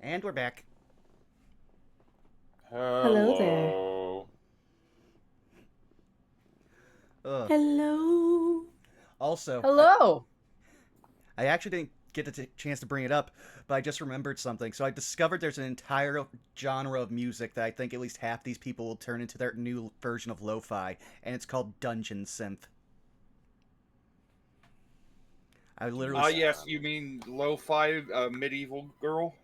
And we're back. Hello there. Hello. Ugh. Hello. Also, Hello. I actually didn't get the chance to bring it up, but I just remembered something. So I discovered there's an entire genre of music that I think at least half these people will turn into their new version of lo-fi, and it's called dungeon synth. I literally, Yes, you mean lo-fi medieval girl?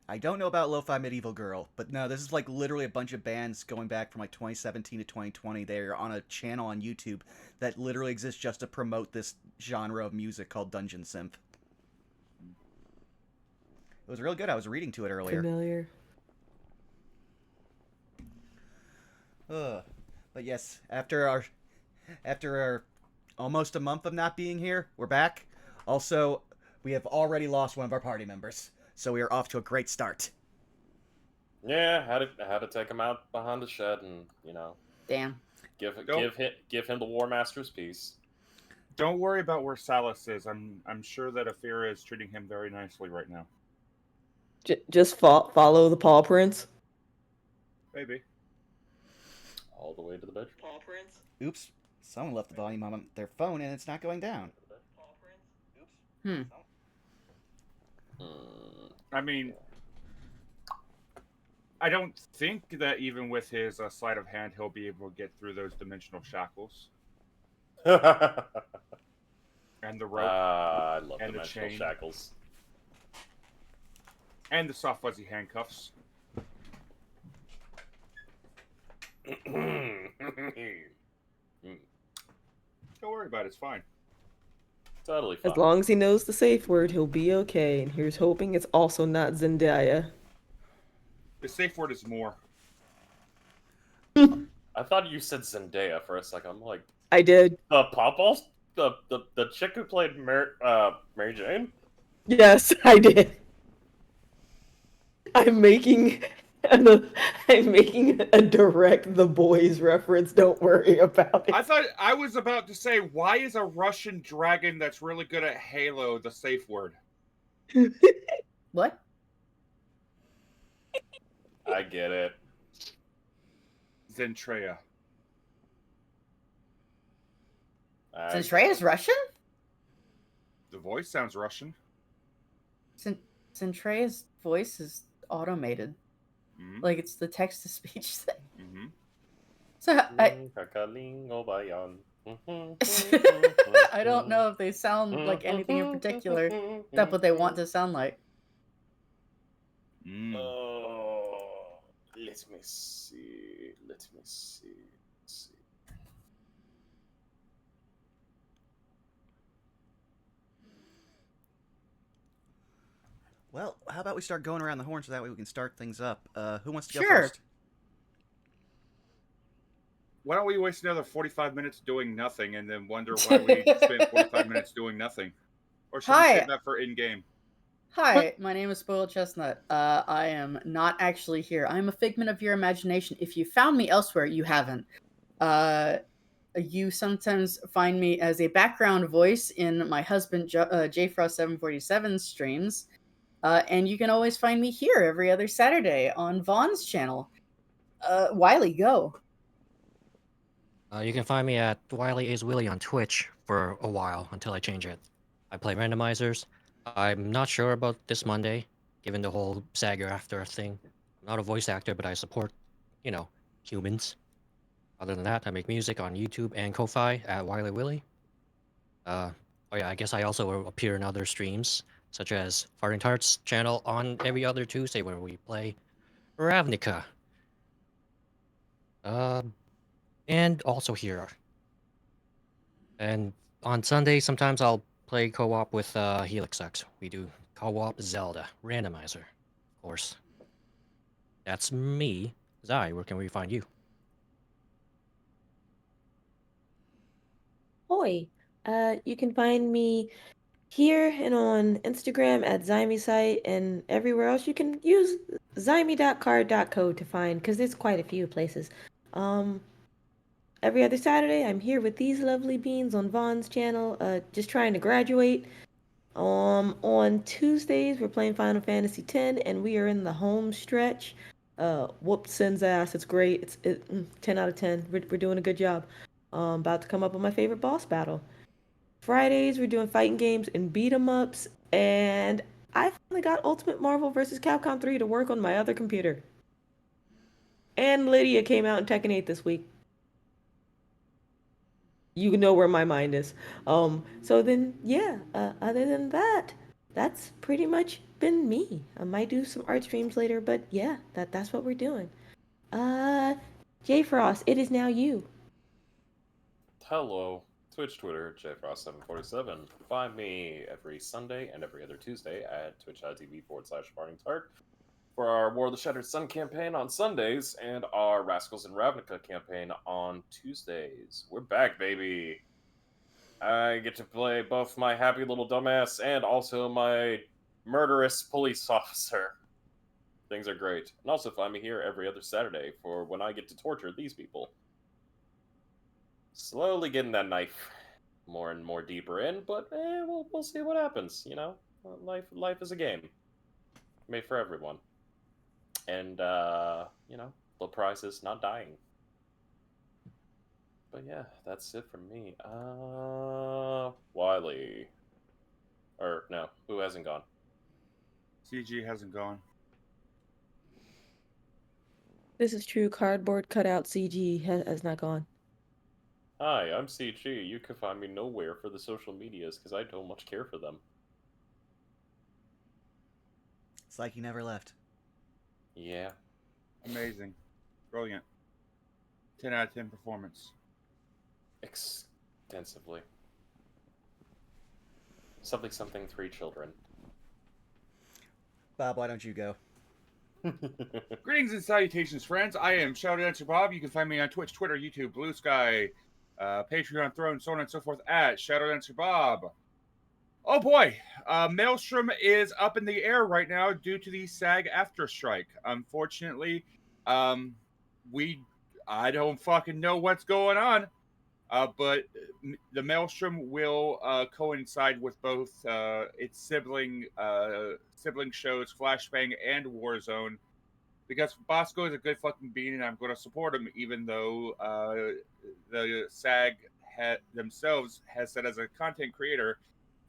I don't know about lo-fi medieval girl, but no, this is like literally a bunch of bands going back from like 2017 to 2020. They're on a channel on YouTube that literally exists just to promote this genre of music called dungeon synth. It was real good. I was reading to it earlier. Familiar. Ugh. But yes, after our almost a month of not being here, we're back. Also, we have already lost one of our party members, so we are off to a great start. Yeah, had to take him out behind the shed and Damn. Don't give him the War Master's piece. don't worry about where Salus is. I'm sure that Afira is treating him very nicely right now. Just follow the paw prints. Maybe. All the way to the bedroom. Paw prints? Oops, someone left the volume on their phone and it's not going down. Hmm. Mm, I mean, I don't think that even with his sleight of hand, he'll be able to get through those dimensional shackles and the rope I love and the dimensional chain shackles. and the soft fuzzy handcuffs. Don't worry about it. It's fine. Totally fine. As long as he knows the safe word, he'll be okay. And here's hoping it's also not Zendaya. The safe word is more. I thought you said Zendaya for a second. I'm like, I did. the Pop-Balls? The chick who played Mary Jane? Yes, I did. I'm making I'm making a direct The Boys reference. Don't worry about I it. thought I was about to say, why is a Russian dragon that's really good at Halo the safe word? What? I get it. Zentreya. Since Reyes Russian? The voice sounds Russian. Centrea's voice is automated. Mm-hmm. Like it's the text to speech thing. Mm-hmm. So Kakalingo bayan. I don't know if they sound like anything in particular except what they want to sound like. Mm. Let me see. Let me see. Well, how about we start going around the horn so that way we can start things up? Who wants to go Sure. first? Why don't we waste another 45 minutes doing nothing and then wonder why we spent 45 minutes doing nothing? Or should we Hi. save that for in-game? Hi, my name is Spoiled Chestnut. I am not actually here. I'm a figment of your imagination. If you found me elsewhere, you haven't. You sometimes find me as a background voice in my husband JFrost747 streams. And you can always find me here every other Saturday on Vaughn's channel. Wiley, go. You can find me at Wiley is Willie on Twitch for a while until I change it. I play randomizers. I'm not sure about this Monday, given the whole SAG after thing. I'm not a voice actor, but I support, humans. Other than that, I make music on YouTube and Ko-Fi at Wiley Willie. Oh yeah, I guess I also appear in other streams, such as Farting Tarts channel on every other Tuesday where we play Ravnica. And also here. And on Sunday, sometimes I'll play co-op with HelixX. We do co-op Zelda randomizer, of course. That's me. Zai, where can we find you? Hoi. You can find me here and on Instagram at ZymieSite and everywhere else. You can use zymie.card.co to find, because there's quite a few places. Every other Saturday, I'm here with these lovely beans on Vaughn's channel, just trying to graduate. On Tuesdays, we're playing Final Fantasy X, and we are in the home stretch. Whooped Sin's ass. It's great. 10 out of 10. We're doing a good job. About to come up with my favorite boss battle. Fridays, we're doing fighting games and beat 'em ups, and I finally got Ultimate Marvel vs. Capcom 3 to work on my other computer. And Lydia came out in Tekken 8 this week. You know where my mind is. So then, yeah, other than that, that's pretty much been me. I might do some art streams later, but yeah, that's what we're doing. J Frost, it is now you. Hello. Twitch, Twitter, JFrost747. Find me every Sunday and every other Tuesday at twitch.tv/SpartingTart for our War of the Shattered Sun campaign on Sundays and our Rascals in Ravnica campaign on Tuesdays. We're back, baby. I get to play both my happy little dumbass and also my murderous police officer. Things are great. And also find me here every other Saturday for when I get to torture these people. Slowly getting that knife more and more deeper in, but we'll see what happens. You know, life is a game made for everyone, and you know, the prize is not dying. But yeah, that's it from me. Wiley, or no, who hasn't gone? CG hasn't gone. This is true. Cardboard cutout CG has not gone. Hi, I'm CG. You can find me nowhere for the social medias because I don't much care for them. It's like he never left. Yeah. Amazing. Brilliant. 10 out of 10 performance. Extensively. Something, 3 children. Bob, why don't you go? Greetings and salutations, friends. I am Shout Answer Bob. You can find me on Twitch, Twitter, YouTube, Blue Sky, Patreon, Throne, so on and so forth at Shout Answer Bob. Oh boy, Maelstrom is up in the air right now due to the SAG after strike. Unfortunately, I don't fucking know what's going on. But the Maelstrom will coincide with both its sibling shows, Flashbang and Warzone, because Bosco is a good fucking bean, and I'm going to support him, even though the SAG themselves has said, as a content creator,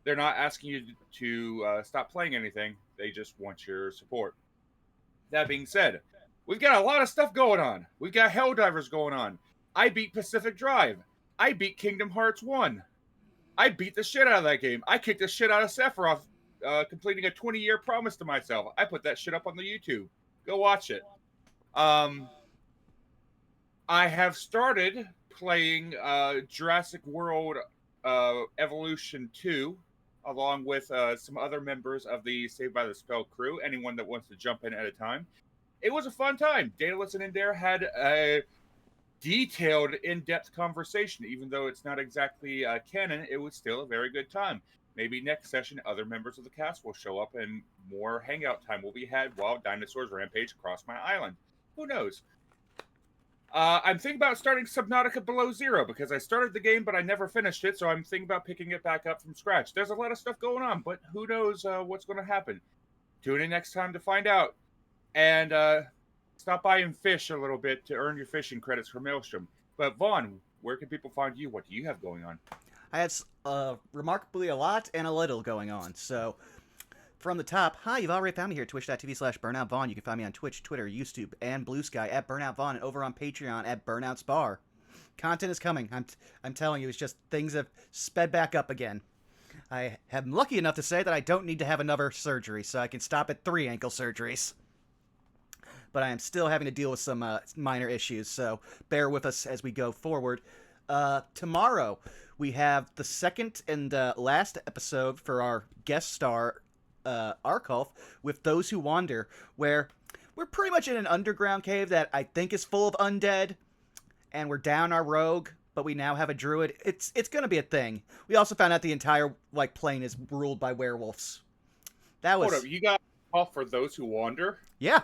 they're not asking you to stop playing anything. They just want your support. That being said, we've got a lot of stuff going on. We've got Helldivers going on. I beat Pacific Drive. I beat Kingdom Hearts 1. I beat the shit out of that game. I kicked the shit out of Sephiroth, completing a 20-year promise to myself. I put that shit up on the YouTube. Go watch it. I have started playing Jurassic World Evolution 2, along with some other members of the Saved by the Spell crew, anyone that wants to jump in at a time. It was a fun time. Daedalus and Indare had a detailed, in-depth conversation. Even though it's not exactly canon, it was still a very good time. Maybe next session, other members of the cast will show up and more hangout time will be had while dinosaurs rampage across my island. Who knows? I'm thinking about starting Subnautica Below Zero, because I started the game, but I never finished it, so I'm thinking about picking it back up from scratch. There's a lot of stuff going on, but who knows what's going to happen. Tune in next time to find out. And stop by and fish a little bit to earn your fishing credits for Maelstrom. But Vaughn, where can people find you? What do you have going on? I have remarkably a lot and a little going on. So, from the top, hi, you've already found me here at twitch.tv/BurnoutVaughn. You can find me on Twitch, Twitter, YouTube, and Blue Sky at BurnoutVaughn, and over on Patreon at Burnout's Bar. Content is coming. I'm telling you, it's just things have sped back up again. I am lucky enough to say that I don't need to have another surgery, so I can stop at 3 ankle surgeries. But I am still having to deal with some minor issues, so bear with us as we go forward. Tomorrow, we have the second and last episode for our guest star, Arkulf, with Those Who Wander, where we're pretty much in an underground cave that I think is full of undead, and we're down our rogue, but we now have a druid. It's going to be a thing. We also found out the entire plane is ruled by werewolves. That was... Hold up, you got off for Those Who Wander? Yeah.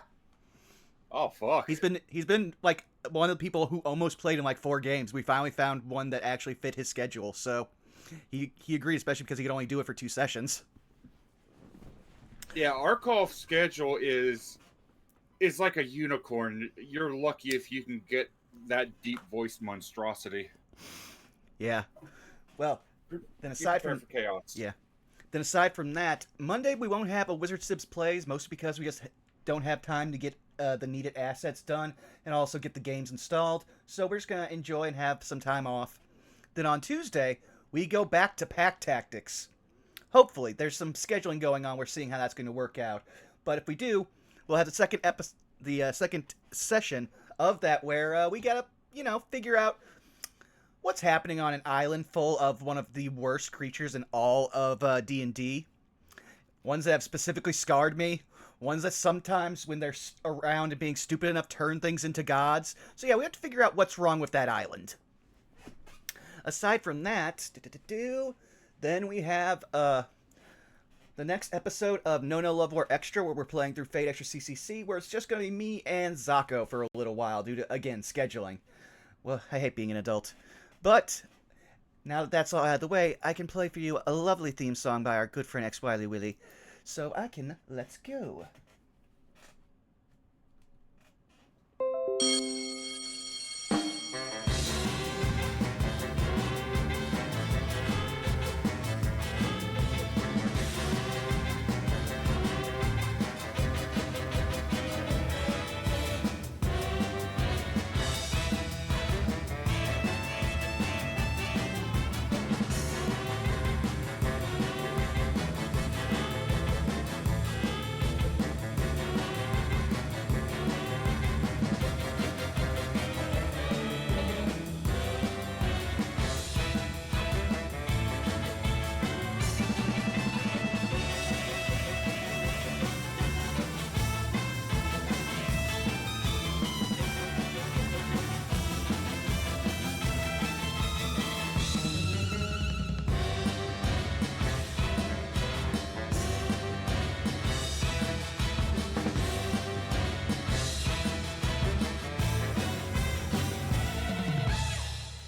Oh, fuck. He's been like one of the people who almost played in like 4 games. We finally found one that actually fit his schedule, so he agreed, especially because he could only do it for 2 sessions. Yeah, Arkol's schedule is like a unicorn. You're lucky if you can get that deep voiced monstrosity. Yeah. Well, Be then aside prepared from for chaos. yeah, then aside from that, Monday we won't have a Wizard Sibs plays, mostly because we just don't have time to get the needed assets done and also get the games installed. So we're just gonna enjoy and have some time off. Then on Tuesday we go back to Pack Tactics. Hopefully, there's some scheduling going on. We're seeing how that's going to work out. But if we do, we'll have the second second session of that where we gotta, figure out what's happening on an island full of one of the worst creatures in all of D&D. Ones that have specifically scarred me. Ones that sometimes, when they're around and being stupid enough, turn things into gods. So yeah, we have to figure out what's wrong with that island. Aside from that, then we have the next episode of No No Love War Extra, where we're playing through Fate Extra CCC, where it's just going to be me and Zako for a little while due to, again, scheduling. Well, I hate being an adult. But now that that's all out of the way, I can play for you a lovely theme song by our good friend X Wiley Willy. So let's go.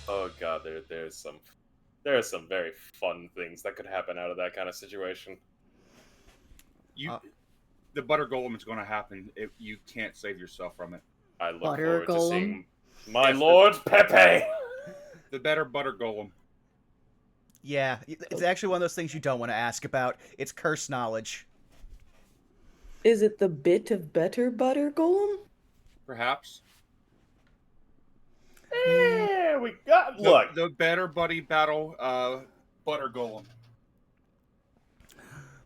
Oh god, there's some very fun things that could happen out of that kind of situation. The butter golem is going to happen. You can't save yourself from it. I look Butter forward to golem? seeing my Yes, lord Pepe. The better butter golem. Yeah, it's actually one of those things you don't want to ask about. It's curse knowledge. Is it the bit of better butter golem? Perhaps. Yeah, we got look. The better buddy battle butter golem.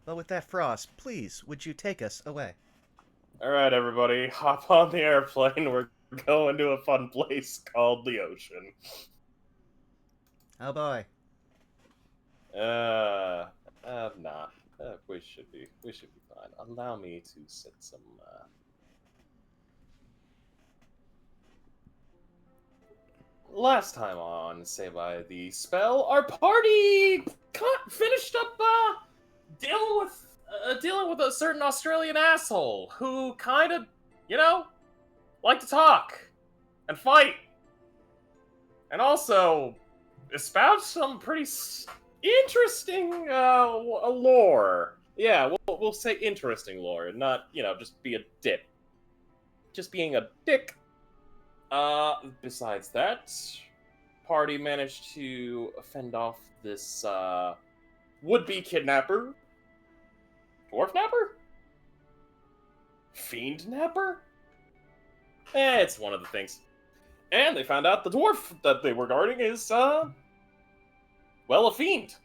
But with that, Frost, please, would you take us away? All right, everybody, hop on the airplane. We're going to a fun place called the ocean. Oh boy. Nah. We should be fine. Allow me to set some. Last time on Say by the Spell, our party finished up dealing with a certain Australian asshole who kind of, like to talk and fight, and also espouse some pretty interesting lore. Yeah, we'll say interesting lore, not just be a dick. Just being a dick. Besides that, party managed to fend off this would-be kidnapper, dwarf napper, fiend napper. It's one of the things. And they found out the dwarf that they were guarding is a fiend.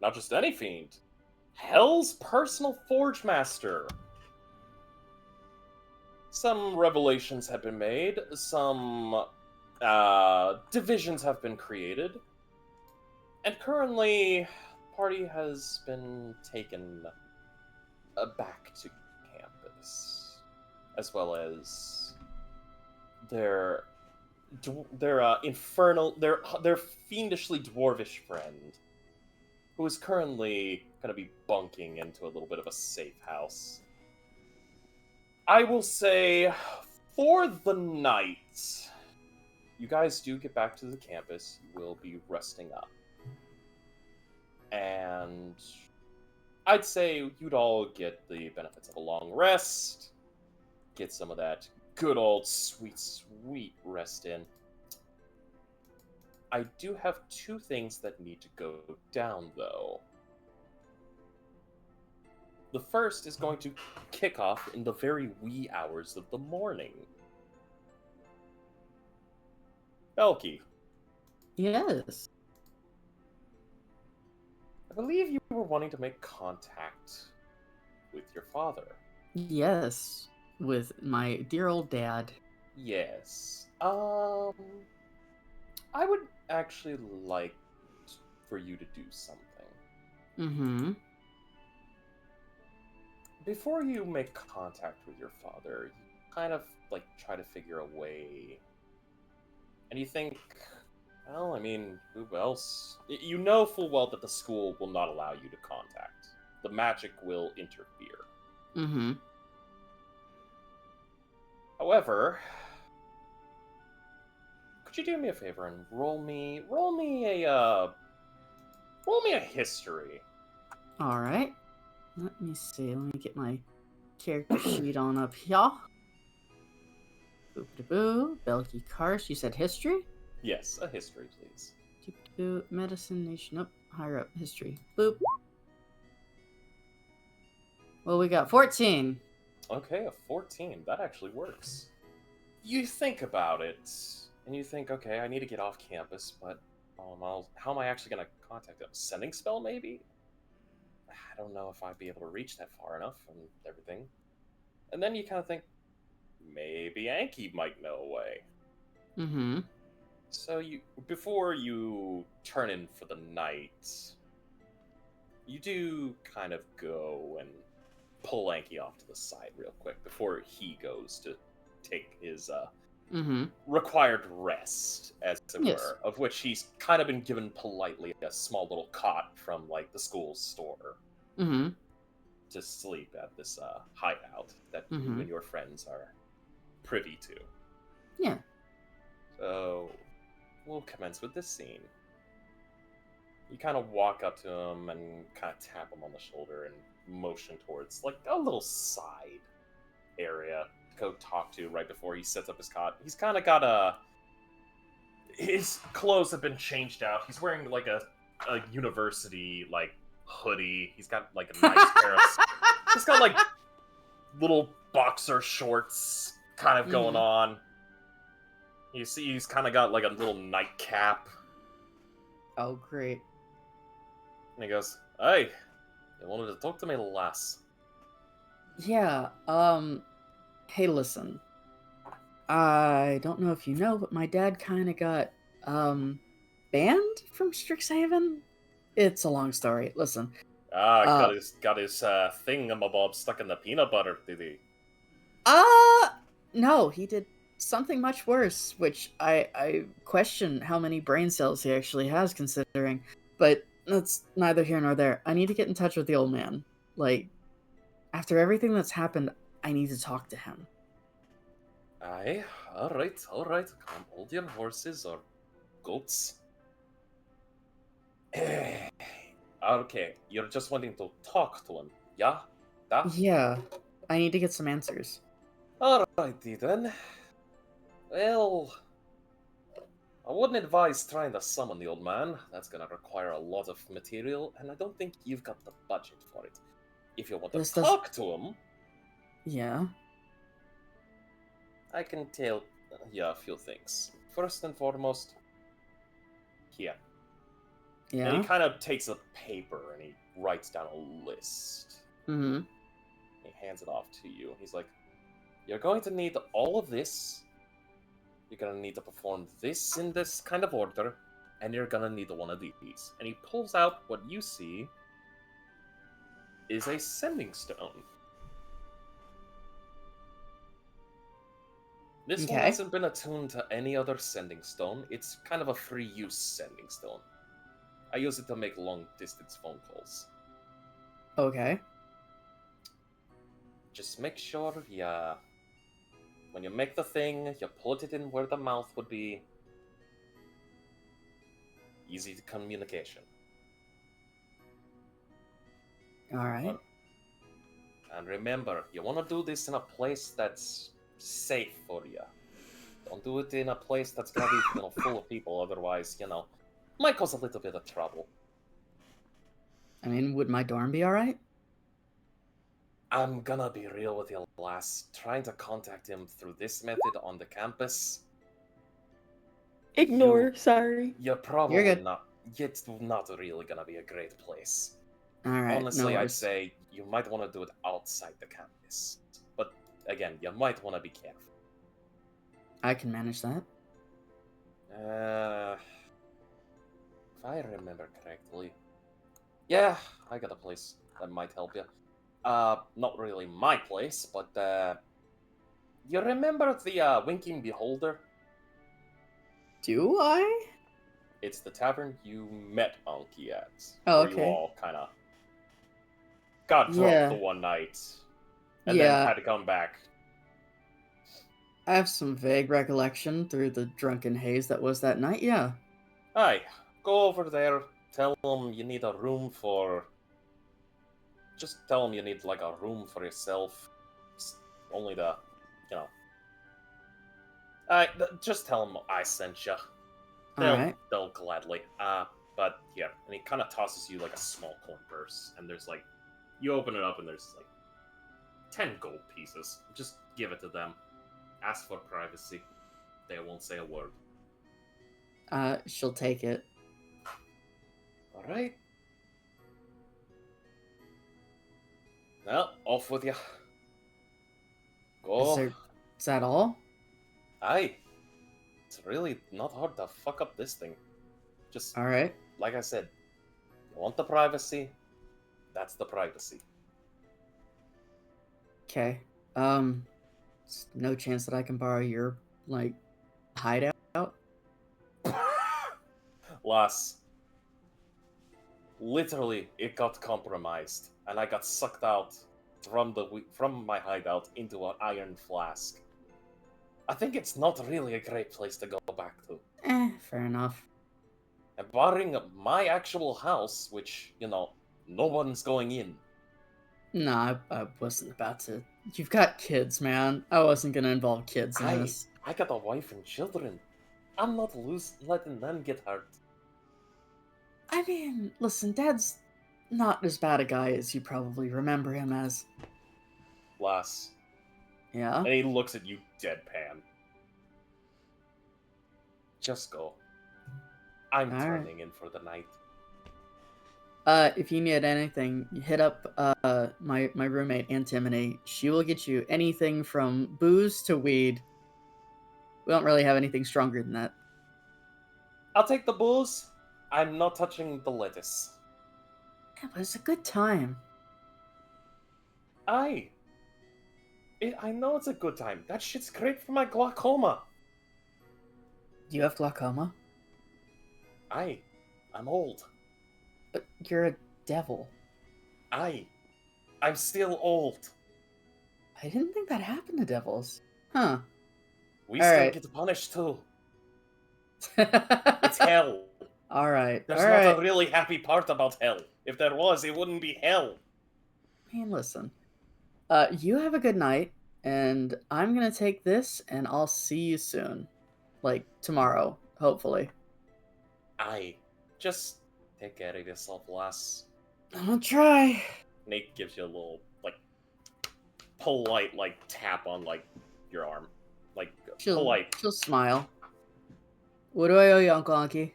Not just any fiend. Hell's personal forge master. Some revelations have been made, some divisions have been created, and currently, the party has been taken back to campus, as well as their fiendishly dwarvish friend, who is currently going to be bunking into a little bit of a safe house. I will say, for the night, you guys do get back to the campus. You will be resting up. And I'd say you'd all get the benefits of a long rest, get some of that good old sweet, sweet rest in. I do have two things that need to go down, though. The first is going to kick off in the very wee hours of the morning. Belky, Yes. I believe you were wanting to make contact with your father. Yes. With my dear old dad. Yes. I would actually like for you to do something. Mm-hmm. Before you make contact with your father, you kind of like try to figure a way. And you think, well, I mean, who else? You know full well that the school will not allow you to contact. The magic will interfere. Mm-hmm. However, could you do me a favor and roll me a history? Alright. Let me see. Let me get my character sheet on up here. Boop-de-boo. Belky Karst. You said history? Yes, a history, please. Doop-de-boo. Medicine Nation. Up. Higher up. History. Boop. Well, we got 14. Okay, a 14. That actually works. You think about it, and you think, okay, I need to get off campus, but how am I actually going to contact them? Sending spell, maybe? I don't know if I'd be able to reach that far enough and everything. And then you kind of think, maybe Anki might know a way. Mm-hmm. So before you turn in for the night, you do kind of go and pull Anki off to the side real quick before he goes to take his Mm-hmm. required rest, as it Yes. were, of which he's kind of been given politely a small little cot from like the school's store Mm-hmm. to sleep at this hideout that you Mhm. and your friends are privy to. Yeah. So we'll commence with this scene. You kind of walk up to him and kind of tap him on the shoulder and motion towards like a little side area to go talk to right before he sets up his cot. He's kind of got his clothes have been changed out. He's wearing like a university like hoodie. He's got like a nice pair of. He's got like little boxer shorts kind of going on. You see, he's kind of got like a little nightcap. Oh, great. And he goes, "Hey, you wanted to talk to me, lass?" Yeah, hey, listen. I don't know if you know, but my dad kind of got, banned from Strixhaven? It's a long story. Listen. Got his thingamabob stuck in the peanut butter, did he? No, he did something much worse, which I question how many brain cells he actually has, considering. But that's neither here nor there. I need to get in touch with the old man. Like, after everything that's happened, I need to talk to him. Aye, alright. Come hold your horses or goats. Okay, you're just wanting to talk to him, yeah? Da? Yeah, I need to get some answers. Alrighty then. Well, I wouldn't advise trying to summon the old man. That's gonna require a lot of material, and I don't think you've got the budget for it. If you want to talk to him, Yeah. I can tell you a few things. First and foremost, here. Yeah. And he kind of takes a paper and he writes down a list. Mm-hmm. He hands it off to you. He's like, you're going to need all of this. You're going to need to perform this in this kind of order. And you're going to need one of these. And he pulls out what you see is a sending stone. This one hasn't been attuned to any other sending stone. It's kind of a free use sending stone. I use it to make long distance phone calls. Okay. Just make sure when you make the thing, you put it in where the mouth would be. Easy communication. All right. And remember, you want to do this in a place that's safe for you. Don't do it in a place that's gonna be, full of people. Otherwise, might cause a little bit of trouble. I mean, would my dorm be all right? I'm gonna be real with you, lass. Trying to contact him through this method on the campus, Ignore, sorry. you're probably You're good. not. It's not really gonna be a great place. All right. Honestly, no I'd worries. say you might want to do it outside the campus. But again, you might want to be careful. I can manage that. If I remember correctly, yeah, I got a place that might help you. Not really my place, but you remember the Winking Beholder? Do I? It's the tavern you met Anki at. Oh, where you okay. all kind of got drunk Yeah. the one night, and Yeah. then had to come back. I have some vague recollection through the drunken haze that was that night. Yeah. Aye, go over there. Tell them you need a room for. Just tell them you need like a room for yourself. Only the, you know. Just tell them I sent you. Alright. They'll gladly. But here, and he kind of tosses you like a small coin purse, and there's like, you open it up and there's like 10 gold pieces. Just give it to them. Ask for privacy. They won't say a word. She'll take it. All right. Well, off with you. Go. Is that all? Aye. It's really not hard to fuck up this thing. Just, Alright. like I said, you want the privacy, that's the privacy. Okay. No chance that I can borrow your, like, hideout? Lass, literally, it got compromised, and I got sucked out from my hideout into an iron flask. I think it's not really a great place to go back to. Fair enough. And barring my actual house, which, no one's going in. Nah, I wasn't about to. You've got kids, man. I wasn't gonna involve kids in this. I got a wife and children. I'm not letting them get hurt. I mean, listen, Dad's not as bad a guy as you probably remember him as. Lass. Yeah? And he looks at you deadpan. Just go. I'm All right. turning in for the night. If you need anything, hit up my roommate Antimony. She will get you anything from booze to weed. We don't really have anything stronger than that. I'll take the booze. I'm not touching the lettuce. Yeah, but it's a good time. I know it's a good time. That shit's great for my glaucoma. Do you have glaucoma? I'm old. But you're a devil. I'm still old. I didn't think that happened to devils. Huh. We All still right. get punished too. It's hell. Alright. There's Alright. not a really happy part about hell. If there was, it wouldn't be hell. Man, listen. You have a good night, and I'm gonna take this, and I'll see you soon. Like, tomorrow, hopefully. Just take care of yourself, lass. I'll try. Nate gives you a little, polite, tap on, your arm. Polite. She'll smile. What do I owe you, Uncle Anki?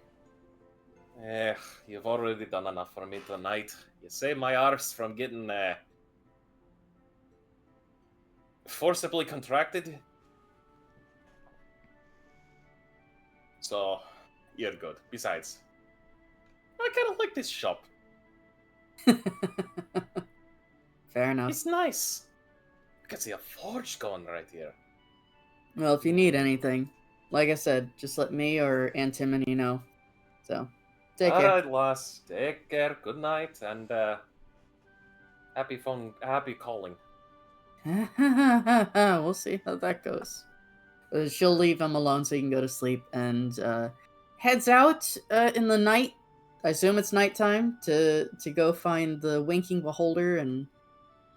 You've already done enough for me tonight. You saved my arse from getting, forcibly contracted. So, you're good. Besides, I kind of like this shop. Fair enough. It's nice. I can see a forge going right here. Well, if you need anything, like I said, just let me or Antimony know. So, take care. Alright, lass. Take care. Good night, and happy calling. We'll see how that goes. She'll leave him alone so he can go to sleep, and heads out in the night I assume it's nighttime to go find the winking beholder and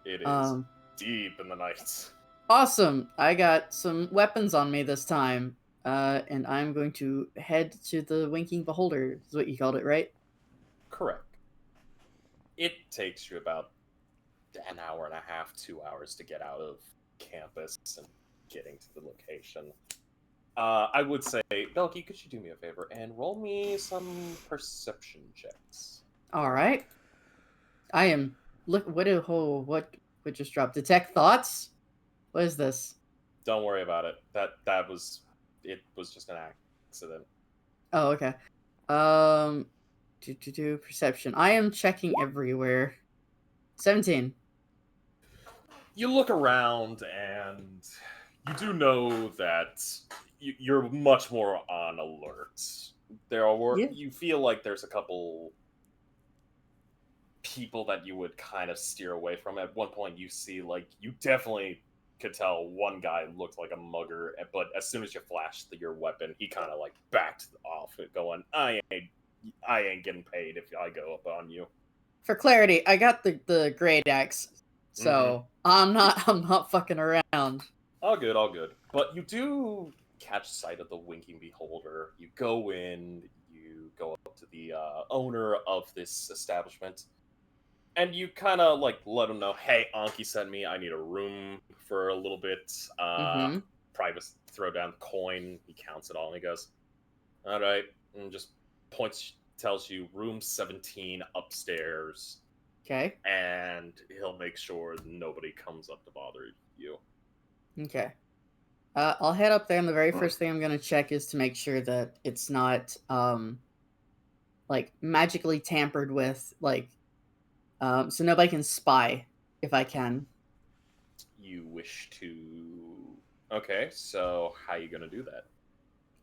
It is um deep in the night. awesome. I got some weapons on me this time. And I'm going to head to the winking beholder, is what you called it, right? Correct. It takes you about an hour and a half, 2 hours to get out of campus and getting to the location. I would say, Belky, could you do me a favor and roll me some perception checks? All right. I am look. What just dropped? Detect thoughts. What is this? Don't worry about it. That was it. Was just an accident. Oh, okay. Do perception. I am checking everywhere. 17. You look around and you do know that you're much more on alert. Yeah. You feel like there's a couple people that you would kind of steer away from. At one point, you see like you definitely could tell one guy looked like a mugger, but as soon as you flashed your weapon, he kind of like backed off, going, "I ain't getting paid if I go up on you." For clarity, I got the great axe, so I'm not fucking around. All good, all good. But you do catch sight of the winking beholder. You go in, you go up to the owner of this establishment, and you kind of like let him know, "Hey, Anki sent me. I need a room for a little bit. Mm-hmm. Private throw down coin." He counts it all, and he goes, "All right," and just tells you room 17 upstairs, Okay. and he'll make sure nobody comes up to bother you. Okay. I'll head up there, and the very first thing I'm gonna check is to make sure that it's not like magically tampered with, like so nobody can spy if I can. You wish to. Okay, so how you gonna do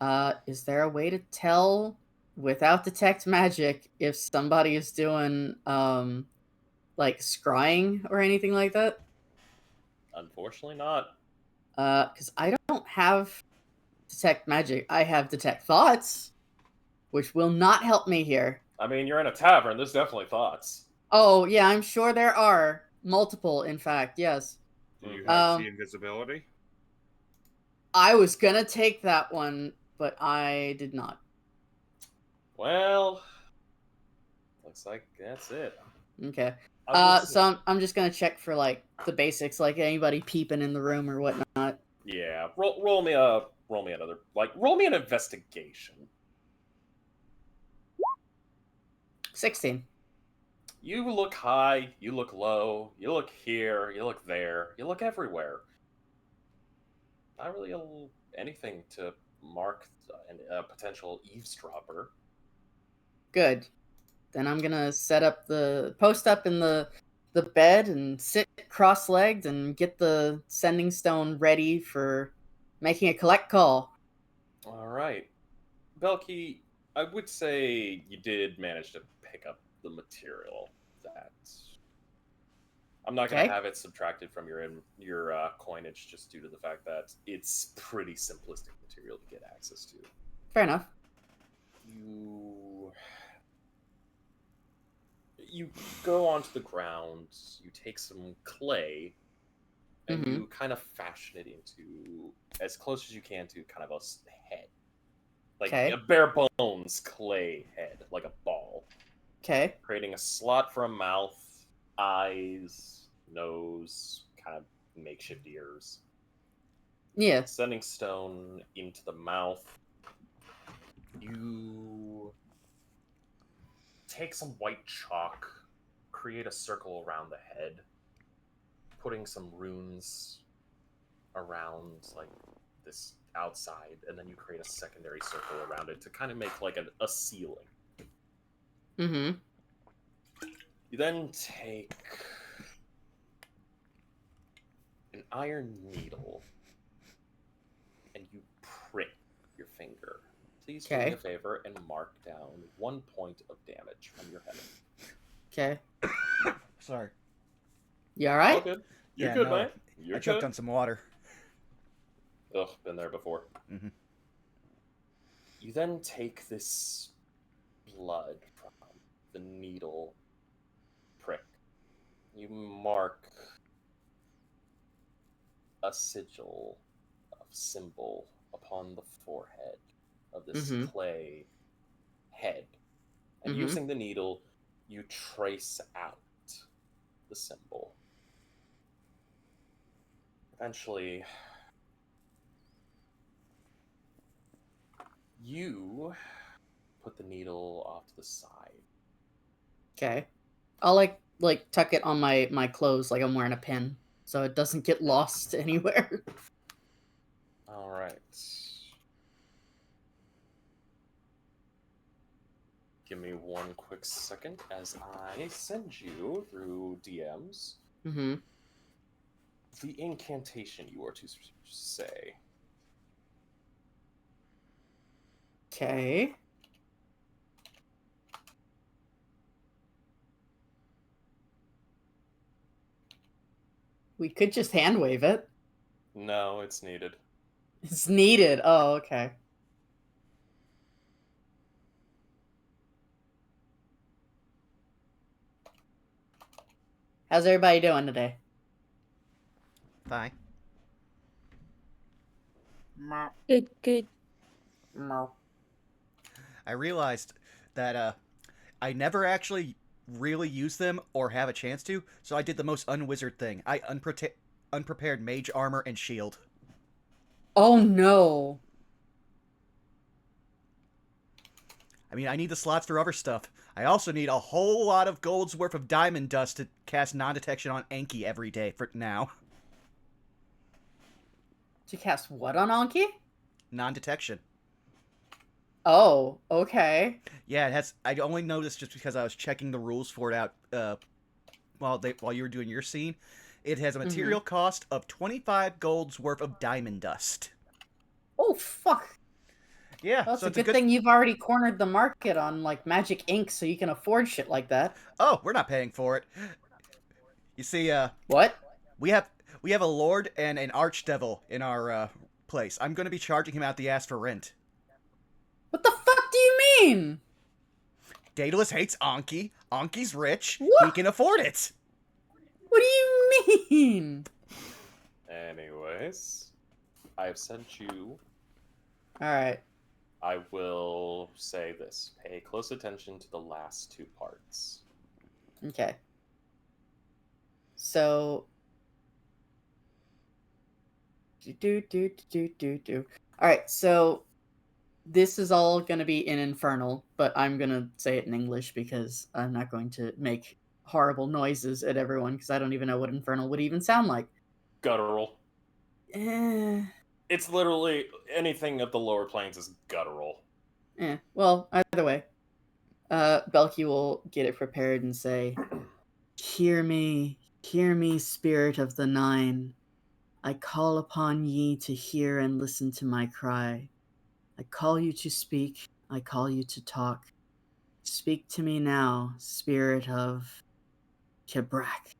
that? Is there a way to tell without detect magic if somebody is doing like scrying or anything like that? Unfortunately, not. Because I don't have detect magic. I have detect thoughts, which will not help me here. I mean, you're in a tavern. There's definitely thoughts. Oh yeah, I'm sure there are multiple. In fact, yes. Do you Mhm. have see invisibility? I was gonna take that one, but I did not. Well, looks like that's it. Okay. I would So I'm just gonna check for like the basics, like anybody peeping in the room or whatnot. yeah, roll me another, like, roll me an investigation. 16. You look high, you look low, you look here, you look there, you look everywhere. Not really anything to mark a potential eavesdropper. Good. Then I'm gonna post up in the bed and sit cross-legged and get the sending stone ready for making a collect call. All right, Belky, I would say you did manage to pick up the material. That I'm not going to Okay. have it subtracted from your coinage, just due to the fact that it's pretty simplistic material to get access to. Fair enough. You go onto the ground. You take some clay, and Mhm. you kind of fashion it into, as close as you can to, kind of a head, like Okay. a bare bones clay head, like a ball. Okay. Creating a slot for a mouth, eyes, nose, kind of makeshift ears. Yeah. Sending stone into the mouth. You take some white chalk, create a circle around the head, putting some runes around like this outside, and then you create a secondary circle around it to kind of make like a ceiling. Mhm. You then take an iron needle and you prick your finger. Please do me Okay. a favor and mark down 1 point of damage from your head. Okay. Sorry. You all All right? good. You're Yeah, good, no, man. You're I choked good. on some water. Ugh, been there before. Mhm. You then take this blood from the needle prick, you mark a sigil of symbol upon the forehead of this Mhm. clay head. And Mhm. using the needle, you trace out the symbol. Eventually, you put the needle off to the side. Okay. I'll like tuck it on my clothes like I'm wearing a pin, so it doesn't get lost anywhere. All right. Give me one quick second as I send you through DMs Mm-hmm. the incantation you are to say. Okay. We could just hand wave it. No, it's needed. It's needed. Oh, okay. How's everybody doing today? Fine. Good, good. I realized that I never actually really use them or have a chance to, so I did the most unwizard thing. I unprepared mage armor and shield. Oh no. I mean, I need the slots for other stuff. I also need a whole lot of gold's worth of diamond dust to cast non-detection on Anki every day for now. To cast what on Anki? Non-detection. Oh, okay. Yeah, it has. I only noticed just because I was checking the rules for it out while you were doing your scene. It has a material cost of 25 gold's worth of diamond dust. Oh fuck. Yeah, Well, so it's it's a good thing you've already cornered the market on like magic ink, so you can afford shit like that. Oh, we're not paying for it. You see, What? we have a lord and an archdevil in our place. I'm going to be charging him out the ass for rent. What the fuck do you mean? Daedalus hates Anki. Anki's rich. He What? can afford it. What do you mean? Anyways, I have sent you. All right. I will say this. Pay close attention to the last two parts. Okay. So. Do. All right. So this is all going to be in Infernal, but I'm going to say it in English because I'm not going to make horrible noises at everyone because I don't even know what Infernal would even sound like. Guttural. Eh. It's literally anything of the lower planes is guttural. Well, either way. Belky will get it prepared and say, hear me, spirit of the nine. I call upon ye to hear and listen to my cry. I call you to speak, I call you to talk. Speak to me now, spirit of Kebrak.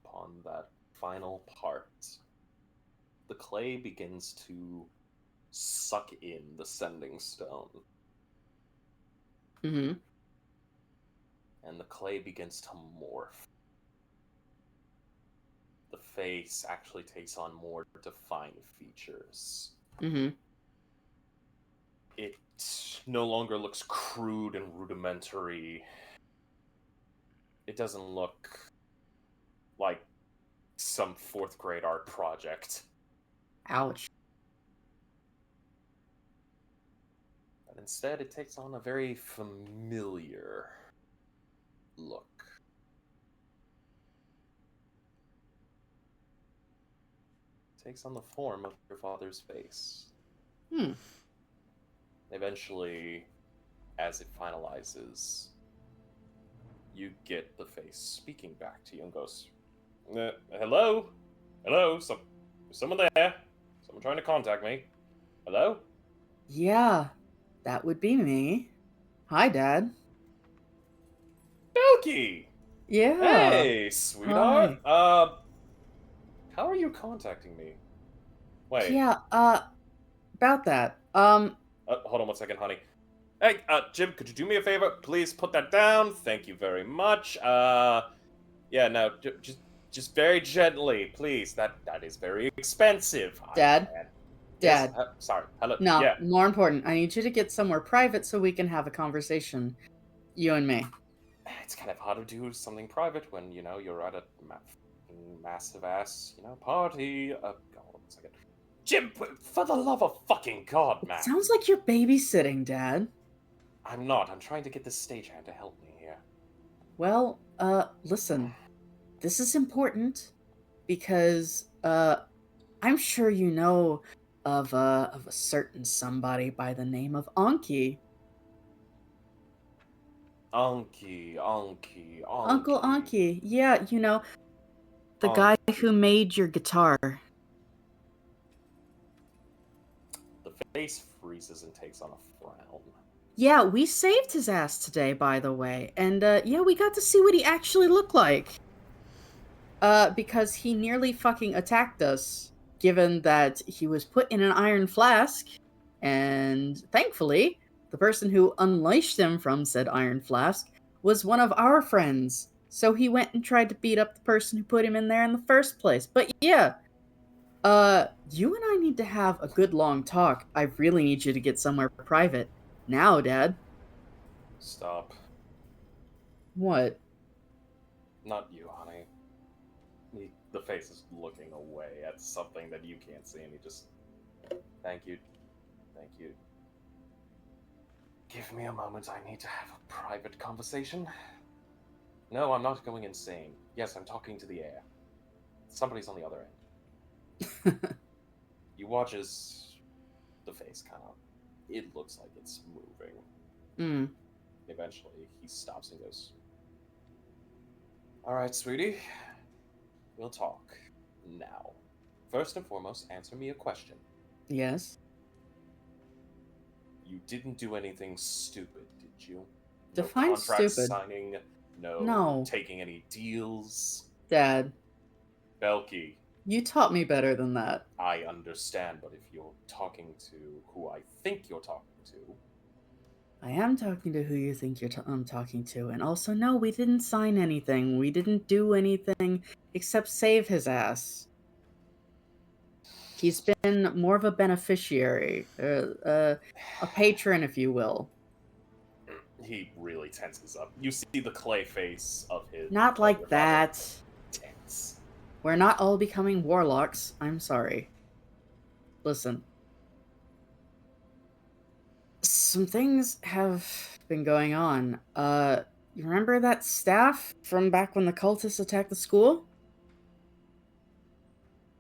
Upon that final part, the clay begins to suck in the sending stone. Mm-hmm. And the clay begins to morph. The face actually takes on more defined features. Mm-hmm. It no longer looks crude and rudimentary. It doesn't look like some fourth grade art project. Ouch. But instead, it takes on a very familiar look. It takes on the form of your father's face. Eventually, as it finalizes, you get the face speaking back to you and goes, hello? Hello? Someone there? Someone trying to contact me? Hello? Yeah, that would be me. Hi, Dad. Belky! Yeah. Hey, sweetheart! Hi. How are you contacting me? Wait. Yeah, about that. Hold on one second, honey. Hey, Jim, could you do me a favor? Please put that down. Thank you very much. Yeah, no, just very gently, please. That is very expensive. Dad? Yes. Dad. Sorry. Hello. No, Yeah. more important, I need you to get somewhere private so we can have a conversation. You and me. It's kind of hard to do something private when you're at a massive ass party. Hold on a second. Jim, for the love of fucking God, man. Sounds like you're babysitting, Dad. I'm not. I'm trying to get this stagehand to help me here. Well, listen. This is important because, I'm sure you know of a certain somebody by the name of Anki. Anki. Uncle Anki. Yeah, you know, the guy who made your guitar. The face freezes and takes on a frown. Yeah, we saved his ass today, by the way. And, yeah, we got to see what he actually looked like. Because he nearly fucking attacked us, given that he was put in an iron flask, and thankfully, the person who unleashed him from said iron flask was one of our friends. So he went and tried to beat up the person who put him in there in the first place. But yeah, you and I need to have a good long talk. I really need you to get somewhere private. Now, Dad. Stop. What? Not you, honey. The face is looking away at something that you can't see, and he just... Thank you. Thank you. Give me a moment. I need to have a private conversation. No, I'm not going insane. Yes, I'm talking to the air. Somebody's on the other end. You watch as the face kind of... It looks like it's moving. Eventually, he stops and goes, "Alright, sweetie. We'll talk. Now. First and foremost, answer me a question. Yes? You didn't do anything stupid, did you? Define no contract stupid. signing, No. taking any deals. Dad, Belky, you taught me better than that. I understand, but if you're talking to who I think you're talking to... I am talking to who you think I'm talking to, and also, no, we didn't sign anything. We didn't do anything except save his ass. He's been more of a beneficiary, a patron, if you will. He really tenses up. You see the clay face of his... Not like your father that. tense. We're not all becoming warlocks. I'm sorry. Listen. Some things have been going on. You remember that staff from back when the cultists attacked the school?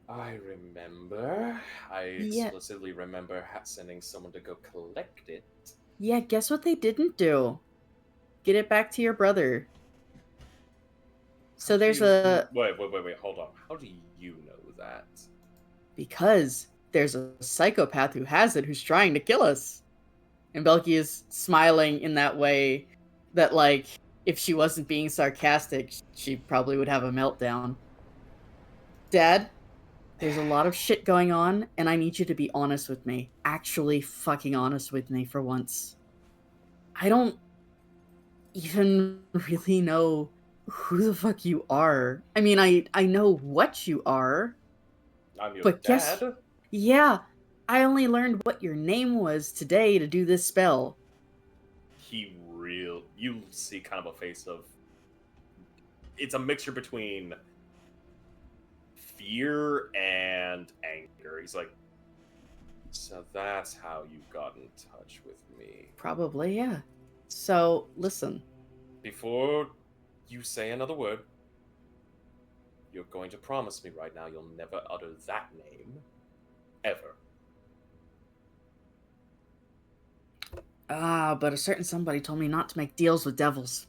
I remember. I Yeah. explicitly remember sending someone to go collect it. Yeah, guess what they didn't do? Get it back to your brother. So there's a... Wait, hold on. How do you know that? Because there's a psychopath who has it who's trying to kill us. And Belky is smiling in that way that, like, if she wasn't being sarcastic, she probably would have a meltdown. Dad, there's a lot of shit going on, and I need you to be honest with me. Actually fucking honest with me for once. I don't even really know who the fuck you are. I mean, I know what you are. I'm your But dad? Yeah, I only learned what your name was today to do this spell. You see kind of a face of... It's a mixture between fear and anger. He's like, so that's how you got in touch with me. Probably, yeah. So, listen. Before you say another word, you're going to promise me right now you'll never utter that name. Ever. But a certain somebody told me not to make deals with devils.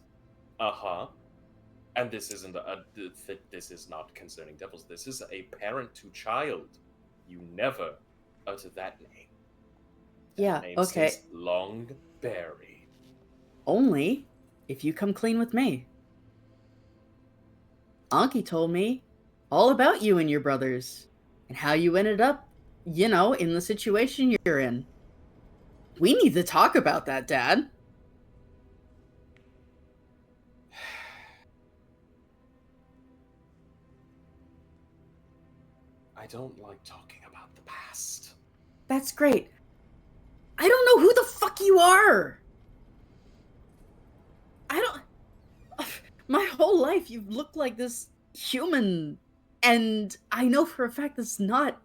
Uh-huh. And this isn't this is not concerning devils. This is a parent to child. You never utter that name. Yeah, Name okay. stays long buried. Only if you come clean with me. Anki told me all about you and your brothers, and how you ended up, in the situation you're in. We need to talk about that, Dad. I don't like talking about the past. That's great. I don't know who the fuck you are. I don't... My whole life you've looked like this human, and I know for a fact that's not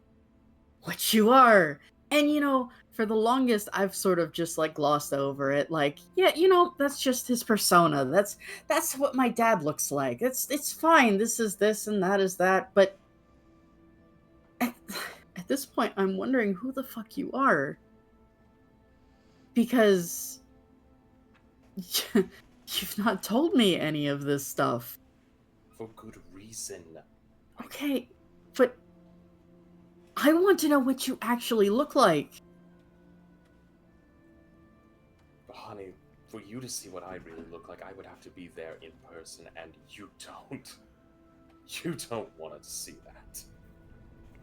what you are. And you know, for the longest I've sort of just like glossed over it, like, yeah, you know, that's just his persona. That's what my dad looks like. It's fine. This is this and that is that. But at, at this point I'm wondering who the fuck you are. Because you've not told me any of this stuff. For good reason. Okay, but I want to know what you actually look like. But honey, for you to see what I really look like, I would have to be there in person, and you don't. You don't want to see that.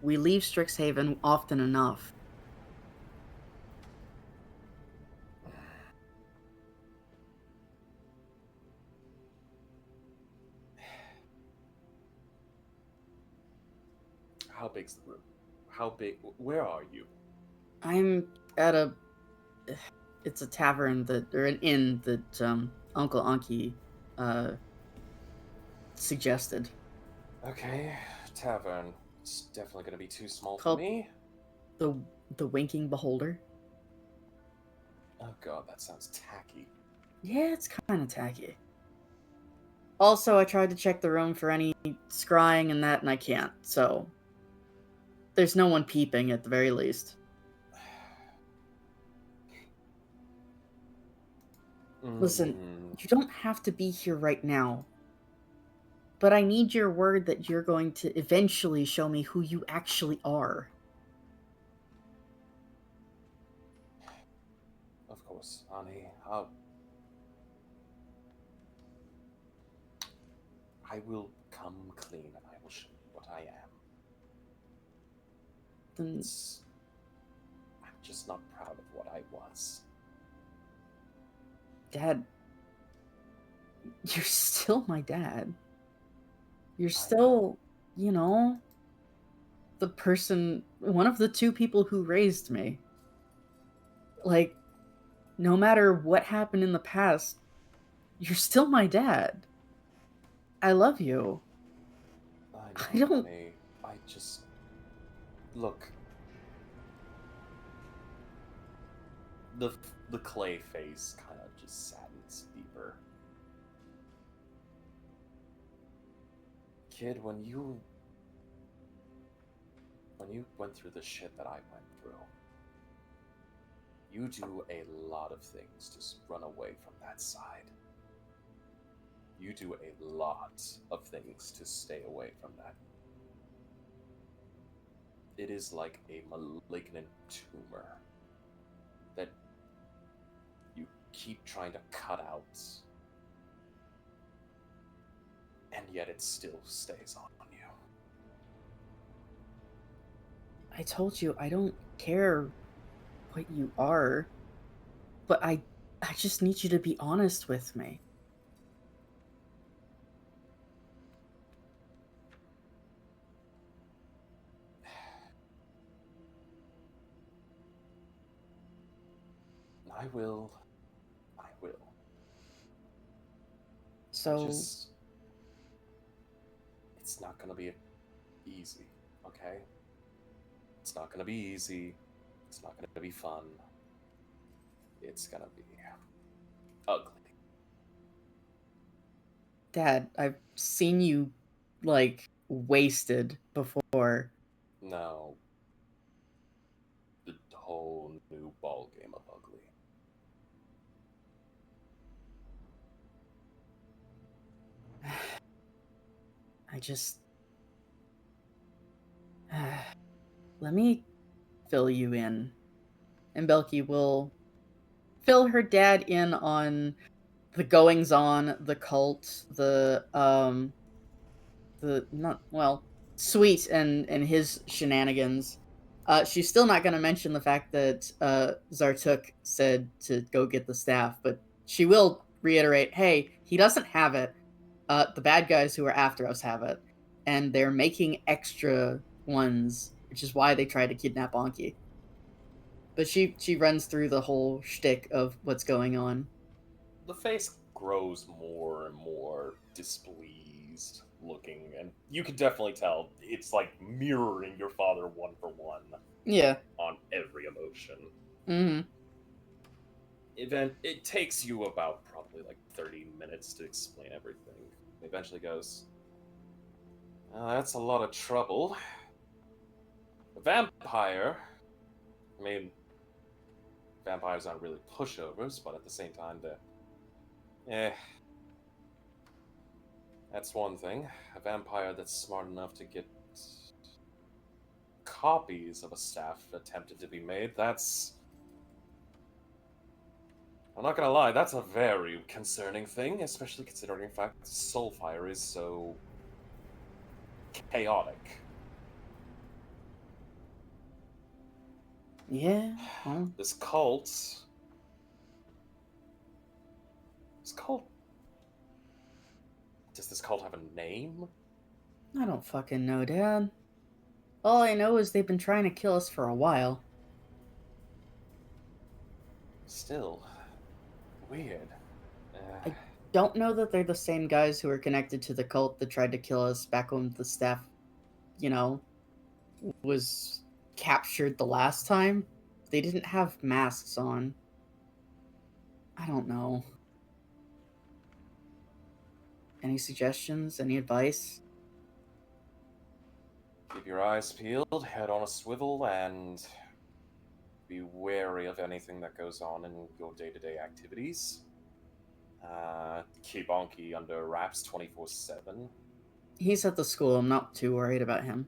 We leave Strixhaven often enough. How big's the room? How big? Where are you? I'm at a... It's a tavern that... or an inn that, Uncle Anki, suggested. Okay, tavern. It's definitely gonna be too small for Called- me. The Winking Beholder. Oh god, that sounds tacky. Yeah, it's kind of tacky. Also, I tried to check the room for any scrying and that, and I can't, so... There's no one peeping, at the very least. Listen, you don't have to be here right now. But I need your word that you're going to eventually show me who you actually are. Of course, honey. I will come clean and I will show you what I am. Then I'm just not proud of what I was. Dad, you're still my dad. You're still, you know, the person, one of the two people who raised me. Like, no matter what happened in the past, you're still my dad. I love you. I don't- honey. I just... Look. The clay face kind of just saddens deeper. Kid, when you went through the shit that I went through, you do a lot of things to run away from that side. You do a lot of things to stay away from that. It is like a malignant tumor that you keep trying to cut out, and yet it still stays on you. I told you, I don't care what you are, but I just need you to be honest with me. I will. So, It's not gonna be easy, okay? It's not gonna be easy. It's not gonna be fun. It's gonna be ugly. Dad, I've seen you, like, wasted before. Now, the whole new ball game of ugly. I just... Let me fill you in. And Belky will fill her dad in on the goings-on, the cult, Sweet and his shenanigans. She's still not going to mention the fact that Zartuk said to go get the staff, but she will reiterate, hey, he doesn't have it. The bad guys who are after us have it. And they're making extra ones, which is why they tried to kidnap Anki. But she runs through the whole shtick of what's going on. The face grows more and more displeased looking, and you can definitely tell it's like mirroring your father one for one. Yeah. On every emotion. Mm-hmm. It takes you about probably like 30 minutes to explain everything. It eventually goes, that's a lot of trouble. A vampire, I mean, vampires aren't really pushovers, but at the same time, that's one thing. A vampire that's smart enough to get copies of a staff attempted to be made, that's... I'm not gonna lie, that's a very concerning thing, especially considering the fact that Soulfire is so... chaotic. Yeah. Well. This cult... Does this cult have a name? I don't fucking know, Dad. All I know is they've been trying to kill us for a while. Still... weird. I don't know that they're the same guys who are connected to the cult that tried to kill us back when the staff, was captured the last time. They didn't have masks on. I don't know. Any suggestions? Any advice? Keep your eyes peeled, head on a swivel, and be wary of anything that goes on in your day-to-day activities. Keep Anki under wraps 24/7. He's at the school. I'm not too worried about him.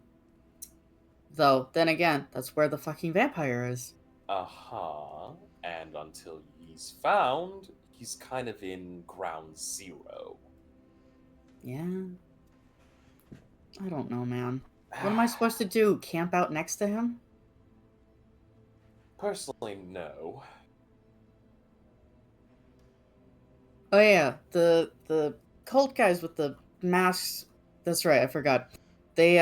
Though, then again, that's where the fucking vampire is. Uh-huh. And until he's found, he's kind of in ground zero. Yeah. I don't know, man. What am I supposed to do? Camp out next to him? Personally, no. Oh yeah, the cult guys with the masks. That's right, I forgot. They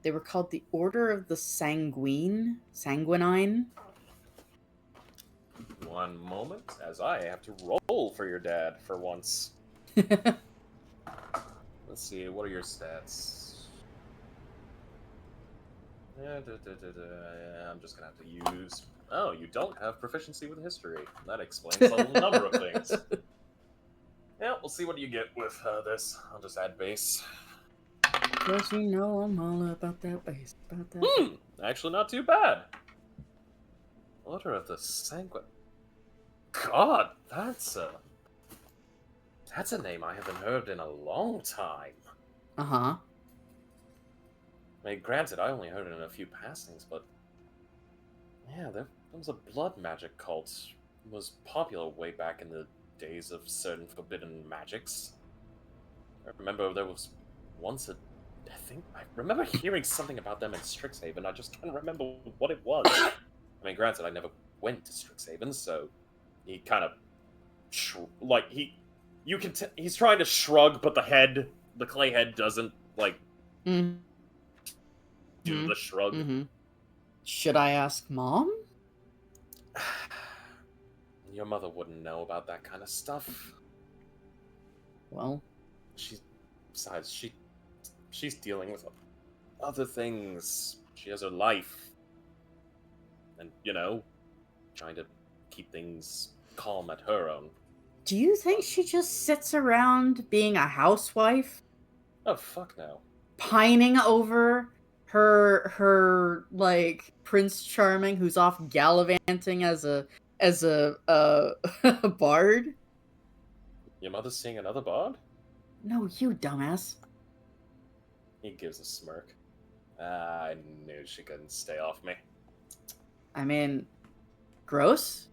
were called the Order of the Sanguine. One moment, as I have to roll for your dad for once. Let's see, what are your stats? I'm just gonna have to use... Oh, you don't have proficiency with history. That explains a number of things. Yeah, we'll see what you get with this. I'll just add base. Cause you know I'm all about that base. Actually not too bad. Order of the Sanguine... God, that's a name I haven't heard in a long time. Uh-huh. I mean, granted, I only heard it in a few passings, but... Yeah, there was a blood magic cult. It was popular way back in the days of certain forbidden magics. I remember there was once I remember hearing something about them in Strixhaven, I just can't remember what it was. I mean, granted, I never went to Strixhaven, so... He kind of... he's trying to shrug, but the clay head doesn't, do the shrug. Mm-hmm. Should I ask Mom? Your mother wouldn't know about that kind of stuff. Well... Besides, she's dealing with other things. She has her life. And, trying to keep things calm at her own. Do you think she just sits around being a housewife? Oh, fuck no. Pining over her Prince Charming who's off gallivanting as a bard? Your mother's seeing another bard? No, you dumbass. He gives a smirk. I knew she couldn't stay off me. I mean, gross,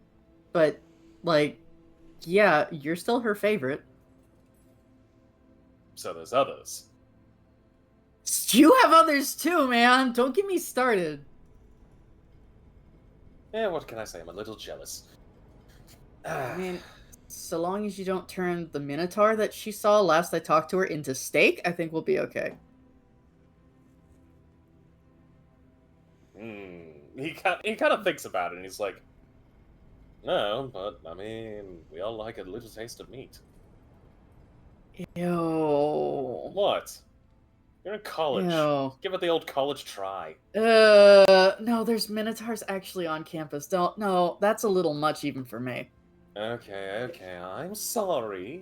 but, yeah, you're still her favorite. So there's others. You have others too, man! Don't get me started. what can I say? I'm a little jealous. I mean, so long as you don't turn the Minotaur that she saw last I talked to her into steak, I think we'll be okay. He kind of thinks about it, and he's like, no, but, I mean, we all like a little taste of meat. Ew. What? You're in college. Ew. Give it the old college try. No, there's Minotaurs actually on campus. No, that's a little much even for me. Okay, I'm sorry.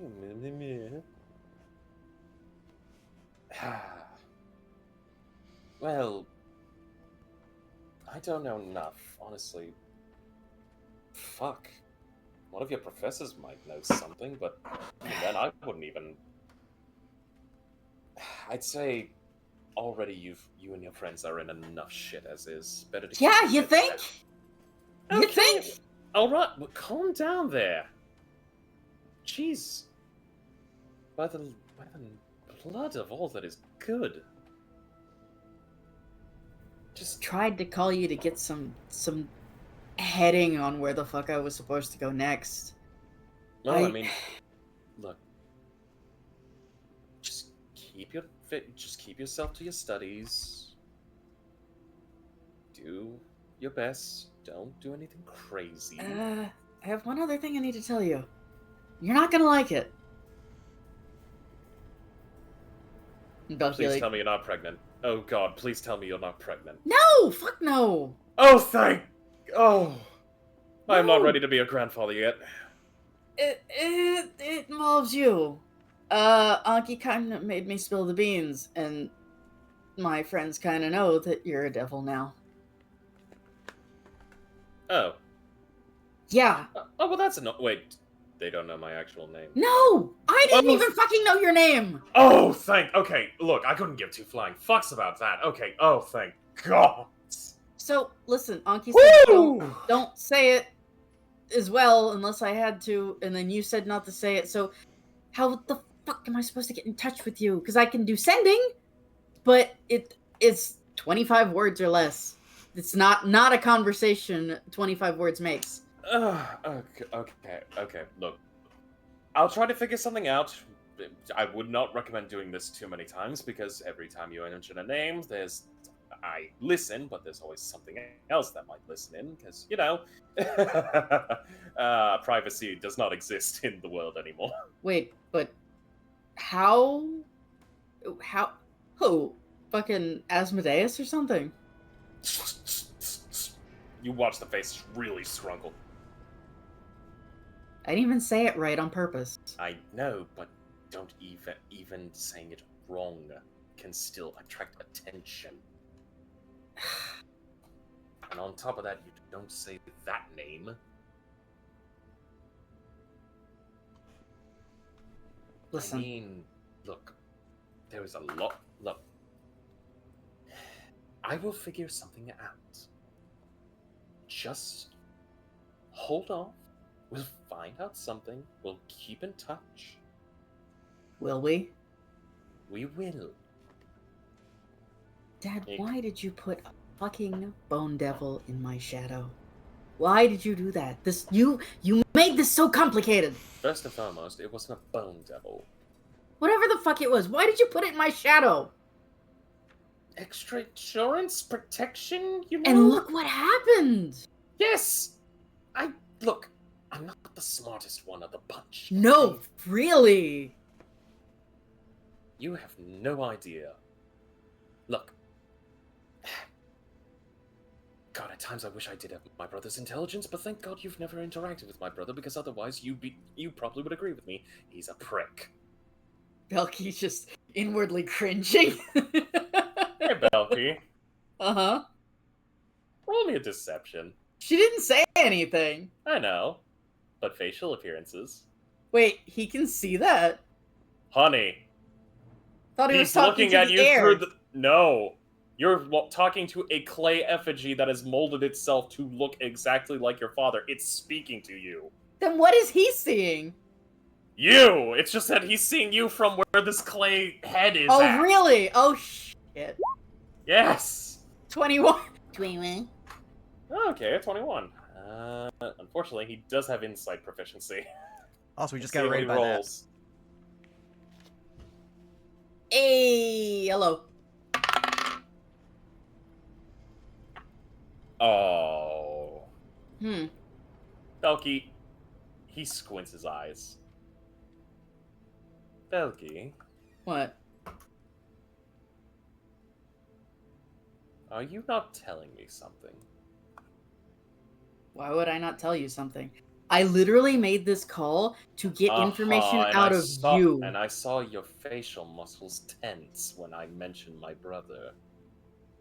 Well, I don't know enough, honestly. Fuck. One of your professors might know something, but even then I wouldn't even... I'd say already you and your friends are in enough shit as is. Better to Yeah, keep you it think? Okay. You think? Alright, well, calm down there. Jeez. By the blood of all that is good. Just Tried to call you to get some heading on where the fuck I was supposed to go next. no, I mean, look. Just keep yourself to your studies. Do your best. Don't do anything crazy. I have one other thing I need to tell you. You're not gonna like it. And Belky, Please like, tell me you're not pregnant. Oh God, please tell me you're not pregnant. no, fuck no. Oh, thank. Oh, I am not No. ready to be a grandfather yet. It involves you. Anki kind of made me spill the beans, and my friends kind of know that you're a devil now. Oh. Yeah. Oh, well, that's no. Wait, they don't know my actual name. No, I didn't Oh. even fucking know your name. Oh, thank. Okay, look, I couldn't give two flying fucks about that. Okay. Oh, thank God. So listen, Anki said Woo! don't say it as well unless I had to, and then you said not to say it. So how the fuck am I supposed to get in touch with you? Because I can do sending, but it's 25 words or less. It's not a conversation 25 words makes. Okay. Look, I'll try to figure something out. I would not recommend doing this too many times because every time you mention a name, I listen, but there's always something else that might listen in because privacy does not exist in the world anymore. Wait, but how? Who? Fucking Asmodeus or something? You watch the face really scrungle. I didn't even say it right on purpose. I know, but don't even saying it wrong can still attract attention. And on top of that, you don't say that name. Listen. I mean, look, there is a lot. Look, I will figure something out. Just hold off. We'll find out something. We'll keep in touch. Will we? We will. Dad, Nick. why did you put a fucking bone devil in my shadow? Why did you do that? You made this so complicated. First and foremost, it wasn't a bone devil. Whatever the fuck it was, why did you put it in my shadow? Extra insurance protection, you know? And look what happened. Yes! Look, I'm not the smartest one of the bunch. No, really. You have no idea. Look. God, at times I wish I did have my brother's intelligence, but thank God you've never interacted with my brother, because otherwise you probably would agree with me. He's a prick. Belky's just inwardly cringing. Hey, Belky. Uh-huh. Roll me a deception. She didn't say anything. I know. But facial appearances. Wait, he can see that? Honey. Thought he was He's talking looking to at the you air. through the... No. You're talking to a clay effigy that has molded itself to look exactly like your father. It's speaking to you. Then what is he seeing? You! It's just that he's seeing you from where this clay head is Oh, at. really? Oh, shit. Yes! 21. 21. Okay, 21. Unfortunately, he does have insight proficiency. Also, we just See got how he raided by that. rolls. Hey, hello. Oh. Hmm. Belky. He squints his eyes. Belky, What? are you not telling me something? Why would I not tell you something? I literally made this call to get information and out I of saw, you. And I saw your facial muscles tense when I mentioned my brother.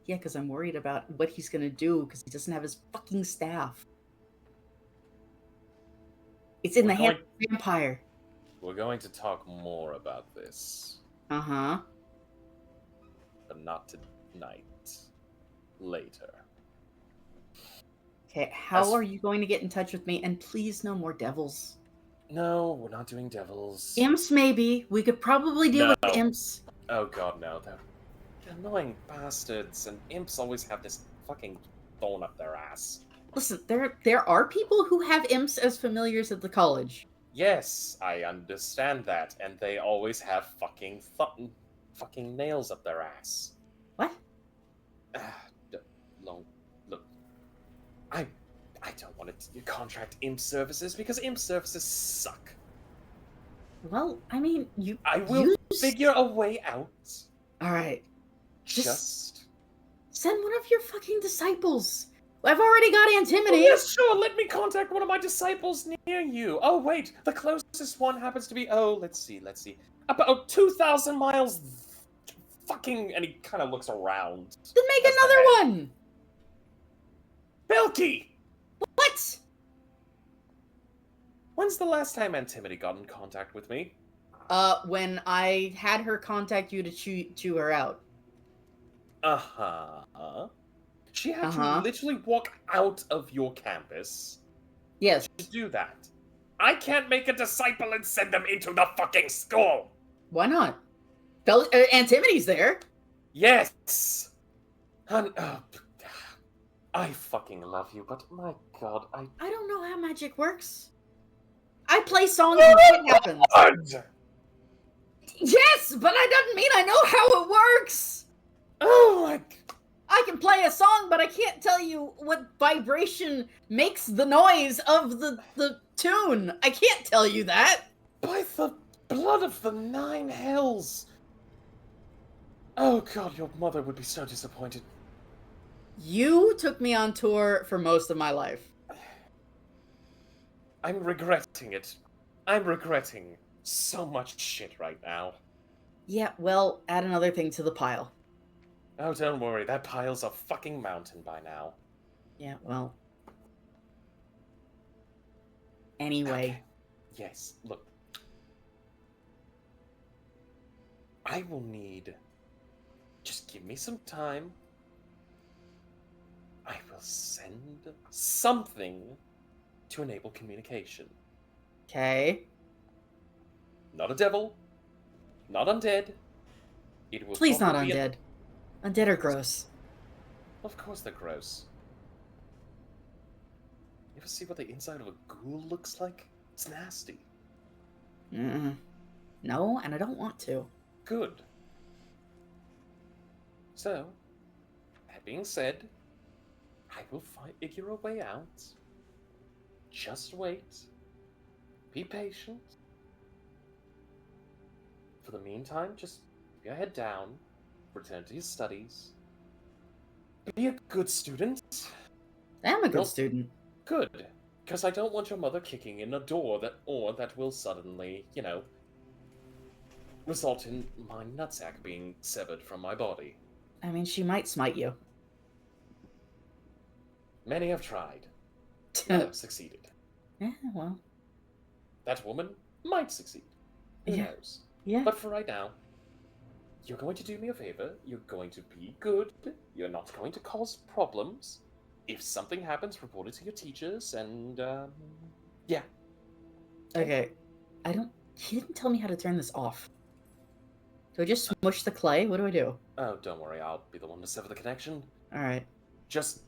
Yeah, because I'm worried about what he's gonna do because he doesn't have his fucking staff. It's in We're the hand going- of the vampire. We're going to talk more about this, Uh-huh. but not tonight. Later. Okay, how As- are you going to get in touch with me? And please, no more devils. No, we're not doing devils. Imps, maybe. We could probably deal with No. imps. Oh god, no. They're annoying bastards, and imps always have this fucking thorn up their ass. Listen, there are people who have imps as familiars at the college. Yes, I understand that, and they always have fucking nails up their ass. What? Look, I don't want to contract imp services because imp services suck. Well, I mean, you. I will figure a way out. All right. Just Send one of your fucking disciples. I've already got Oh, antimony. yes, sure. Let me contact one of my disciples near you. Oh, wait. The closest one happens to be, let's see. About 2,000 miles. Fucking, and he kind of looks around. Then make That's the another head. one. Belky! What? When's the last time Antimony got in contact with me? When I had her contact you to chew her out. Uh-huh. She had Uh-huh. to literally walk out of your campus Yes. to do that. I can't make a disciple and send them into the fucking school! Why not? Antimody's there. Yes! I fucking love you, but my god, I don't know how magic works. I play songs Oh and shit happens. God! Yes, but I doesn't mean I know how it works. Oh my... I can play a song, but I can't tell you what vibration makes the noise of the tune. I can't tell you that. By the blood of the 9 hells! Oh god, your mother would be so disappointed. You took me on tour for most of my life. I'm regretting it. I'm regretting so much shit right now. Yeah, well, add another thing to the pile. Oh, don't worry, that pile's a fucking mountain by now. Yeah, well. Anyway. Okay. Yes, look. I will need... Just give me some time. I will send something to enable communication. Okay. Not a devil. Not undead. It will Please not probably be undead. Undead are gross. Of course they're gross. You ever see what the inside of a ghoul looks like? It's nasty. Mm-mm. No, and I don't want to. Good. So, that being said, I will figure a way out. Just wait. Be patient. For the meantime, just keep your head down, return to your studies. Be a good student. I'm a good Nope. student. Good. Because I don't want your mother kicking in a door that will suddenly, result in my nutsack being severed from my body. I mean, she might smite you. Many have tried. None have succeeded. Yeah, well. That woman might succeed. Who Yeah. knows? Yeah. But for right now, you're going to do me a favor. You're going to be good. You're not going to cause problems. If something happens, report it to your teachers, and, yeah. Okay. He didn't tell me how to turn this off. Do I just smush the clay? What do I do? Oh, don't worry, I'll be the one to sever the connection. Alright. Just,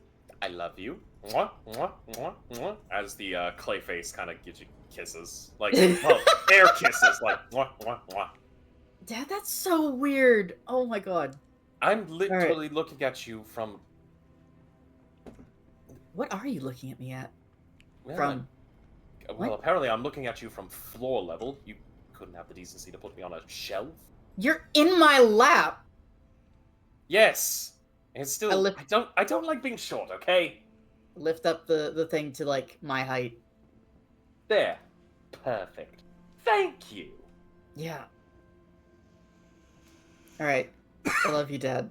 I love you. Mwah, mwah, mwah, mwah. As the clay face kind of gives you kisses. Like, well, air kisses. Like, mwah, mwah, mwah. Dad, that's so weird. Oh my god. I'm literally looking at you from... What are you looking at me at? Well, From... well, what? apparently I'm looking at you from floor level. You couldn't have the decency to put me on a shelf? You're in my lap! Yes! It's still... I lift- I don't like being short, okay? Lift up the thing to, like, my height. There. Perfect. Thank you. Yeah. Alright. I love you, Dad.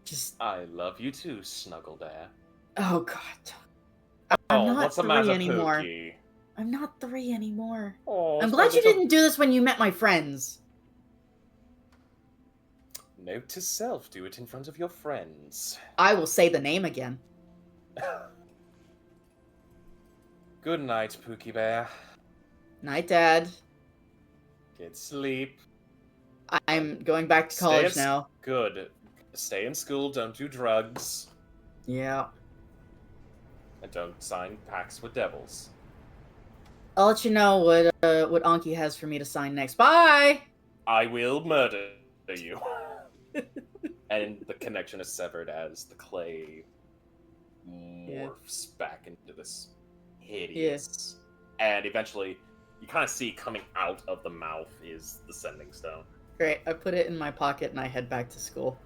Just... I love you too, Snuggle Dare. Oh, God. I'm not what's the 3 matter, anymore. Pookie? I'm not 3 anymore. Oh, I'm glad you didn't do this when you met my friends. Note to self, do it in front of your friends. I will say the name again. Good night, Pookie Bear. Night, Dad. Get sleep. I'm going back to Stay college in now. Good. Stay in school, don't do drugs, Yeah. and don't sign pacts with devils. I'll let you know what Anki has for me to sign next. Bye! I will murder you. And the connection is severed as the clay morphs back into this hideous. And eventually, you kind of see coming out of the mouth is the sending stone. Great, I put it in my pocket and I head back to school.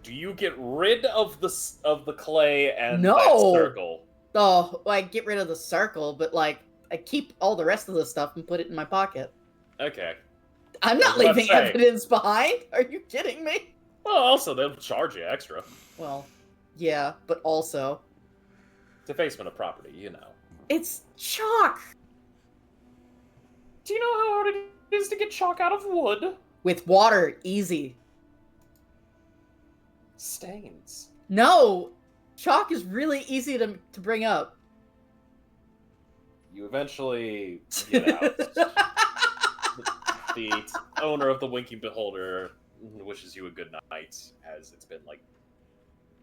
Do you get rid of the clay and No! that circle? Oh, I get rid of the circle, but like, I keep all the rest of the stuff and put it in my pocket. Okay. I'm not I was about to leaving say. evidence behind! Are you kidding me? Well, also, they'll charge you extra. Well, yeah, but also... Defacement of property, you know. It's chalk! Do you know how hard it is to get chalk out of wood? With water, easy. Stains. No! Chalk is really easy to bring up. You eventually get out. The owner of the Winking Beholder wishes you a good night, as it's been like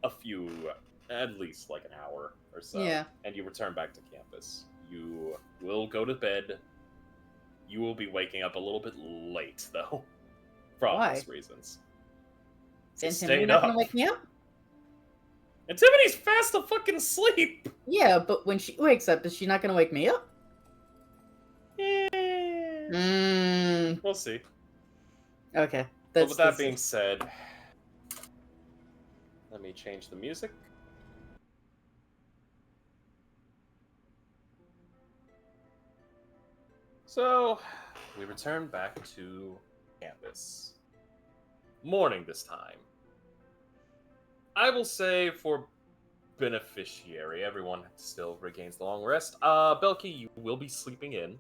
at least like an hour or so. Yeah. And you return back to campus. You will go to bed. You will be waking up a little bit late, though, for obvious reasons. So Antimony staying not up. gonna wake me up? Antimity's fast to fucking sleep! Yeah, but when she wakes up, is she not gonna wake me up? We'll see. Okay. But with that being said, let me change the music. So, we return back to campus. Morning this time. I will say for beneficiary, everyone still regains the long rest. Belky, you will be sleeping in.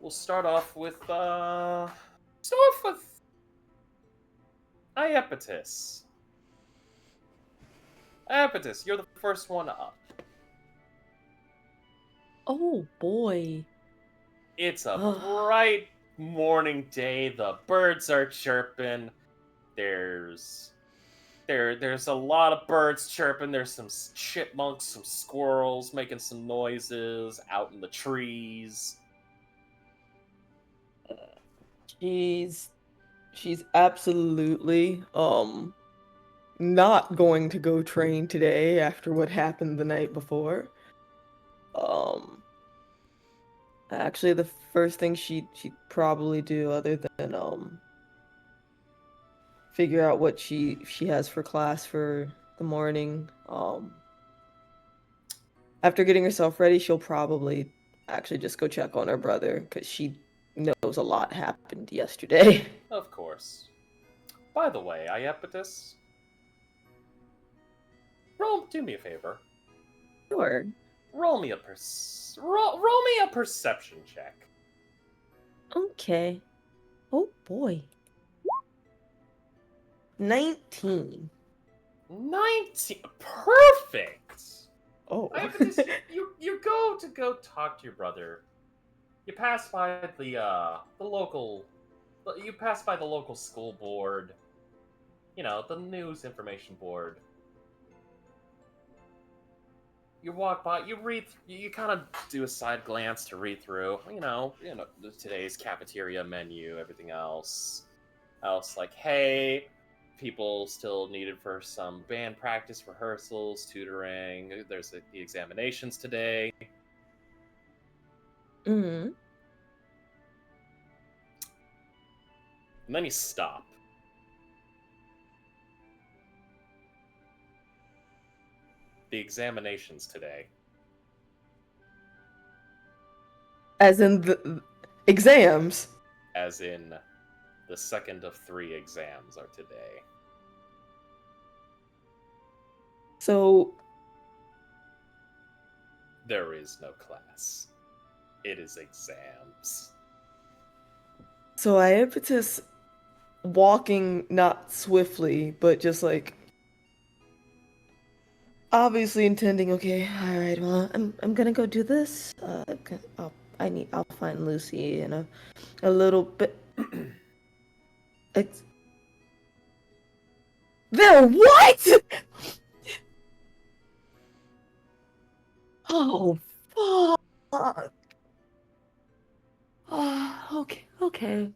We'll start off with Iapetus. Iapetus, you're the first one up. Oh boy. It's a Ugh. bright morning day. The birds are chirping. There's a lot of birds chirping. There's some chipmunks, some squirrels making some noises out in the trees. She's absolutely not going to go train today after what happened the night before. Actually the first thing she'd probably do other than figure out what she has for class for the morning. After getting herself ready, she'll probably actually just go check on her brother because she knows a lot happened yesterday. Of course. By the way, Iapetus, do me a favor. Sure. Roll me a perception check. Okay. Oh boy. 19. 19. Perfect. Oh. Iapetus, you go talk to your brother. You pass by the local school board. the news information board. You walk by, you read, you kind of do a side glance to read through, today's cafeteria menu, everything else. Like, hey, people still needed for some band practice, rehearsals, tutoring. There's the examinations today. Mm-hmm. And then you stop. The examinations today. As in the exams. As in, the second of 3 exams are today. So There is no class. It is exams. So I impetus walking not swiftly, but just like obviously intending, okay, all right, well, I'm gonna go do this. I'll find Lucy in a little bit. It's there. What? Oh, fuck. Okay.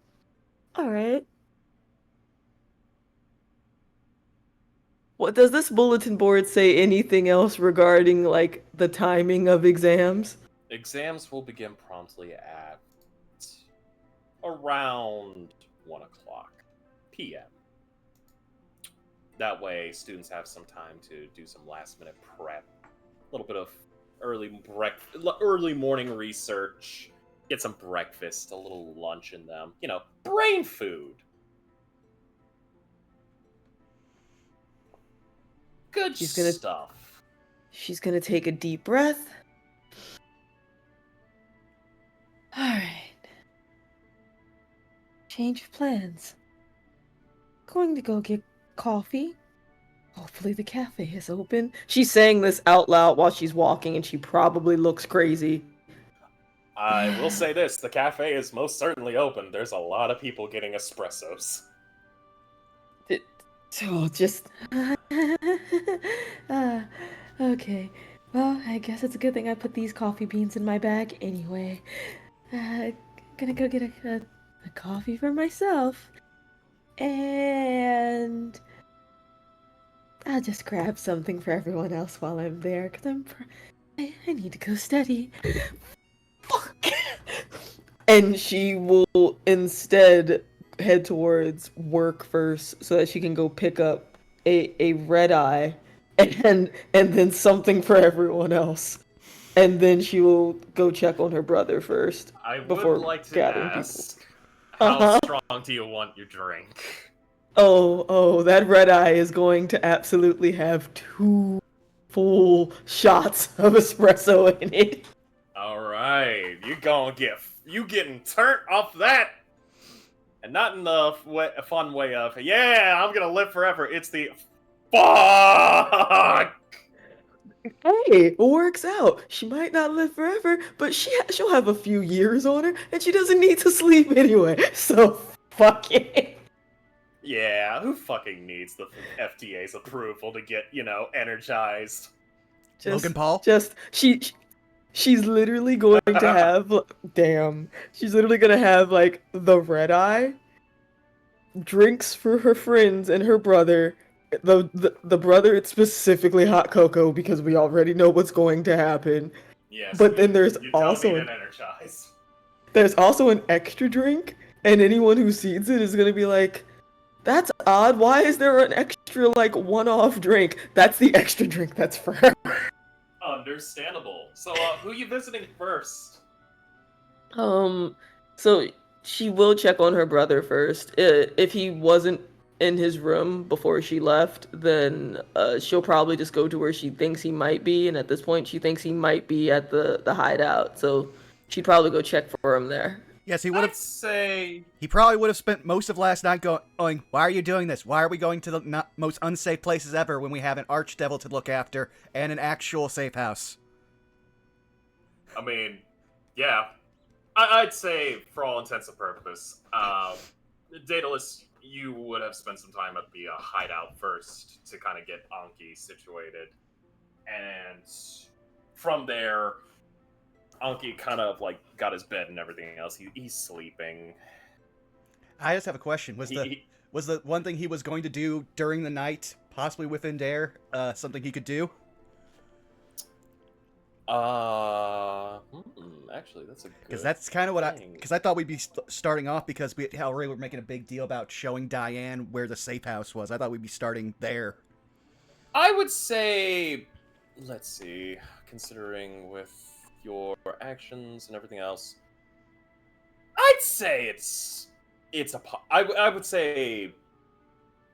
All right. What does this bulletin board say anything else regarding like the timing of exams? Exams will begin promptly at around 1 o'clock p.m. That way, students have some time to do some last-minute prep, a little bit of early morning research, get some breakfast, a little lunch in them. Brain food. Good stuff. She's gonna take a deep breath. All right. Change of plans. Going to go get coffee. Hopefully the cafe is open. She's saying this out loud while she's walking, and she probably looks crazy. I will say this, the cafe is most certainly open. There's a lot of people getting espressos. So just... okay. Well, I guess it's a good thing I put these coffee beans in my bag anyway. Gonna go get a coffee for myself. And... I'll just grab something for everyone else while I'm there, because I need to go study. Fuck! And she will instead head towards work first so that she can go pick up a red eye and then something for everyone else. And then she will go check on her brother first. I would before like to gathering ask, people. how strong do you want your drink? Oh, that red eye is going to absolutely have 2 full shots of espresso in it. Alright, you getting turned off that! And not in the a fun way of, yeah, I'm gonna live forever. It's the, fuck! Hey, it works out. She might not live forever, but she'll have a few years on her, and she doesn't need to sleep anyway. So, fuck it. Yeah, who fucking needs the FDA's approval to get, energized? Logan Paul? She's literally going to have, damn, she's literally gonna have, like, the red eye, drinks for her friends and her brother. The brother, it's specifically hot cocoa because we already know what's going to happen. Yes, but then there's you tell also me to energize. There's also an extra drink, and anyone who sees it is gonna be like, that's odd, why is there an extra, like, one-off drink? That's the extra drink that's for her. Understandable. So, who are you visiting first? So she will check on her brother first. If he wasn't in his room before she left, then she'll probably just go to where she thinks he might be, and at this point she thinks he might be at the hideout, so she'd probably go check for him there. Yes, he would have. Say he probably would have spent most of last night going, why are you doing this? Why are we going to the most unsafe places ever when we have an archdevil to look after and an actual safe house? I mean, yeah. I'd say, for all intents and purposes, Daedalus, you would have spent some time at the hideout first to kind of get Anki situated. And from there, Anki kind of like got his bed and everything else. He's sleeping. I just have a question. Was the one thing he was going to do during the night, possibly within Dare, something he could do? Actually, that's a good. Because that's kind of what thing. because I thought we'd be starting off because we already were making a big deal about showing Diane where the safe house was. I thought we'd be starting there. I would say, let's see, considering with your actions and everything else, I'd say I would say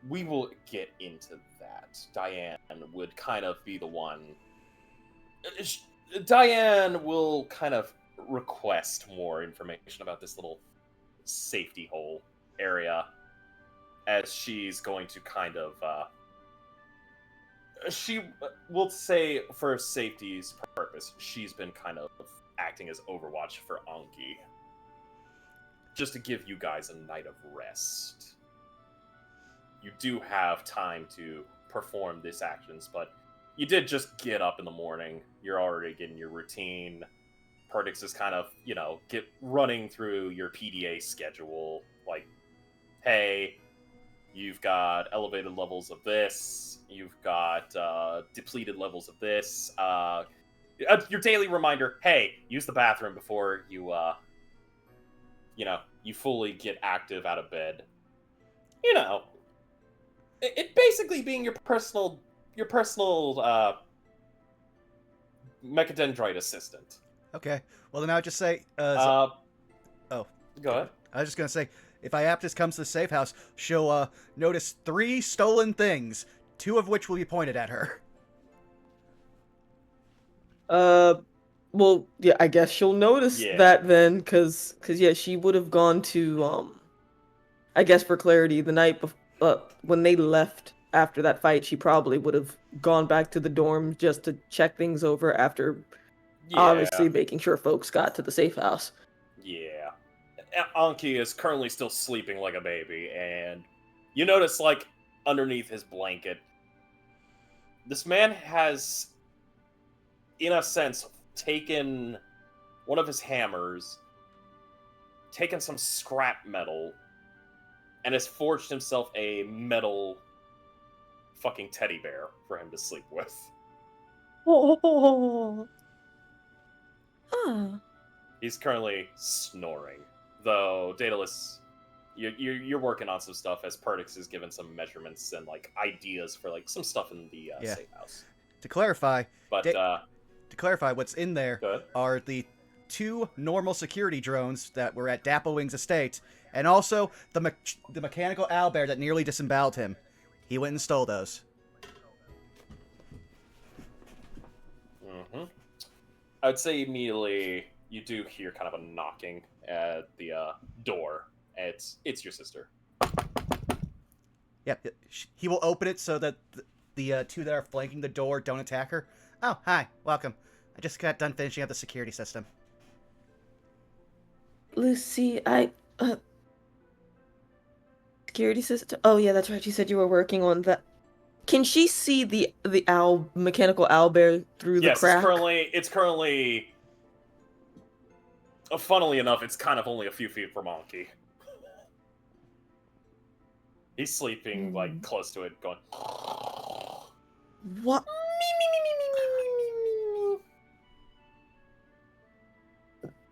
we will get into that. Diane would kind of be the one. Diane will kind of request more information about this little safety hole area, as she's going to kind of she will say, for safety's purpose, she's been kind of acting as Overwatch for Anki, just to give you guys a night of rest. You do have time to perform these actions, but you did just get up in the morning. You're already getting your routine. Perdix is kind of, get running through your PDA schedule. Like, hey, you've got elevated levels of this. You've got depleted levels of this. Your daily reminder, hey, use the bathroom before you, you fully get active out of bed. It basically being your personal mechadendroid assistant. Okay. Well, then I would just say. Go ahead. I was just gonna say, if Iaptis comes to the safe house, she'll notice 3 stolen things, 2 of which will be pointed at her. Well, yeah, I guess she'll notice that then, cause yeah, she would have gone to I guess for clarity, the night before, when they left after that fight, she probably would have gone back to the dorm just to check things over after obviously making sure folks got to the safe house. Yeah. Anki is currently still sleeping like a baby, and you notice, like, underneath his blanket, this man has, in a sense, taken one of his hammers, taken some scrap metal, and has forged himself a metal fucking teddy bear for him to sleep with. Oh. He's currently snoring. Though, Daedalus, you're working on some stuff as Perdix is given some measurements and, like, ideas for, like, some stuff in the safe house. To clarify, But, what's in there are the 2 normal security drones that were at Dapplewing's estate, and also the mechanical owlbear that nearly disemboweled him. He went and stole those. Mm-hmm. I would say immediately you do hear kind of a knocking at the door. It's your sister. Yep. He will open it so that the 2 that are flanking the door don't attack her. Oh, hi. Welcome. I just got done finishing up the security system. Lucy, security system? Oh, yeah, that's right. You said you were working on that. Can she see the mechanical owlbear through the crack? Yes, it's currently... funnily enough, it's kind of only a few feet from Anki. He's sleeping, like, close to it, going... What?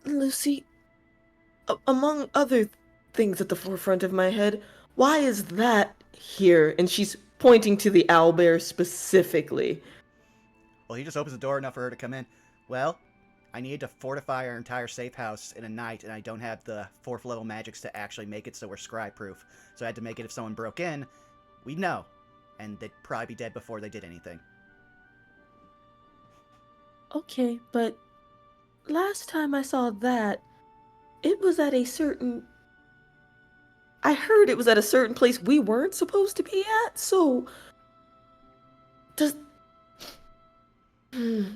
Lucy, among other things at the forefront of my head, why is that here? And she's pointing to the owlbear specifically. Well, he just opens the door enough for her to come in. Well, I needed to fortify our entire safe house in a night, and I don't have the 4th level magics to actually make it so we're scry-proof. So I had to make it if someone broke in, we'd know. And they'd probably be dead before they did anything. Okay, but last time I saw that, it was at a certain... I heard it was at a certain place we weren't supposed to be at, so...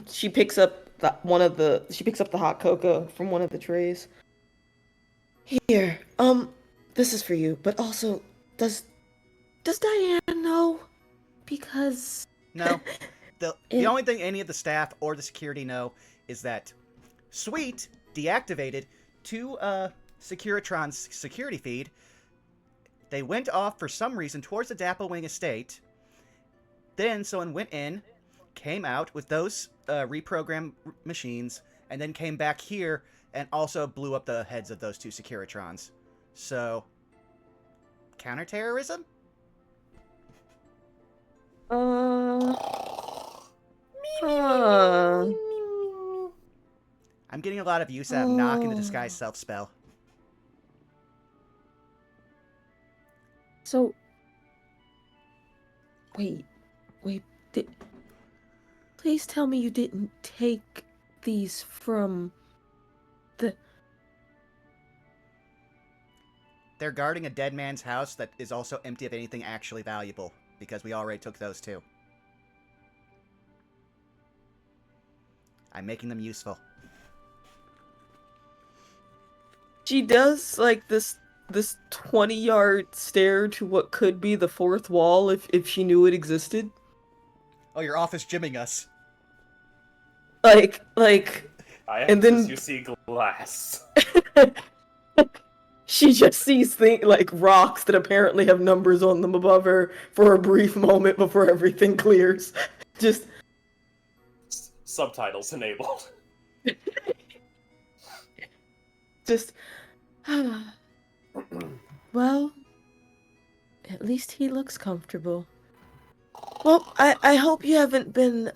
She picks up the hot cocoa from one of the trays. Here, this is for you, but also, Does Diane know? Because No. The It- only thing any of the staff or the security know is that Sweet deactivated 2 Securitron's security feed. They went off for some reason towards the Dapplewing estate. Then someone went in, came out with those reprogrammed machines, and then came back here and also blew up the heads of those 2 Securitrons. So, counterterrorism? Huh. I'm getting a lot of use out of knock into disguise self spell. So, wait, please tell me you didn't take these from the... They're guarding a dead man's house that is also empty of anything actually valuable, because we already took those 2. I'm making them useful. She does, like, this 20-yard stare to what could be the 4th wall if she knew it existed. Oh, your office gymming us. Like, I And then- you see glass. she just sees like rocks that apparently have numbers on them above her for a brief moment before everything clears. Just Subtitles enabled. just well, at least he looks comfortable. Well, I hope you haven't been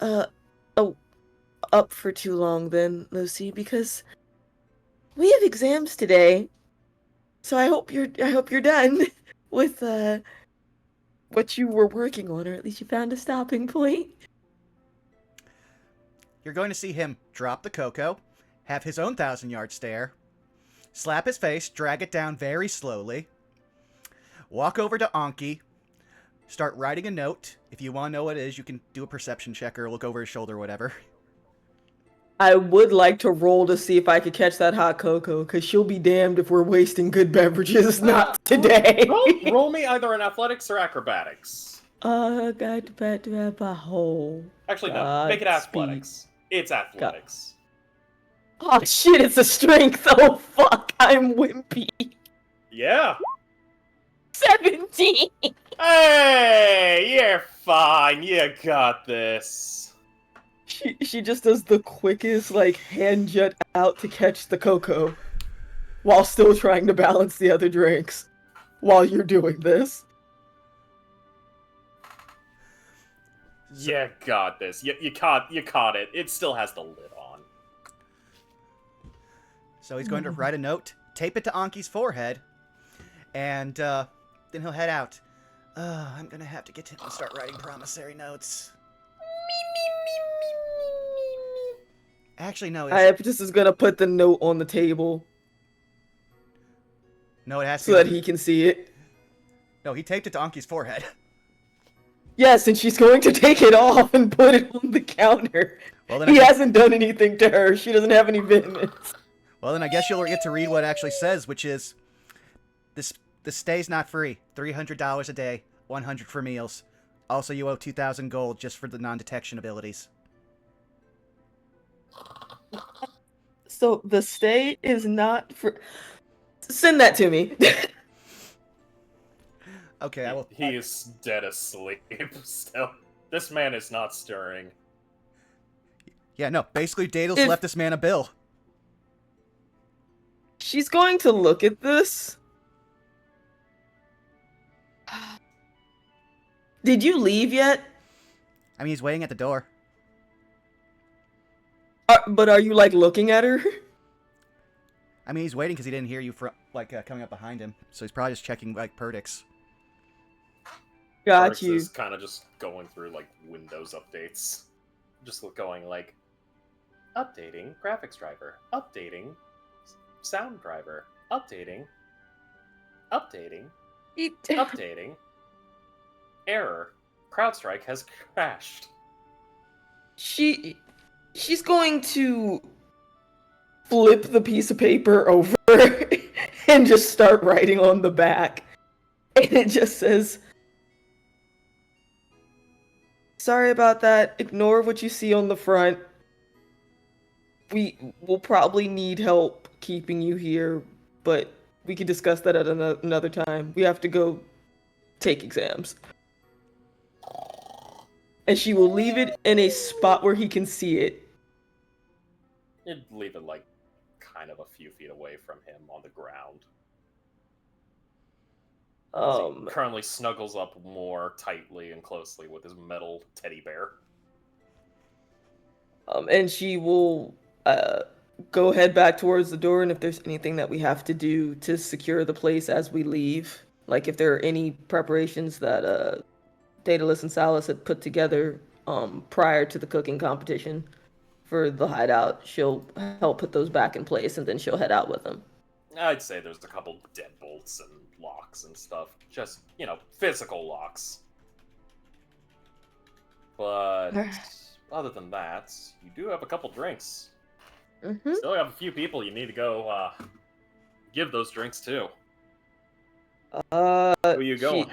up for too long then, Lucy, because we have exams today. So I hope you're done with what you were working on, or at least you found a stopping point. You're going to see him drop the cocoa, have his own 1,000-yard stare, slap his face, drag it down very slowly, walk over to Anki, start writing a note. If you want to know what it is, you can do a perception check or look over his shoulder or whatever. I would like to roll to see if I could catch that hot cocoa, because she'll be damned if we're wasting good beverages. Not today. roll me either in athletics or acrobatics. Got a hole. Actually, no. Make it Godspeed. athletics. It's athletics. Oh shit, it's a strength. Oh fuck, I'm wimpy. Yeah. 17. Hey, you're fine. You got this. She just does the quickest, like, hand jet out to catch the cocoa, while still trying to balance the other drinks, while you're doing this. You got this. You caught it. It still has the lid on. So he's going to write a note, tape it to Anki's forehead, and then he'll head out. I'm going to have to get him to start writing promissory notes. Actually, no. Iapetus is gonna put the note on the table No, it has to so be. that he can see it. No, he taped it to Anki's forehead. Yes, and she's going to take it off and put it on the counter. Well, then He hasn't done anything to her. She doesn't have any vehemence. Well, then I guess you'll get to read what it actually says, which is, this stay's not free. $300 a day, 100 for meals. Also, you owe 2,000 gold just for the non-detection abilities. So the stay is not for. Send that to me. Okay, I will. He is dead asleep still. This man is not stirring. Yeah, no. Basically, Daedalus If- left this man a bill. She's going to look at this. Did you leave yet? I mean, he's waiting at the door. But are you, like, looking at her? I mean, he's waiting because he didn't hear you coming up behind him. So he's probably just checking, like, Perdix. Got Arx you. is kind of just going through like Windows updates, just going like, updating graphics driver, updating sound driver, updating, updating. Error. CrowdStrike has crashed. She's going to flip the piece of paper over and just start writing on the back. And it just says, "Sorry about that. Ignore what you see on the front. We will probably need help keeping you here, but we can discuss that at another time. We have to go take exams." And she will leave it in a spot where he can see it. You'd leave it like kind of a few feet away from him on the ground. He currently snuggles up more tightly and closely with his metal teddy bear. And she will go head back towards the door, and if there's anything that we have to do to secure the place as we leave, like if there are any preparations that Daedalus and Salus had put together prior to the cooking competition for the hideout, she'll help put those back in place, and then she'll head out with them. I'd say there's a couple deadbolts and locks and stuff. Just, physical locks. But other than that, you do have a couple drinks. Mm-hmm. Still have a few people you need to go give those drinks to. Who are you going?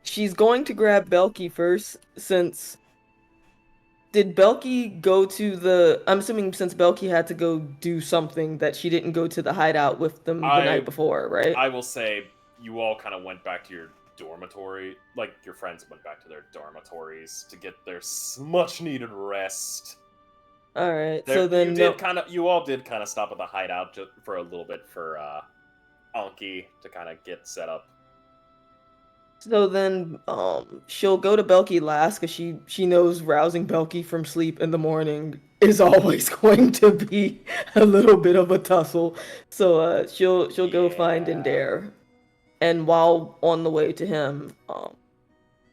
She's going to grab Belky first, since... Did Belky go to the... I'm assuming since Belky had to go do something, that she didn't go to the hideout with them the night before, right? I will say you all kind of went back to your dormitory. Like, your friends went back to their dormitories to get their much-needed rest. Alright, so then... You all did kind of stop at the hideout just for a little bit for Anki to kind of get set up. So then, she'll go to Belky last, because she knows rousing Belky from sleep in the morning is always going to be a little bit of a tussle. So she'll go find Indare, and while on the way to him,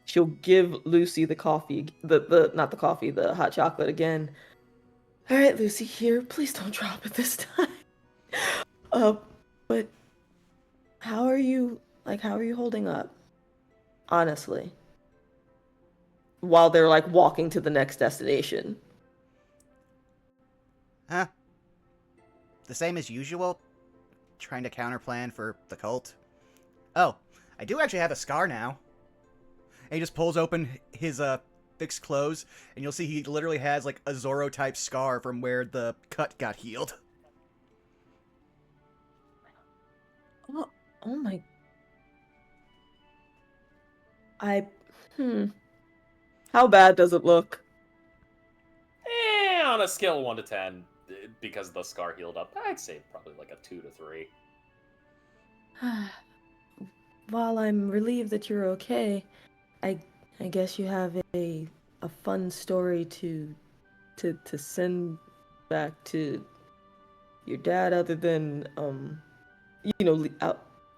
she'll give Lucy the coffee, not the coffee, the hot chocolate again. All right, Lucy, here. Please don't drop it this time. But how are you holding up? Honestly. While they're, walking to the next destination. Huh? The same as usual? Trying to counterplan for the cult? Oh, I do actually have a scar now. And he just pulls open his, fixed clothes, and you'll see he literally has, a Zorro-type scar from where the cut got healed. Oh my... How bad does it look? On a scale of 1 to 10, because the scar healed up, I'd say probably like a 2 to 3. While I'm relieved that you're okay, I guess you have a fun story to send back to your dad, other than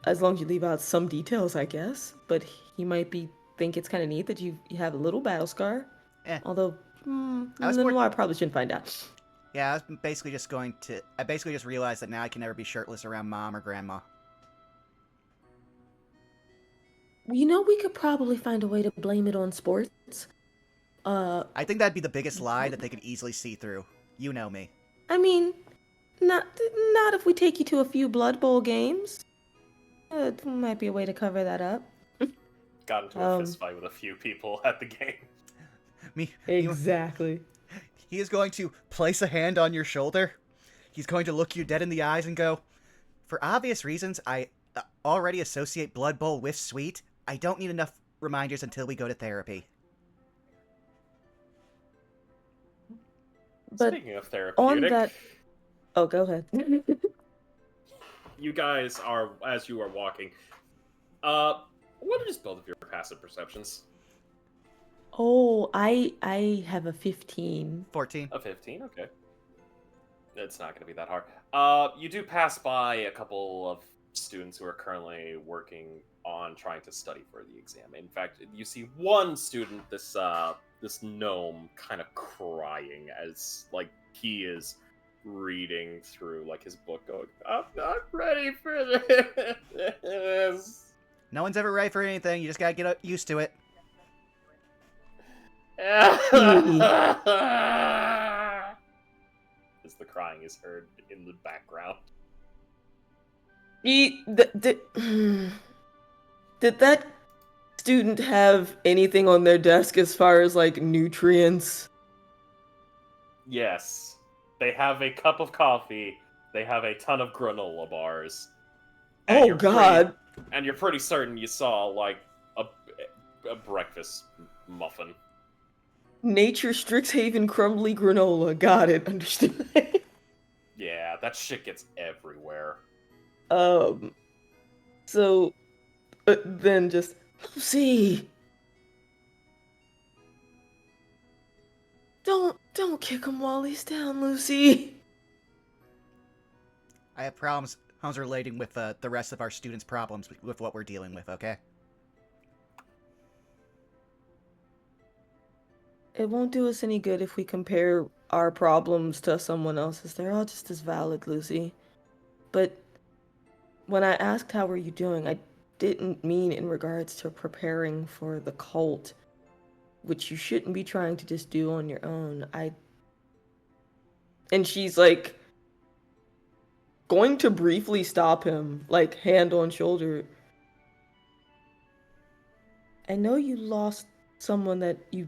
as long as you leave out some details, I guess. But he might think it's kind of neat that you have a little battle scar. Although, I probably shouldn't find out. Yeah, I was basically just I basically just realized that now I can never be shirtless around Mom or Grandma. We could probably find a way to blame it on sports. I think that'd be the biggest lie that they could easily see through. You know me. I mean, not if we take you to a few Blood Bowl games. It might be a way to cover that up. Got into a fist fight with a few people at the game. Exactly. He is going to place a hand on your shoulder. He's going to look you dead in the eyes and go, "For obvious reasons, I already associate Blood Bowl with sweet. I don't need enough reminders until we go to therapy." But speaking of therapeutic... Oh, go ahead. You guys are, as you are walking, what is both of your passive perceptions? Oh, I have a 15. 14. A 15, okay. It's not going to be that hard. You do pass by a couple of students who are currently working on trying to study for the exam. In fact, you see one student, this gnome, kind of crying as, he is reading through, his book, going, "I'm not ready for this." No one's ever ready for anything. You just gotta get used to it. As the crying is heard in the background. Did that student have anything on their desk as far as like nutrients? Yes. They have a cup of coffee. They have a ton of granola bars. And Oh you're God! and you're pretty certain you saw like a, a breakfast muffin. Nature Strixhaven crumbly granola. Got it. Understood. Yeah, that shit gets everywhere. um. So then just Lucy. Don't kick him while he's down, Lucy. I have problems relating with the rest of our students' problems with what we're dealing with, okay? It won't do us any good if we compare our problems to someone else's. They're all just as valid, Lucy. But when I asked how were you doing, I didn't mean in regards to preparing for the cult, which you shouldn't be trying to just do on your own. And she's like going to briefly stop him, like hand on shoulder. I know you lost someone that you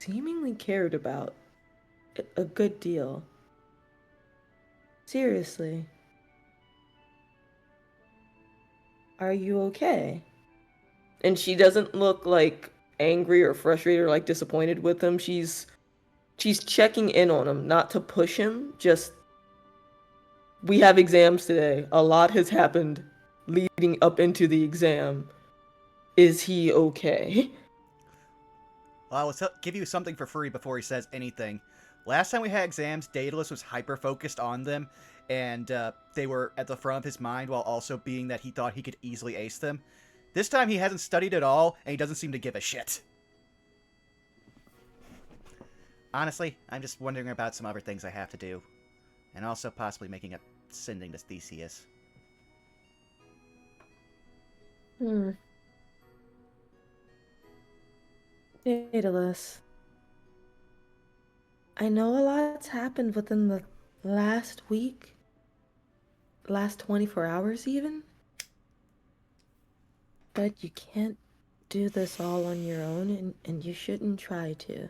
seemingly cared about a good deal. Seriously. Are you okay? And she doesn't look like angry or frustrated or like disappointed with him. She's checking in on him, not to push him, just we have exams today. A lot has happened leading up into the exam. Is he okay? Well, I'll give you something for free before he says anything. Last time we had exams, Daedalus was hyper-focused on them, and they were at the front of his mind while also being that he thought he could easily ace them. This time he hasn't studied at all, and he doesn't seem to give a shit. Honestly, I'm just wondering about some other things I have to do. And also possibly sending this Theseus. Daedalus. I know a lot's happened within the last week. Last 24 hours even. But you can't do this all on your own, and you shouldn't try to.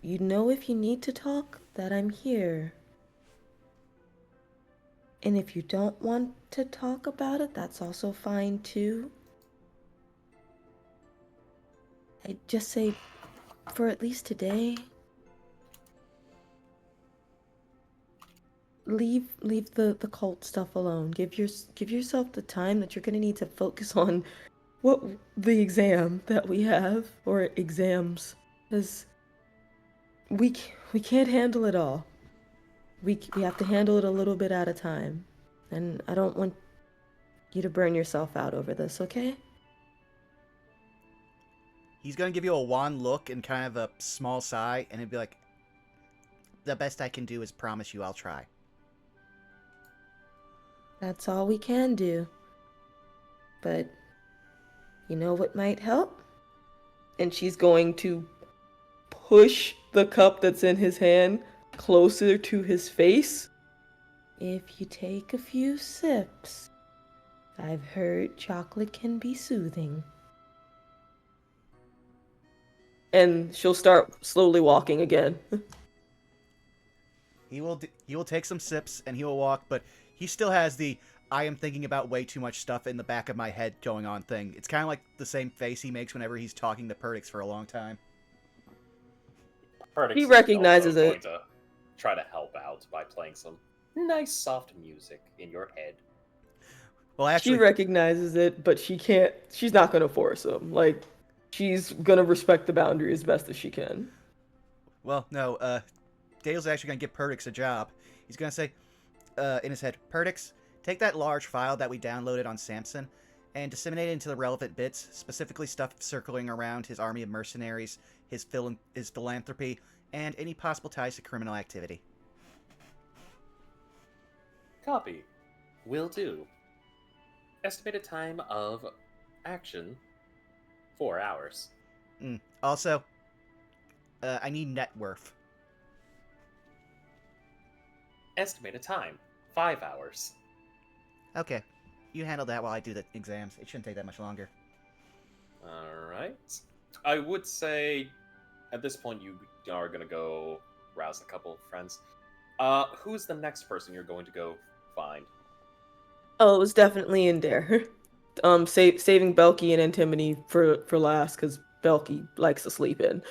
You know if you need to talk, that I'm here. And if you don't want to talk about it, that's also fine too. I'd just say, for at least today, leave the cult stuff alone. Give yourself the time that you're gonna need to focus on the exam that we have, or exams, because we can't handle it all. We have to handle it a little bit at a time, and I don't want you to burn yourself out over this, okay? He's gonna give you a wan look and kind of a small sigh, and he'd be like, the best I can do is promise you I'll try. That's all we can do. But you know what might help? And she's going to push the cup that's in his hand closer to his face. If you take a few sips, I've heard chocolate can be soothing. And she'll start slowly walking again. He will take some sips and he will walk, but he still has the I am thinking about way too much stuff in the back of my head going on thing. It's kind of like the same face he makes whenever he's talking to Perdix for a long time. Perdix He is recognizes also it. going to try to help out by playing some nice soft music in your head. Well, actually, She recognizes it, but she's not gonna force him. Like, she's gonna respect the boundary as best as she can. well, no, Dale's actually going to give Perdix a job. He's going to say, in his head, Perdix, take that large file that we downloaded on Samson and disseminate it into the relevant bits, specifically stuff circling around his army of mercenaries, his philanthropy, and any possible ties to criminal activity. Copy. Will do. Estimated time of action, 4 hours. Also, I need net worth. Estimated time, 5 hours. Okay. You handle that while I do the exams. It shouldn't take that much longer. Alright. I would say, at this point, you are going to go rouse a couple of friends. Who's the next person you're going to go find? Oh, it was definitely in there. Saving Belky and Antimony for last, because Belky likes to sleep in.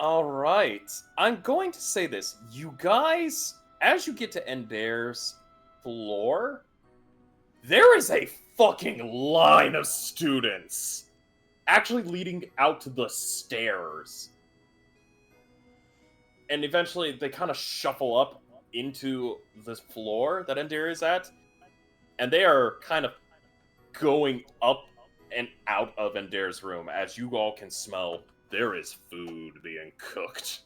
Alright. I'm going to say this. You guys, as you get to Ender's floor, there is a fucking line of students actually leading out to the stairs. And eventually they kind of shuffle up into this floor that Ender is at, and they are kind of going up and out of Ender's room. As you all can smell, there is food being cooked.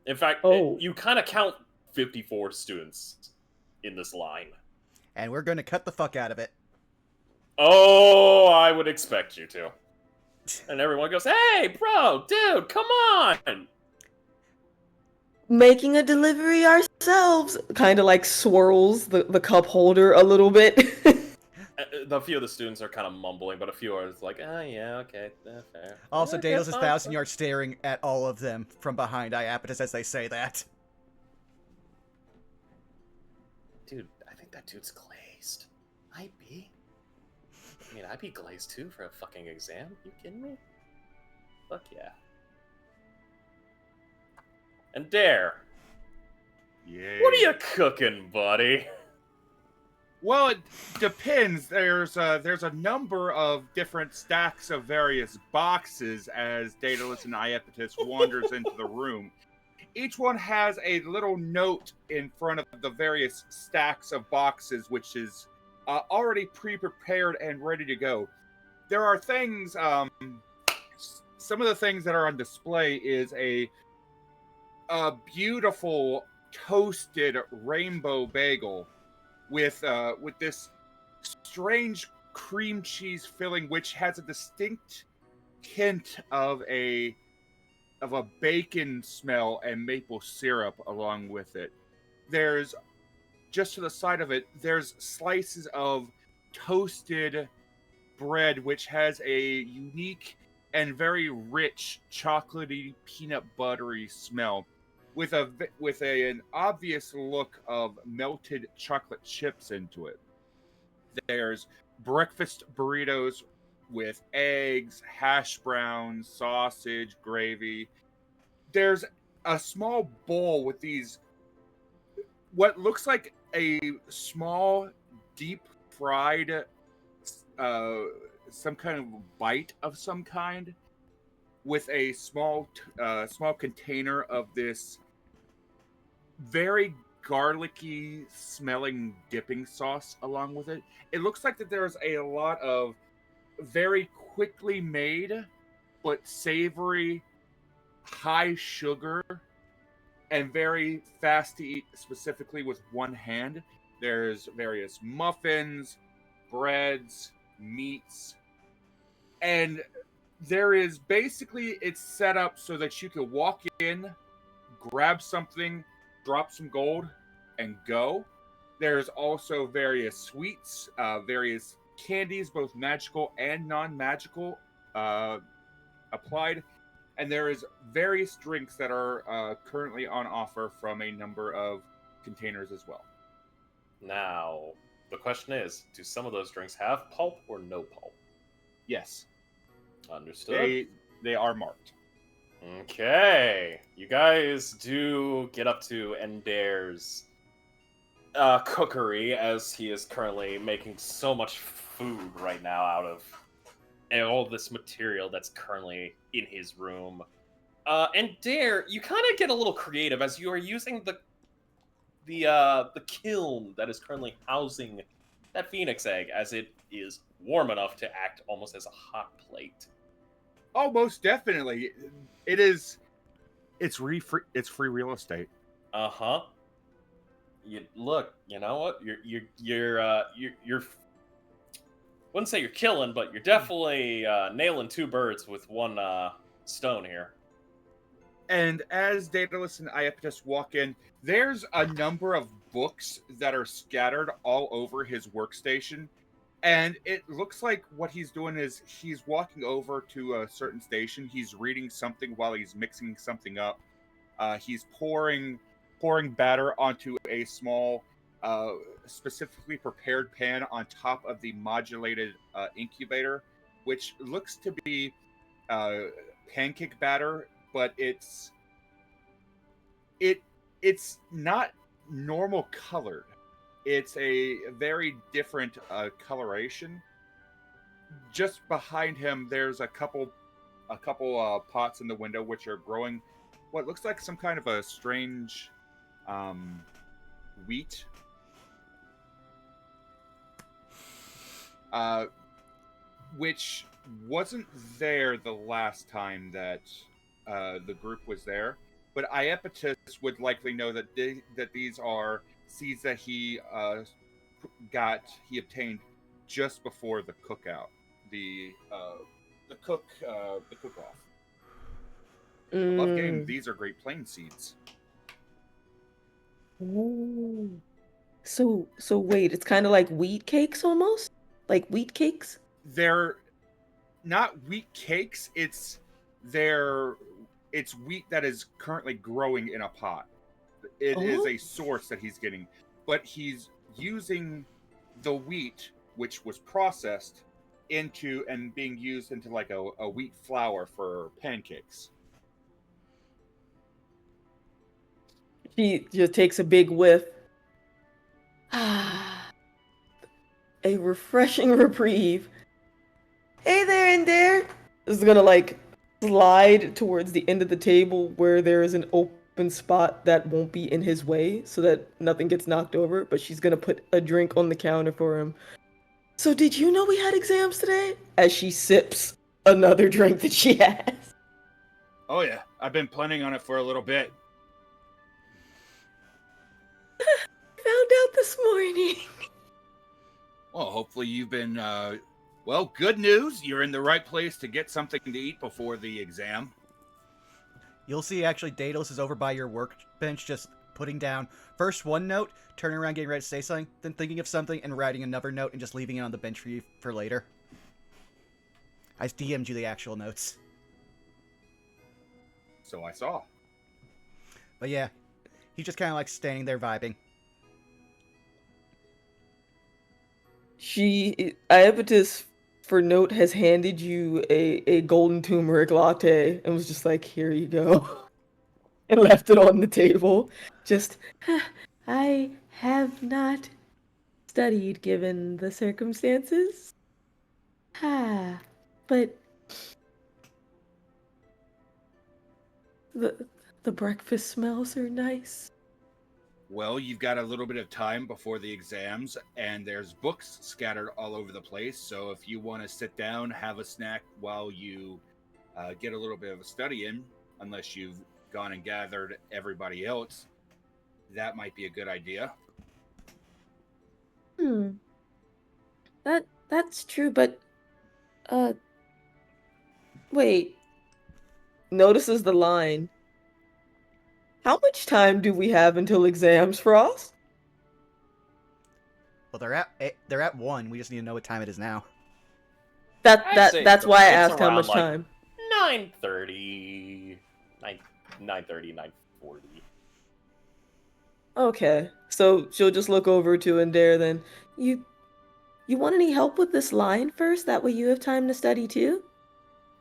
In fact, you kind of count 54 students in this line. And we're going to cut the fuck out of it. Oh, I would expect you to. And everyone goes, "Hey, bro, dude, come on!" Making a delivery ourselves. Kind of like swirls the cup holder a little bit. A few of the students are kind of mumbling, but a few are like, "Oh, yeah, okay, fair." Also, Yeah, Daedalus is fine, 1,000 fine. yards staring at all of them from behind Iapetus as they say that. Dude, I think that dude's glazed. I'd be. I mean, I'd be glazed too for a fucking exam. You kidding me? Fuck yeah. And Dare, Yeah. what are you cooking, buddy? Well, it depends. There's a number of different stacks of various boxes as Daedalus and Iapetus wanders into the room. Each one has a little note in front of the various stacks of boxes, which is already pre-prepared and ready to go. There are things. Some of the things that are on display is a beautiful toasted rainbow bagel with this strange cream cheese filling, which has a distinct hint of a bacon smell and maple syrup along with it. There's just to the side of it, there's slices of toasted bread, which has a unique and very rich chocolatey peanut buttery smell, with an obvious look of melted chocolate chips into it. There's breakfast burritos with eggs, hash browns, sausage, gravy. There's a small bowl with these, what looks like a small deep fried some kind of bite of some kind, with a small container of this very garlicky smelling dipping sauce along with it. It looks like that there's a lot of very quickly made but savory, high sugar, and very fast to eat, specifically with one hand. There's various muffins, breads, meats, and there is basically, it's set up so that you can walk in, grab something, drop some gold, and go. There's also various sweets, various candies, both magical and non-magical, applied. And there is various drinks that are currently on offer from a number of containers as well. Now, the question is, do some of those drinks have pulp or no pulp? Yes, Understood. they are marked. Okay. You guys do get up to Ender's cookery, as he is currently making so much food right now out of all this material that's currently in his room. And Dare, you kind of get a little creative as you are using the kiln that is currently housing that phoenix egg, as it is warm enough to act almost as a hot plate. Oh, most definitely. It is. It's free real estate. Uh-huh. You look, you know what? You're wouldn't say you're killing, but you're definitely nailing two birds with one stone here. And as Daedalus and Iapetus walk in, there's a number of books that are scattered all over his workstation. And it looks like what he's doing is he's walking over to a certain station. He's reading something while he's mixing something up. He's pouring batter onto a small, specifically prepared pan on top of the modulated incubator, which looks to be pancake batter, but it's not normal colored. It's a very different coloration. Just behind him, there's a couple pots in the window which are growing what looks like some kind of a strange wheat. Which wasn't there the last time that the group was there. But Iapetus would likely know that these are seeds that he obtained just before the cookout, the cook-off. Above game, these are Great Plains seeds. Ooh. So wait, it's kind of like wheat cakes almost? Like wheat cakes? They're not wheat cakes, it's wheat that is currently growing in a pot. It is a source that he's getting, but he's using the wheat, which was processed, into and being used into like a wheat flour for pancakes. She just takes a big whiff. A refreshing reprieve. Hey there, in there. This is gonna like slide towards the end of the table where there is an open spot that won't be in his way so that nothing gets knocked over, but she's gonna put a drink on the counter for him. So did you know we had exams today? As she sips another drink that she has. Oh yeah, I've been planning on it for a little bit. Found out this morning. Well, hopefully you've been, well, good news. You're in the right place to get something to eat before the exam. You'll see actually Daedalus is over by your workbench just putting down first one note, turning around getting ready to say something, then thinking of something and writing another note and just leaving it on the bench for you for later. I DM'd you the actual notes. So I saw. But yeah, he's just kind of like standing there vibing. Iapetus, for note, has handed you a golden turmeric latte and was just like, here you go. And left it on the table. Just, I have not studied given the circumstances. But the breakfast smells are nice. Well, you've got a little bit of time before the exams, and there's books scattered all over the place. So if you want to sit down, have a snack while you get a little bit of a study in, unless you've gone and gathered everybody else, that might be a good idea. That's true, but wait. Notices the line. How much time do we have until exams, Frost? Well, they're at 1. We just need to know what time it is now. That's why I asked how around, much like, time. 9:30, 9:40. Okay, so she'll just look over to Indare then. You want any help with this line first? That way you have time to study too?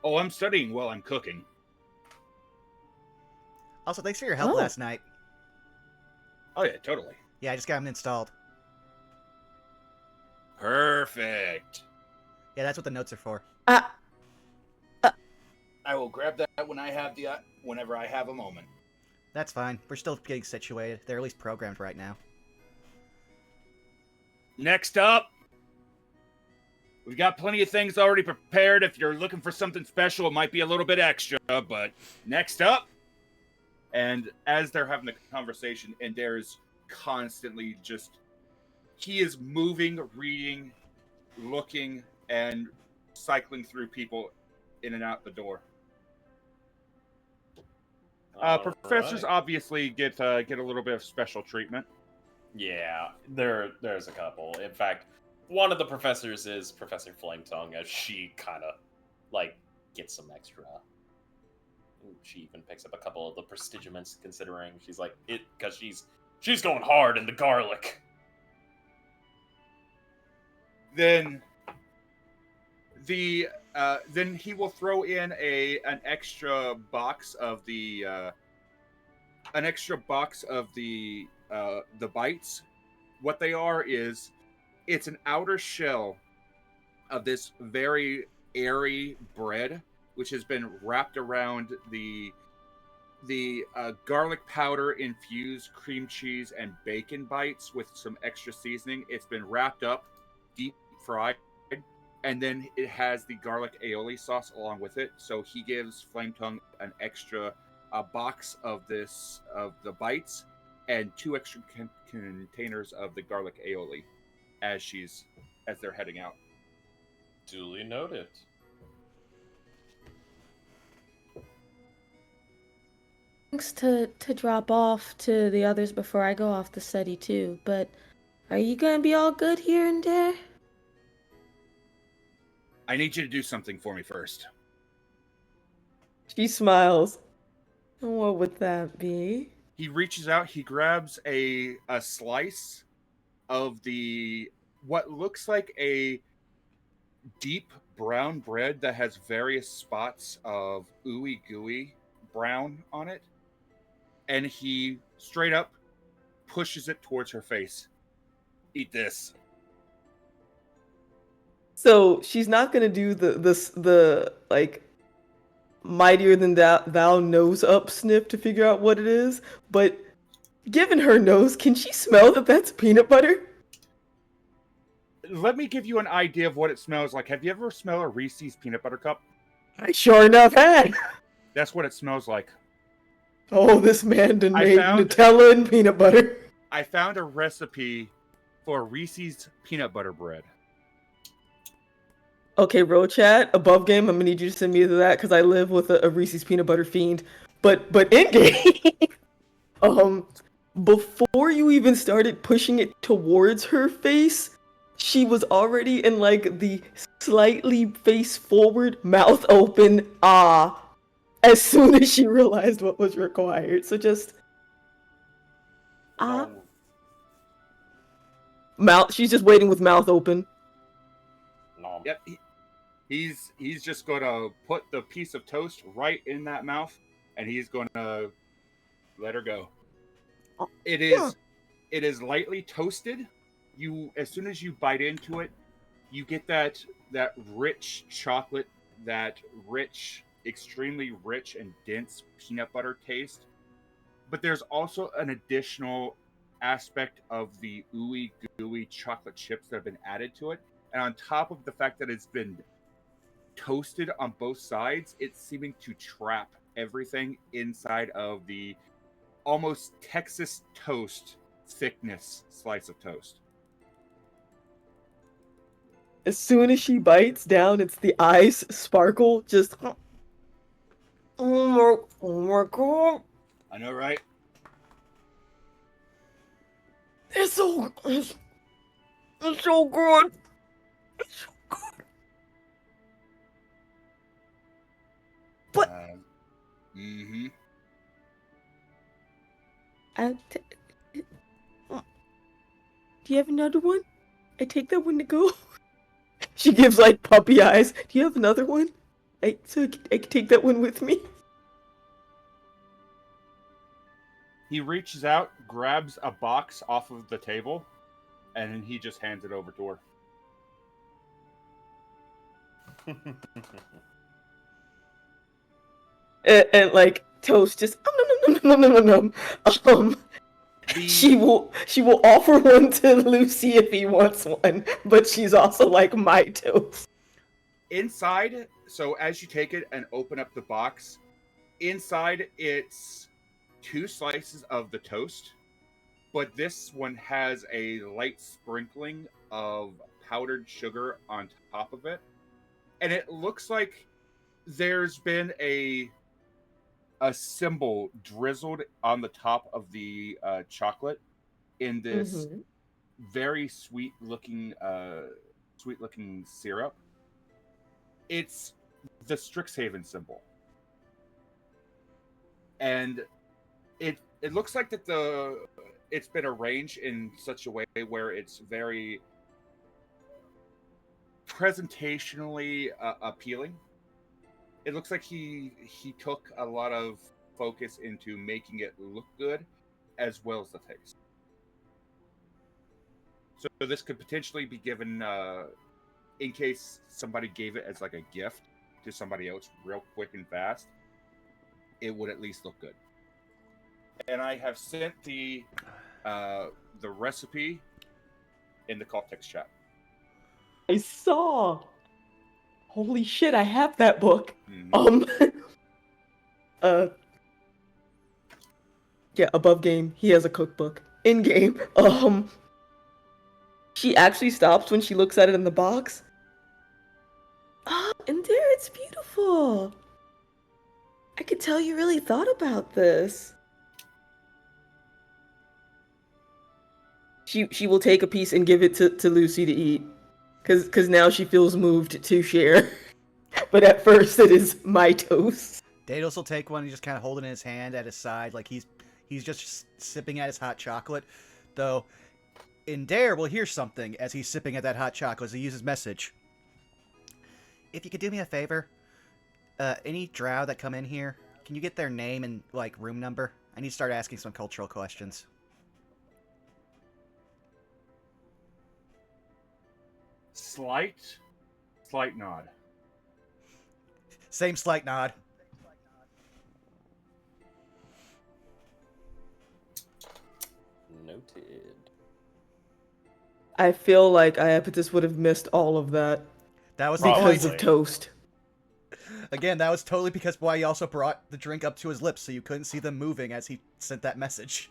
Oh, I'm studying while I'm cooking. Also, thanks for your help last night. Oh yeah, totally. Yeah, I just got them installed. Perfect. Yeah, that's what the notes are for. I will grab that when I have whenever I have a moment. That's fine. We're still getting situated. They're at least programmed right now. Next up, we've got plenty of things already prepared. If you're looking for something special, it might be a little bit extra, but next up. And as they're having the conversation, and there's constantly he is moving, reading, looking, and cycling through people in and out the door. Professors obviously get a little bit of special treatment. Yeah, there's a couple. In fact, one of the professors is Professor Flametongue, as she kind of like gets some extra. She even picks up a couple of the prestigiments, considering she's like it because she's going hard in the garlic. Then then he will throw in an extra box of the bites. What they are is it's an outer shell of this very airy bread, which has been wrapped around the garlic powder infused cream cheese and bacon bites with some extra seasoning. It's been wrapped up, deep fried, and then it has the garlic aioli sauce along with it. So he gives Flametongue an extra box of the bites and 2 extra containers of the garlic aioli as they're heading out. Duly noted. Thanks to drop off to the others before I go off to study too, but are you gonna be all good here and there? I need you to do something for me first. She smiles. What would that be? He reaches out, he grabs a slice of what looks like a deep brown bread that has various spots of ooey gooey brown on it, and he straight up pushes it towards her face. Eat this. So she's not gonna do the like mightier than thou nose up sniff to figure out what it is, but given her nose, can she smell that that's peanut butter? Let me give you an idea of what it smells like. Have you ever smelled a Reese's peanut butter cup? I sure enough had. That's what it smells like. Oh, this man done I made found- Nutella and peanut butter. I found a recipe for Reese's peanut butter bread. Okay, road chat, above game, I'm gonna need you to send me that because I live with a Reese's peanut butter fiend. But in game, before you even started pushing it towards her face, she was already in like the slightly face forward, mouth open, as soon as she realized what was required. So just No, mouth. She's just waiting with mouth open. no. Yep. He's just gonna put the piece of toast right in that mouth, and he's gonna let her go. It is lightly toasted. As soon as you bite into it, you get that rich chocolate, that rich, extremely rich and dense peanut butter taste. But there's also an additional aspect of the ooey gooey chocolate chips that have been added to it. And on top of the fact that it's been toasted on both sides, it's seeming to trap everything inside of the almost Texas toast thickness slice of toast. As soon as she bites down, it's the eyes sparkle. Just oh my god, I know, right? it's so good. It's so good. It's so good. But Mm-hmm. Do you have another one? I take that one to go. She gives like puppy eyes. Do you have another one? So I can take that one with me. He reaches out, grabs a box off of the table, and then he just hands it over to her. And like Toast just no. She will offer one to Lucy if he wants one, but she's also like my Toast. Inside, so as you take it and open up the box, inside it's 2 slices of the toast, but this one has a light sprinkling of powdered sugar on top of it. And it looks like there's been a symbol drizzled on the top of the chocolate in this Mhm. very sweet looking syrup. It's the Strixhaven symbol. And it looks like that it's been arranged in such a way where it's very presentationally appealing. It looks like he took a lot of focus into making it look good as well as the taste. So this could potentially be given in case somebody gave it as like a gift to somebody else real quick and fast. It would at least look good. And I have sent the recipe in the cultists chat. I saw. Holy shit, I have that book. Mhm. Uh, yeah, above game, he has a cookbook. In game, she actually stops when she looks at it in the box. Ah, and there, it's beautiful. I could tell you really thought about this. She will take a piece and give it to Lucy to eat. Cause now she feels moved to share. But at first it is my toast. Daedalus will take one and just kind of hold it in his hand at his side, like he's just sipping at his hot chocolate. Though, Dare will hear something as he's sipping at that hot chocolate as he uses message. If you could do me a favor, any drow that come in here, can you get their name and like room number? I need to start asking some cultural questions. Slight nod. Same slight nod. Noted. I feel like Iapetus would have missed all of that That was the because point. of toast. Again, that was totally because why he also brought the drink up to his lips so you couldn't see them moving as he sent that message.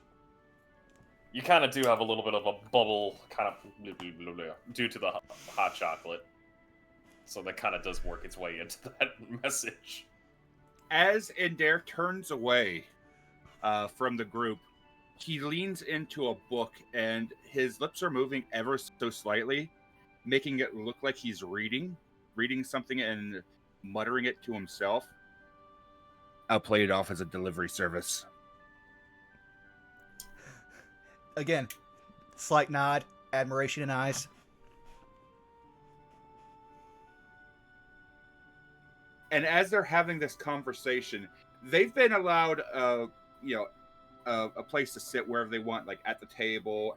You kind of do have a little bit of a bubble, kind of due to the hot chocolate. So that kind of does work its way into that message. As Indare turns away from the group, he leans into a book and his lips are moving ever so slightly, making it look like he's reading something and muttering it to himself. I'll play it off as a delivery service. Again, slight nod, admiration in eyes. And as they're having this conversation, they've been allowed, a place to sit wherever they want, like at the table,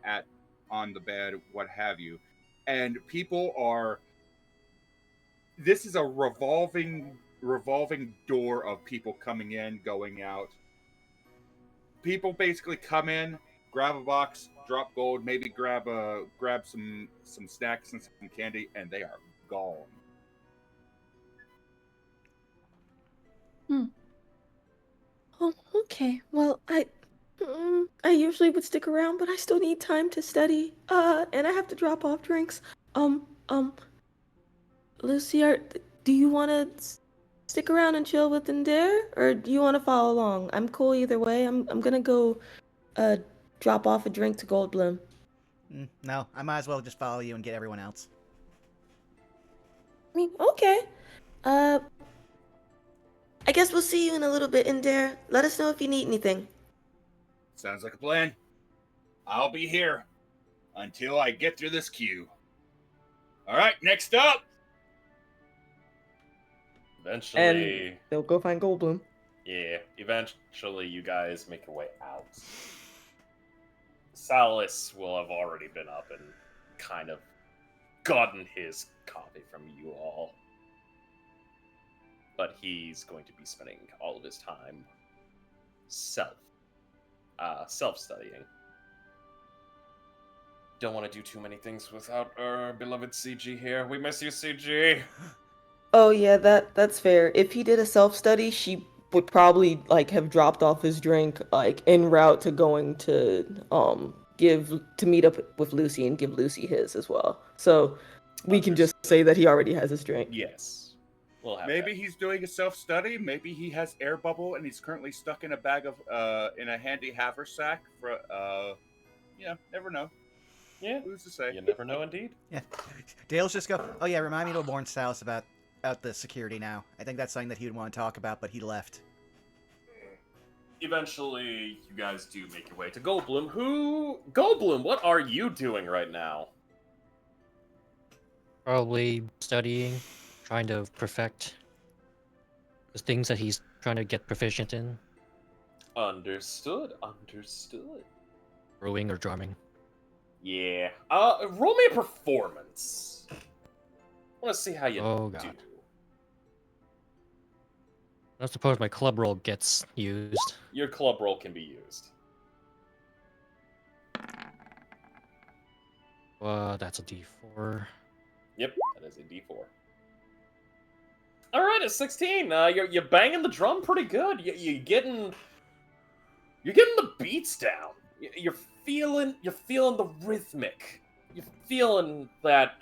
on the bed, what have you. And people are. This is a revolving door of people coming in, going out. People basically come in, grab a box, drop gold, maybe grab some snacks and some candy, and they are gone. Oh, okay. Well, I usually would stick around, but I still need time to study. And I have to drop off drinks. Lucy, do you want to stick around and chill with Indare, or do you want to follow along? I'm cool either way. I'm gonna go, drop off a drink to Goldblum. No, I might as well just follow you and get everyone else. I mean, okay. I guess we'll see you in a little bit, Indare. Let us know if you need anything. Sounds like a plan. I'll be here until I get through this queue. All right, next up. Eventually, And they'll go find Goldblum. yeah, eventually you guys make your way out. Salas will have already been up and kind of gotten his copy from you all. But he's going to be spending all of his time self-studying. Don't want to do too many things without our beloved CG here. We miss you, CG. Oh yeah, that's fair. If he did a self-study, she would probably have dropped off his drink en route to going to meet up with Lucy and give Lucy his as well. So we can just say that he already has his drink. Yes. We'll have Maybe that. he's doing a self-study. Maybe he has air bubble and he's currently stuck in a bag of in a handy haversack never know. Yeah, Who's to say? you never know, indeed. Yeah. Dale's just go, oh yeah, remind me to warn Salas about the security now. I think that's something that he would want to talk about, but he left. Eventually, you guys do make your way to Goldblum. Goldblum, what are you doing right now? Probably studying, trying to perfect the things that he's trying to get proficient in, Understood. brewing or drumming. Yeah. Roll me a performance. I want to see how you Oh, do. God. I suppose my club roll gets used. Your club roll can be used. That's a D4. Yep, that is a D4. All right, at 16, you're banging the drum pretty good. You're getting the beats down. You're feeling the rhythmic. You're feeling that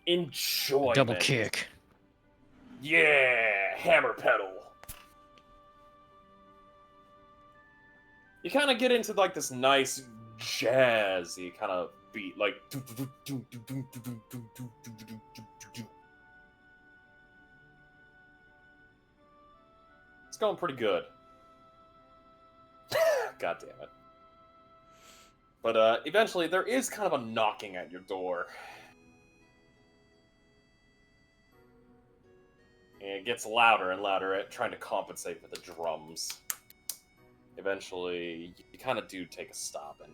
enjoyment. Double kick. Yeah, hammer pedal. You kind of get into like this nice jazzy kind of beat, like. It's going pretty good. God damn it. But eventually there is kind of a knocking at your door. And it gets louder and louder at trying to compensate for the drums. Eventually, you kind of do take a stop and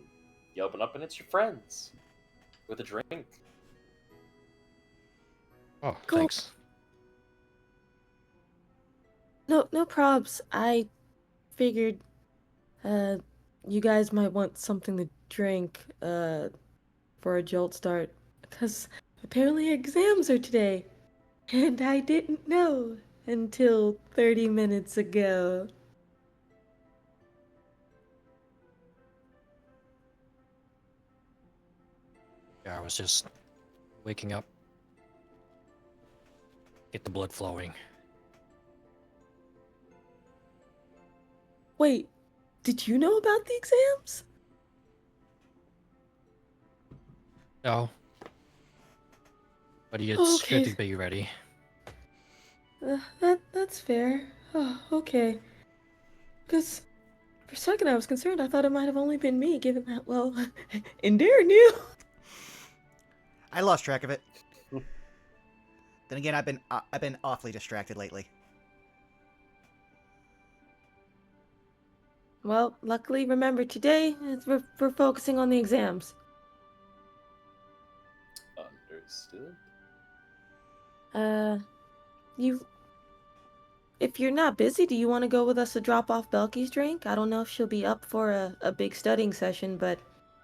you open up and it's your friends with a drink. Oh, Cool. thanks. No probs. I figured you guys might want something to drink for a jolt start, because apparently exams are today, and I didn't know until 30 minutes ago. Yeah, I was just waking up. Get the blood flowing. Wait, did you know about the exams? No. But it's good Okay. to be ready. That's fair. Oh, okay. Because for a second I was concerned. I thought it might have only been me, given that, well, Indira knew. I lost track of it. Then again, I've been awfully distracted lately. Well, luckily, remember, today we're focusing on the exams. Understood. If you're not busy, do you want to go with us to drop off Belky's drink? I don't know if she'll be up for a big studying session, but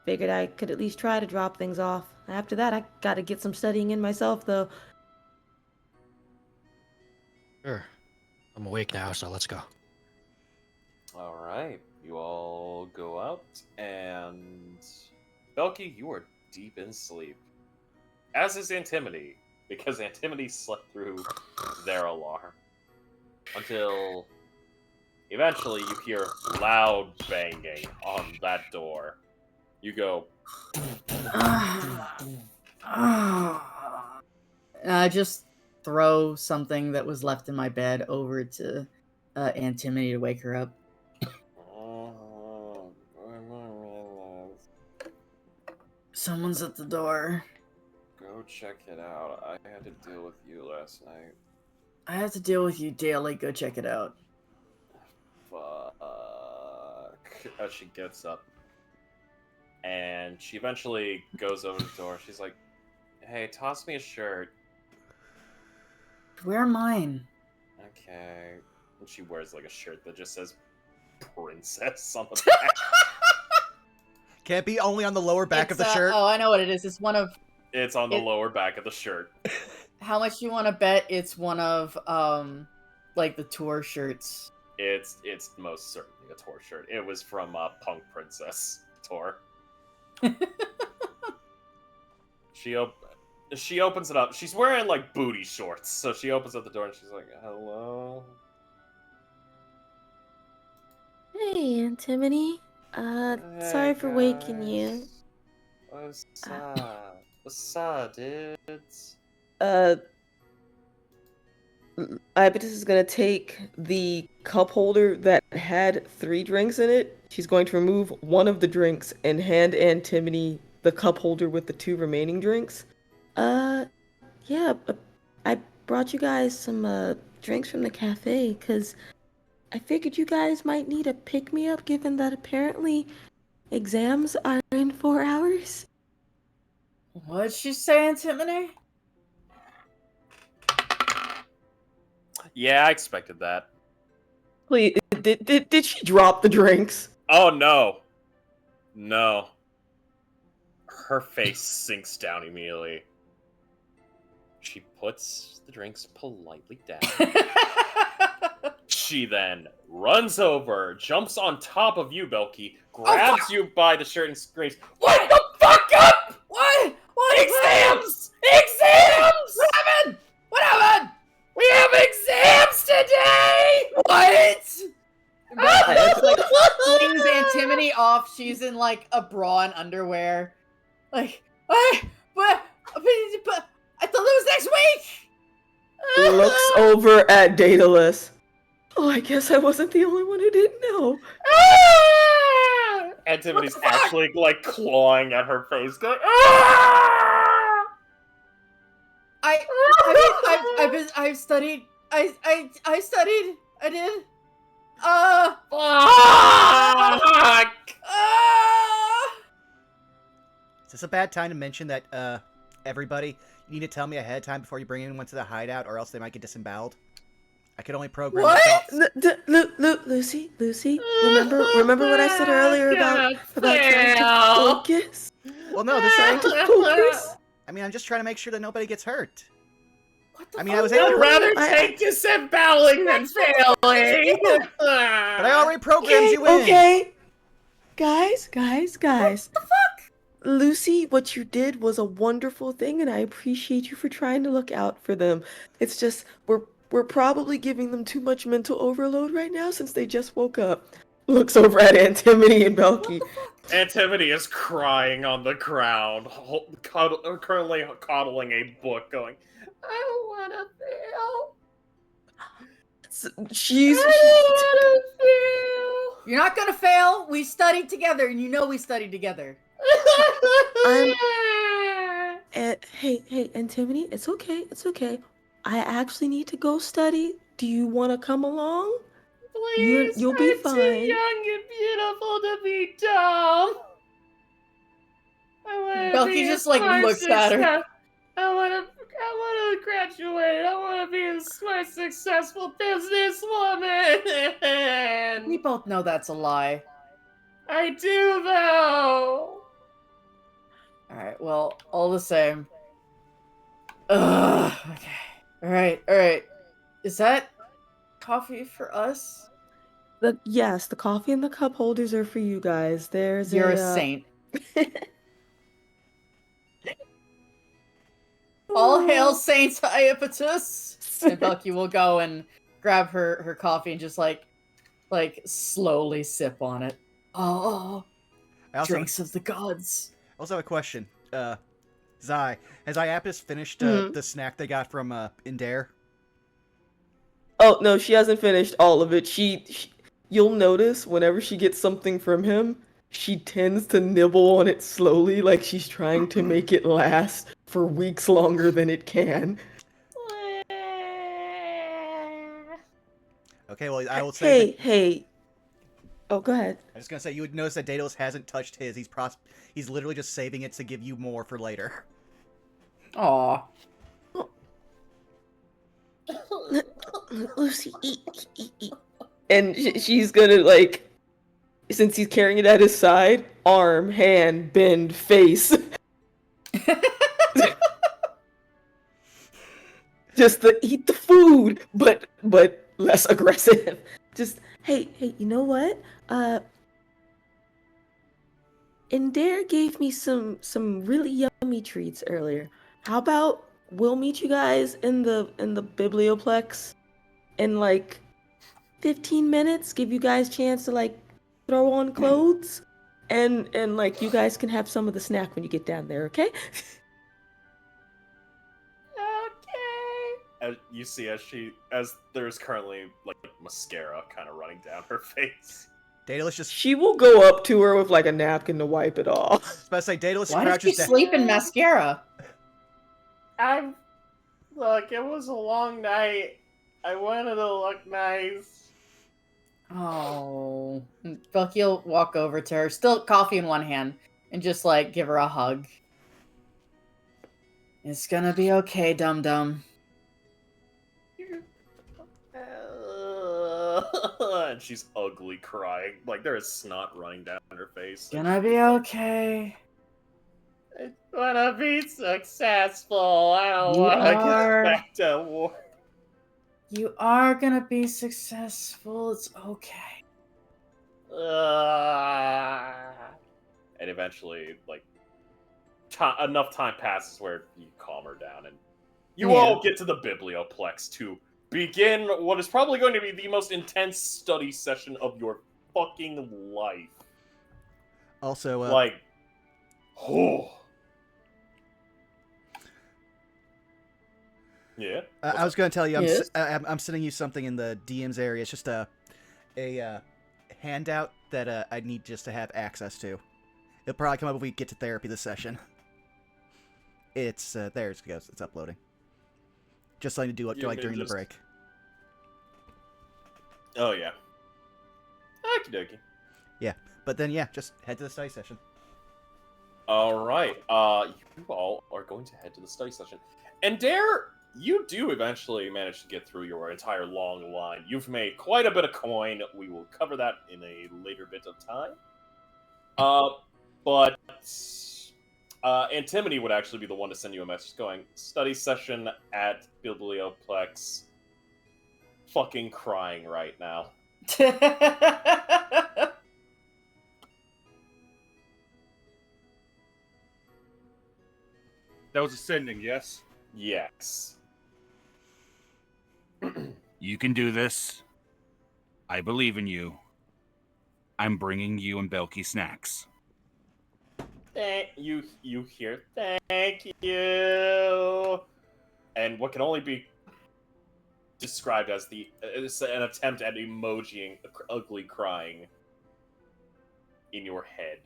figured I could at least try to drop things off. After that, I gotta get some studying in myself, though. Sure. I'm awake now, so let's go. Alright, you all go out, and Belky, you are deep in sleep. As is Antimony, because Antimony slept through their alarm. Until eventually you hear loud banging on that door. You go. I just throw something that was left in my bed over to Antimony to wake her up. Someone's at the door. Go check it out. I had to deal with you last night. I have to deal with you daily. Go check it out. Fuck. As she gets up. And she eventually goes over to the door. She's like, hey, toss me a shirt. Wear mine. Okay. And she wears like a shirt that just says princess on the back. Can't be only on the lower back of the shirt. Oh, I know what it is. It's one of. It's on the lower back of the shirt. How much you want to bet it's one of like the tour shirts? It's most certainly a tour shirt. It was from Punk Princess tour. She opens it up. She's wearing like booty shorts, so she opens up the door and she's like, "Hello." Hey, Antimony. Sorry for waking you. What's up, dudes? Ibis is gonna take the cup holder that had 3 drinks in it. She's going to remove one of the drinks and hand Antimony the cup holder with the 2 remaining drinks. Yeah, I brought you guys some drinks from the cafe because I figured you guys might need a pick-me-up given that apparently exams are in 4 hours. What'd she say, Antimony? Yeah, I expected that. Please, did she drop the drinks? Oh no. No. Her face sinks down immediately. She puts the drinks politely down. She then runs over, jumps on top of you, Belky, grabs you by the shirt and screams, "Wake the fuck up! What? What? Exams! Exams! What happened? What happened? We have exams today! What? Like flings Antimony off. She's in like a bra and underwear. Like, what? But I thought it was next week. Looks over at Daedalus. Oh, I guess I wasn't the only one who didn't know. Antimony's actually like clawing at her face, going, "Ah!" I've studied. I studied. I did. Fuck! Is this a bad time to mention that, everybody, you need to tell me ahead of time before you bring anyone to the hideout, or else they might get disemboweled? I could only program What? Lucy, remember what I said earlier about trying to focus? Well, no, this Trying to focus? I mean, I'm just trying to make sure that nobody gets hurt. What the I mean, fuck? I was able to... I'd rather take disemboweling than failing! But I already programmed you in! Okay. Guys. What the fuck? Lucy, what you did was a wonderful thing, and I appreciate you for trying to look out for them. It's just, we're probably giving them too much mental overload right now since they just woke up. Looks over at Antimony and Belky. Antimony is crying on the ground, currently coddling a book, going, "I don't want to fail. She's... I don't want to fail." You're not gonna fail. We studied together, and you know we studied together. Hey, Antimony, it's okay. I actually need to go study. Do you want to come along? Please, You'll be I'm fine. too young and beautiful to be dumb. Belky just like looks at her. I want to graduate. I want to be a smart, successful businesswoman. We both know that's a lie. I do though. Alright, well, all the same. Ugh, okay. Alright. Is that coffee for us? Yes, the coffee and the cup holders are for you guys. You're a saint. All hail Saint Iapetus! And Belky will go and grab her coffee and just like slowly sip on it. Oh, drinks of the gods. I also have a question. Zai, has Iapis finished the snack they got from Indare? Oh, no, she hasn't finished all of it. You'll notice whenever she gets something from him, she tends to nibble on it slowly, like she's trying to make it last for weeks longer than it can. Okay, well, I will say... Hey. Oh, go ahead. I was gonna say, you would notice that Daedalus hasn't touched his. He's literally just saving it to give you more for later. Aw. Lucy, eat. And she's gonna, like, since he's carrying it at his side, arm, hand, bend, face. Just eat the food, but less aggressive. Just, hey, you know what? Indare gave me some really yummy treats earlier. How about we'll meet you guys in the biblioplex in like 15 minutes, give you guys a chance to like throw on clothes, and like you guys can have some of the snack when you get down there, okay? Okay. As you see, as there's currently like mascara kind of running down her face. Daedalus just. She will go up to her with like a napkin to wipe it off. I was about to say, Daedalus Why does she crouches down. sleep in mascara? Look, it was a long night. I wanted to look nice. Oh. Bucky'll walk over to her, still coffee in one hand, and just like give her a hug. It's gonna be okay, dum-dum. And she's ugly crying. Like there is snot running down her face. Gonna be okay. I wanna be successful. I don't You wanna are. get back to war. You are gonna be successful. It's okay. And eventually, like, enough time passes where you calm her down, and you all get to the Biblioplex to begin what is probably going to be the most intense study session of your fucking life. Also, Like, oh. Yeah. I was going to tell you, Yes? I'm sending you something in the DM's area. It's just a handout that I need just to have access to. It'll probably come up if we get to therapy this session. It's there it goes. It's uploading. Just something to do like during the break. Oh yeah. Okie dokie. Yeah, but then yeah, just head to the study session. All right. You all are going to head to the study session, and Dare, you do eventually manage to get through your entire long line. You've made quite a bit of coin. We will cover that in a later bit of time. But Antimony would actually be the one to send you a message going, study session at Biblioplex. Fucking crying right now. That was ascending, yes? Yes. You can do this. I believe in you. I'm bringing you and Belky snacks. Thank you here. Thank you. And what can only be described as an attempt at emojiing ugly crying in your head.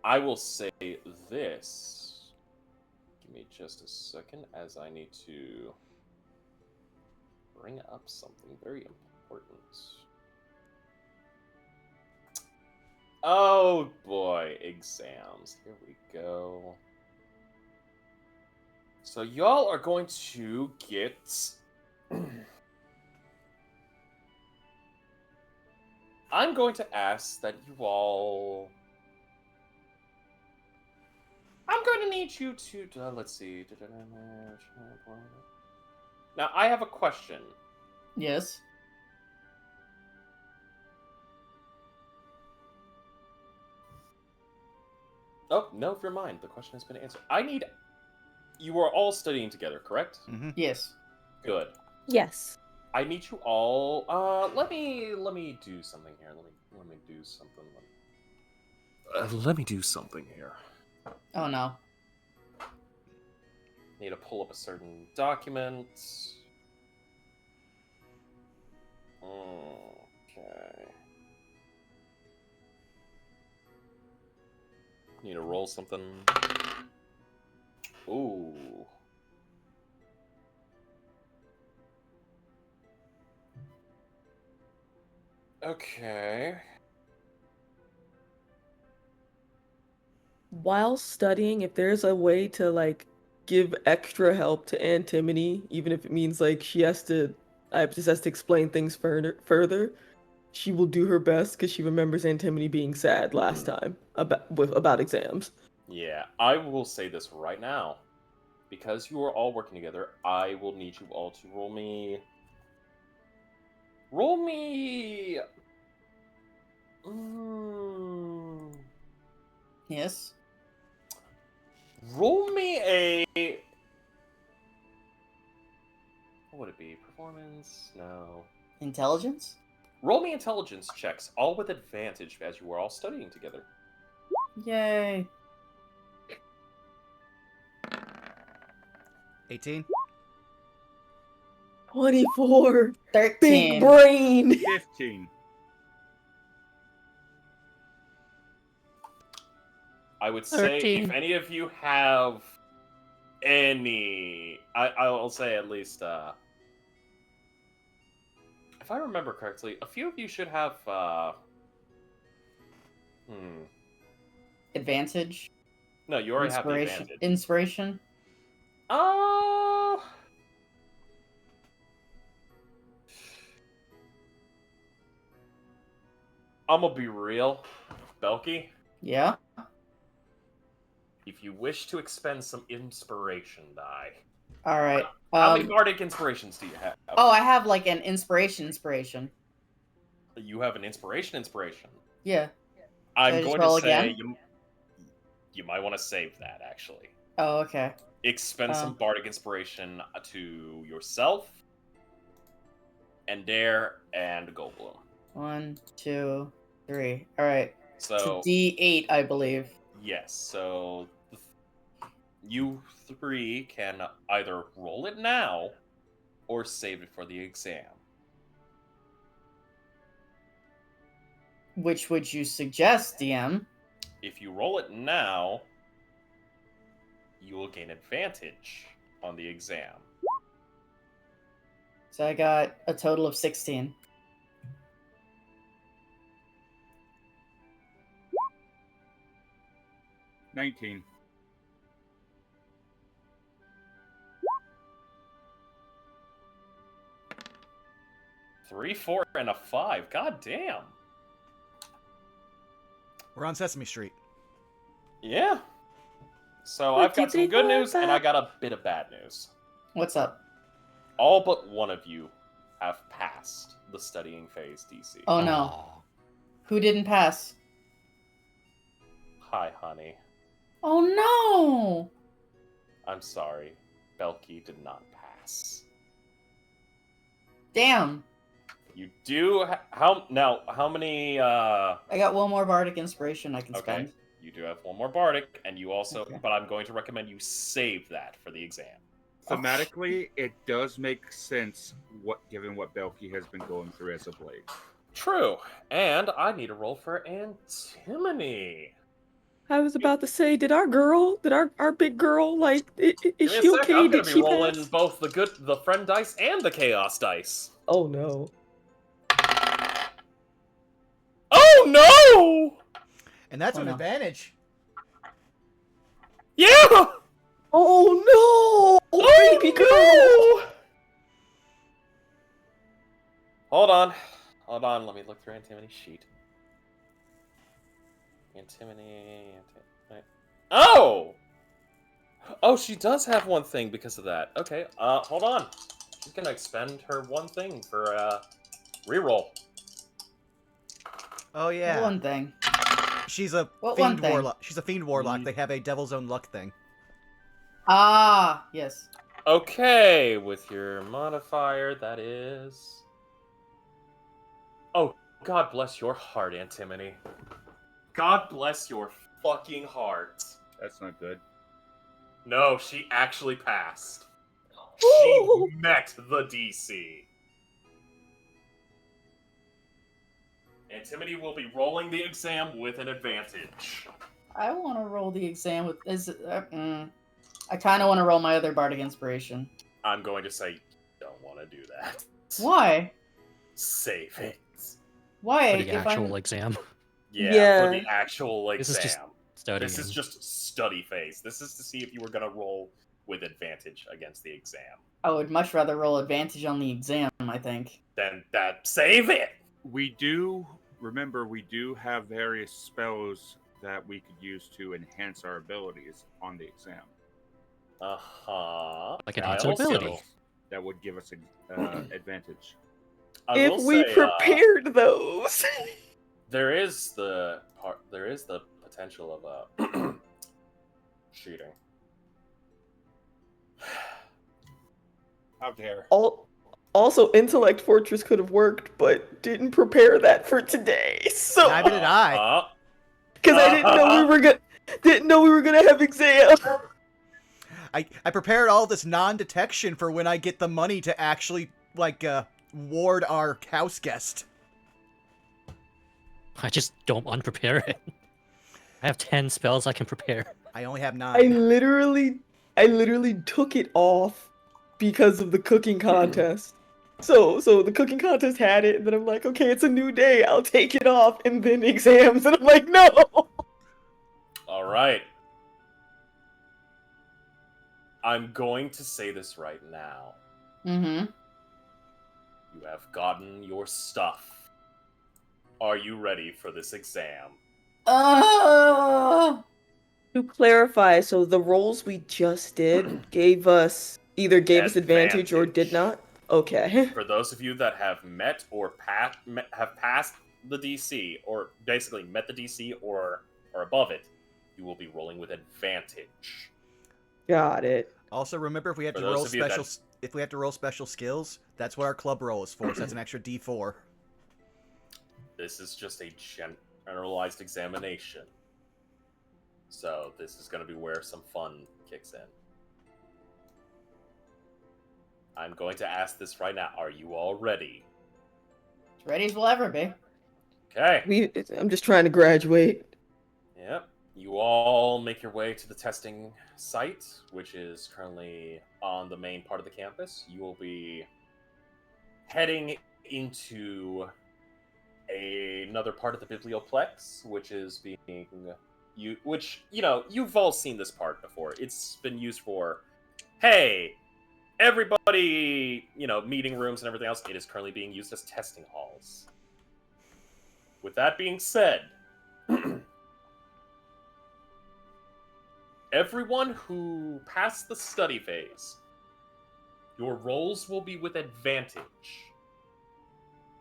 I will say this. Give me just a second as I need to bring up something very important. Oh boy, exams. Here we go. So y'all are going to get I'm going to ask that you all I'm going to need you to let's see. Now I have a question. Yes. Oh, no, never mind. The question has been answered. You are all studying together, correct? Mm-hmm. Yes. Good. Yes. I need you all. Let me do something here. Let me do something. Let me do something here. Oh no. Need to pull up a certain document. Okay. Need to roll something. Ooh. Okay. While studying, if there's a way to like give extra help to Antimony, even if it means like I just has to explain things further, she will do her best because she remembers Antimony being sad last time about exams. Yeah, I will say this right now. Because you are all working together, I will need you all to roll me. Yes. Roll me a What would it be? Performance? No. Intelligence? Roll me intelligence checks, all with advantage as you are all studying together. Yay. 18. 24. 13. Big brain. 15. I would say 13. if any of you have any, I'll say at least, if I remember correctly, a few of you should have, Advantage? No, you already have the Inspiration? advantage. Inspiration? Uh... I'm gonna be real, Belky. Yeah? If you wish to expend some inspiration die, Alright. how many bardic inspirations do you have? Oh, I have like an inspiration. You have an inspiration. Yeah. I'm I just going to roll say again? you might want to save that, actually. Oh, okay. Expend some bardic inspiration to yourself, and Dare, and Goldblum. 1, 2, 3. Alright. So, It's a D8, I believe. yes, so you three can either roll it now or save it for the exam. Which would you suggest, DM? If you roll it now, you will gain advantage on the exam. So I got a total of 16. $19. 3, 4, and a 5. God damn. We're on Sesame Street. Yeah. So One, I've got two, three, some good four, news, and I got a bit of bad news. What's up? All but one of you have passed the studying phase, DC. Oh no. Aw. Who didn't pass? Hi, honey. Oh no! I'm sorry. Belky did not pass. Damn. You do how many I got one more bardic inspiration I can okay. spend. You do have one more bardic, and you also Okay. but I'm going to recommend you save that for the exam. Thematically, it does make sense given what Belky has been going through as of late. True. And I need a roll for antimony. I was about to say, did our big girl, like, is Give me a she sec, okay? I'm gonna Did be she rolling pass? both the friend dice and the chaos dice. Oh no. Oh no! And that's Oh, an no. advantage. Yeah! Oh no! Baby girl! Hold on, let me look through Antimody's sheet. Antimony. Oh! Oh, she does have one thing because of that. Okay, hold on. She's gonna expend her one thing for, reroll. Oh yeah. One thing. She's a What one fiend thing? warlock. She's a fiend warlock. Mm. They have a devil's own luck thing. Ah, yes. Okay, with your modifier, that is... Oh, God bless your heart, Antimony. God bless your fucking heart. That's not good. No, she actually passed. She met the DC. Antimony will be rolling the exam with an advantage. I want to roll the exam with. I kind of want to roll my other bardic inspiration. I'm going to say you don't want to do that. Why? Save it. Why? For the actual exam. Yeah, for the actual exam. This is just studying. This is just study phase. This is to see if you were going to roll with advantage against the exam. I would much rather roll advantage on the exam, I think. Then that save it. We do have various spells that we could use to enhance our abilities on the exam. Like I enhance also- ability. That would give us an advantage. I If will we say, prepared those. there is the potential of cheating. How dare. Also, Intellect Fortress could have worked, but didn't prepare that for today. So, Neither did I. because I didn't know we were gonna have exam. I prepared all this non-detection for when I get the money to actually, like, ward our house guest. I just don't unprepare it. I have 10 spells I can prepare. I only have I 9. literally took it off because of the cooking contest. So the cooking contest had it, and then I'm like, okay, it's a new day, I'll take it off, and then exams, and I'm like, no. All right. I'm going to say this right now. Mm-hmm. You have gotten your stuff. Are you ready for this exam? Oh. To clarify, so the rolls we just did gave us advantage or did not. Okay. For those of you that have met or have passed the DC, or basically met the DC or above it, you will be rolling with advantage. Got it. Also, remember if we have For to those roll of you that- special, if we have to roll special skills, that's what our club roll is for. So that's an extra D4. This is just a generalized examination. So this is going to be where some fun kicks in. I'm going to ask this right now. Are you all ready? As ready as we'll ever be. Okay. I'm just trying to graduate. Yep. You all make your way to the testing site, which is currently on the main part of the campus. You will be heading into another part of the biblioplex, which is being you've all seen this part before. It's been used for, hey, everybody, meeting rooms and everything else. It is currently being used as testing halls. With that being said, everyone who passed the study phase, your rolls will be with advantage.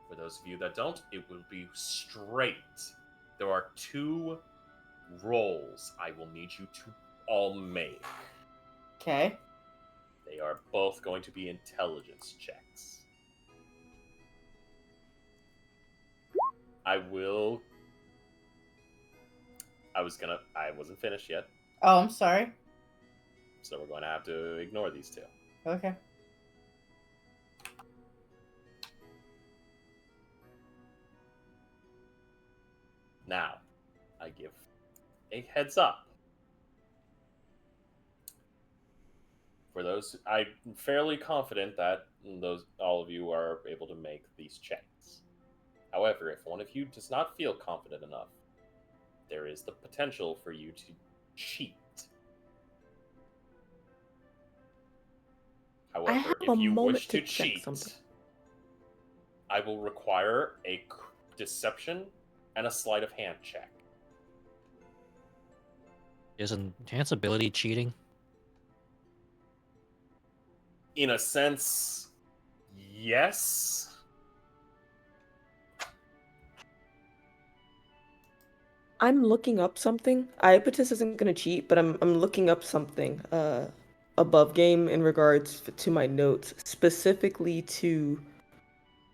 For those of you that don't, it will be straight. There are 2 rolls I will need you to all make. Okay. They are both going to be intelligence checks. I wasn't finished yet, Oh, I'm sorry. so we're going to have to ignore these 2. Okay. Now, I give a heads up. For those, I'm fairly confident that all of you are able to make these checks. However, if one of you does not feel confident enough, there is the potential for you to cheat. However, have if a you moment wish to to check cheat, something. I will require a deception and a sleight of hand check. Is enhance ability cheating? In a sense, yes. I'm looking up something. Iapetus isn't gonna cheat, but I'm looking up something above game in regards to my notes, specifically to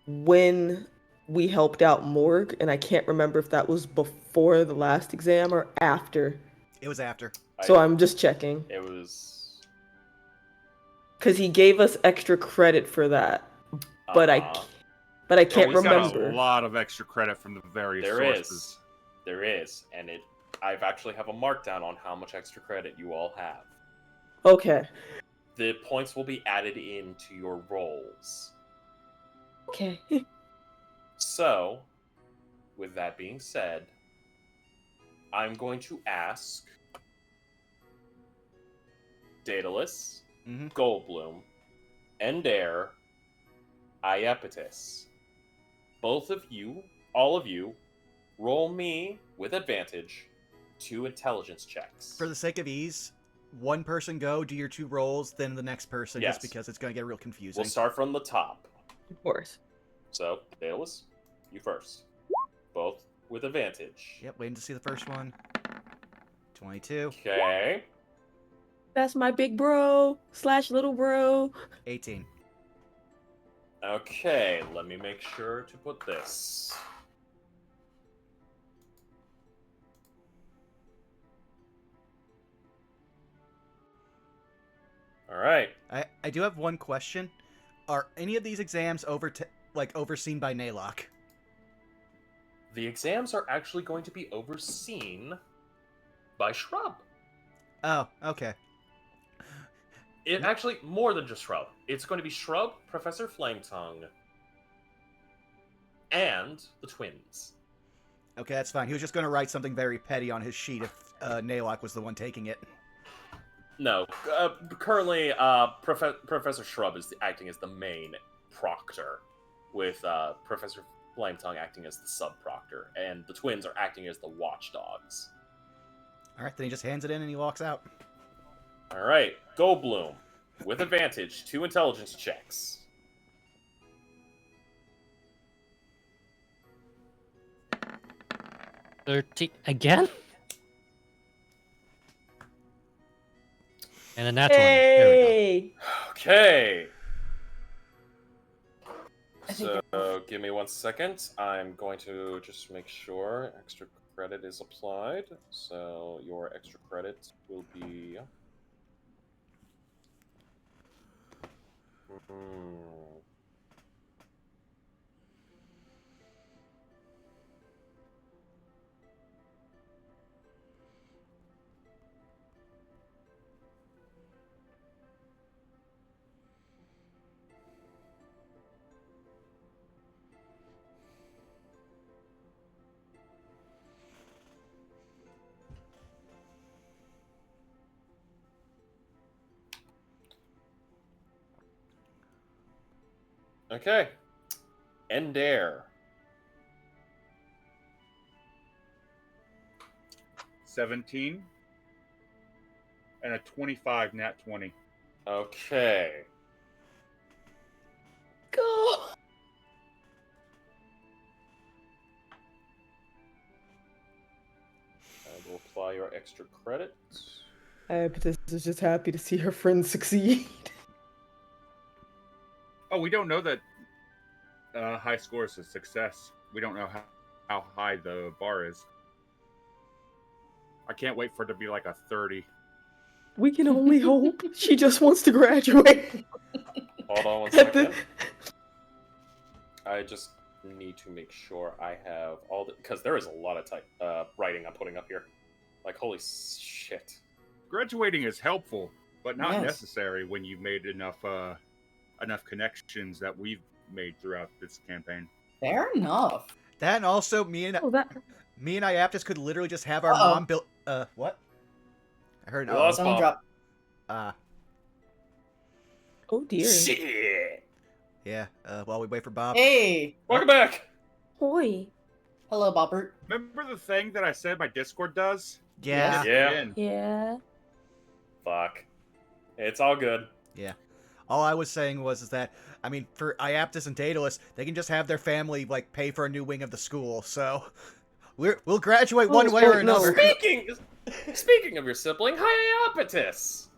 when we helped out Morg, and I can't remember if that was before the last exam or after. It was after. So I'm just checking. It was. Because he gave us extra credit for that, but I can't We got remember. a lot of extra credit from the various sources. There is, and I've actually have a markdown on how much extra credit you all have. Okay. The points will be added into your rolls. Okay. So, with that being said, I'm going to ask Daedalus, Goldblum, Endair, Iapetus. Both of you, all of you, roll me with advantage 2 intelligence checks. For the sake of ease, one person go, do your 2 rolls, then the next person, Yes. just because it's going to get real confusing. We'll start from the top. Of course. So, Daedalus, you first. Both with advantage. Yep, waiting to see the first one. 22. Okay. That's my big bro / little bro. 18. Okay, let me make sure to put this. All right. I do have one question. Are any of these exams overseen by Naylock? The exams are actually going to be overseen by Shrub. Oh, okay. It actually more than just Shrub. It's going to be Shrub, Professor Flametongue, and the twins. Okay, that's fine. He was just going to write something very petty on his sheet if Naylock was the one taking it. No, currently, Professor Shrub is acting as the main proctor, with Professor Flametongue acting as the sub-proctor, and the twins are acting as the watchdogs. All right, then he just hands it in and he walks out. All right, Goldblum, with advantage, 2 intelligence checks. Again? And a nat 20. There we Hey! Okay. I think So, give me 1 second. I'm going to just make sure extra credit is applied. So, your extra credit will be... Okay. End air. 17 and a 25 nat 20. Okay. Go! I will apply your extra credit. Apatis is just happy to see her friends succeed. Oh, we don't know that high score is a success. We don't know how high the bar is. I can't wait for it to be like a 30. We can only hope. She just wants to graduate. Hold on 1 At the- second. I just need to make sure I have all the... Because there is a lot of writing I'm putting up here. Like, holy shit. Graduating is helpful, but not Yes. necessary when you've made enough connections that we've made throughout this campaign. Fair enough. That and also me and Oh, that. Iaptis could literally just have our Uh-oh. mom build. What? I heard. We lost Someone Bob. drop. Oh dear. Shit! Yeah. While we wait for Bob. Hey! Welcome back! Hoi. Hello, Bobbert. Remember the thing that I said my Discord does? Yeah. Yeah. Again. Yeah. Fuck. It's all good. All I was saying was that I mean, for Iaptis and Daedalus, they can just have their family like pay for a new wing of the school. So we'll graduate one way or no. another. Speaking of your sibling, Hyapetus!